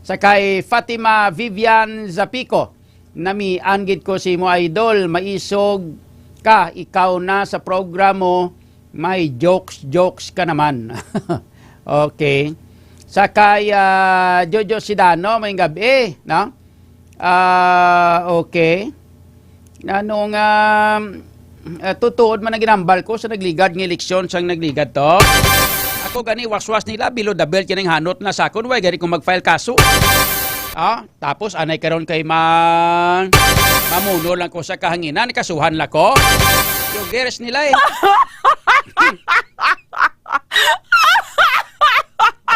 Sa kay Fatima Vivian Zapico, nami anggid ko si mo idol, maisog ka, ikaw na sa programo, may jokes ka naman. Okay. Sa kay Jojo Sidano, may gabi, no? Okay. Anong tutuod man ang ginambal ko sa nagligad ng eleksyon sang nagligad to. Ako gani waswas nila below the belt yan ang hanot na sakon. Way gani kung mag-file kaso. Tapos anay karon kay mamuno lang ko sa kahanginan. Kasuhan la ko. Yung geres nila eh.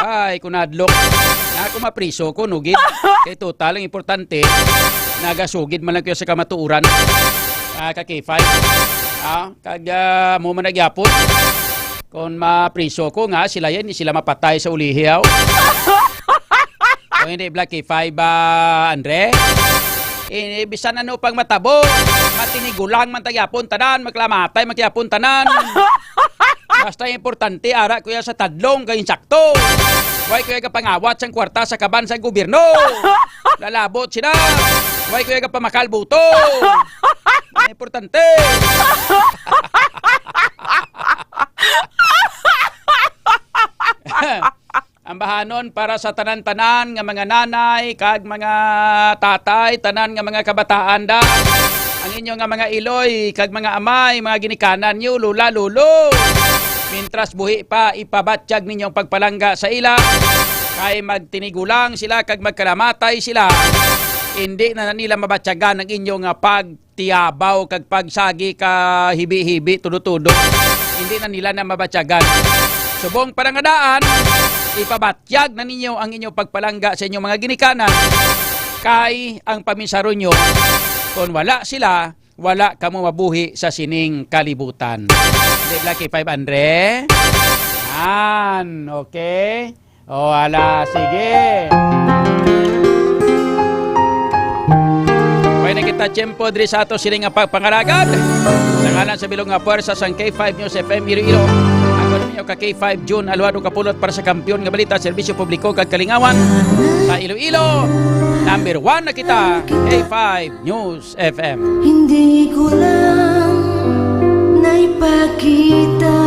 Ay, kunadlok. Ako mapriso ko, nugid. Kaya total, ang importante, nagasugid man lang kayo sa kamatuuran. Ka-K5. Kag mo man nagyapon. Kung mapriso ko nga, sila yan, sila mapatay sa ulihiyaw. Kung hindi Black K5, Andre. Bisan ano pang matabo. Matinigulang man tagyapon tanan, maglamatay magyapon tanan. Basta importante, ara kuya sa tadlong kayong sakto. Huwag kuya ka pangawat sang kwarta sa kaban sa gobyerno. Lalabot sila. Huwag kuya ka pamakalbuto. Importante. Ang bahanon para sa tanan-tanan nga mga nanay, kag mga tatay, tanan nga mga kabataan da. Ang inyo nga mga iloy, kag mga amay, mga ginikanan nyo, lula, lulo. Mintras buhi pa, ipabatsyag ninyong pagpalangga sa ila. Kay magtinigulang sila, kag magkalamatay sila. Hindi na nila mabatsyagan ang inyong pagtiyabaw, kag pagsagi ka hibi-hibi, tudo-tudo. Hindi na nila na mabatsyagan. Subong parangadaan, ipabatyag na ninyo ang inyong pagpalangga sa inyong mga ginikanan. Kay ang paminsaro nyo, kung wala sila, wala kamo mabuhi sa sining kalibutan. Lucky 500. Yan, okay. O, ala, sige. Pwede kita tiyempo diri sa ato sining nga pagpangalagad. Sa ngalan sa bilong nga puwersa sang K5 News FM Iloilo. Ako ninyo ka K5 June Alwado Kapulot para sa kampiyon nga balita, serbisyo publiko kag kalingawan sa Iloilo. Number 1 na kita, K5 News FM. Hindi ko lang naipakita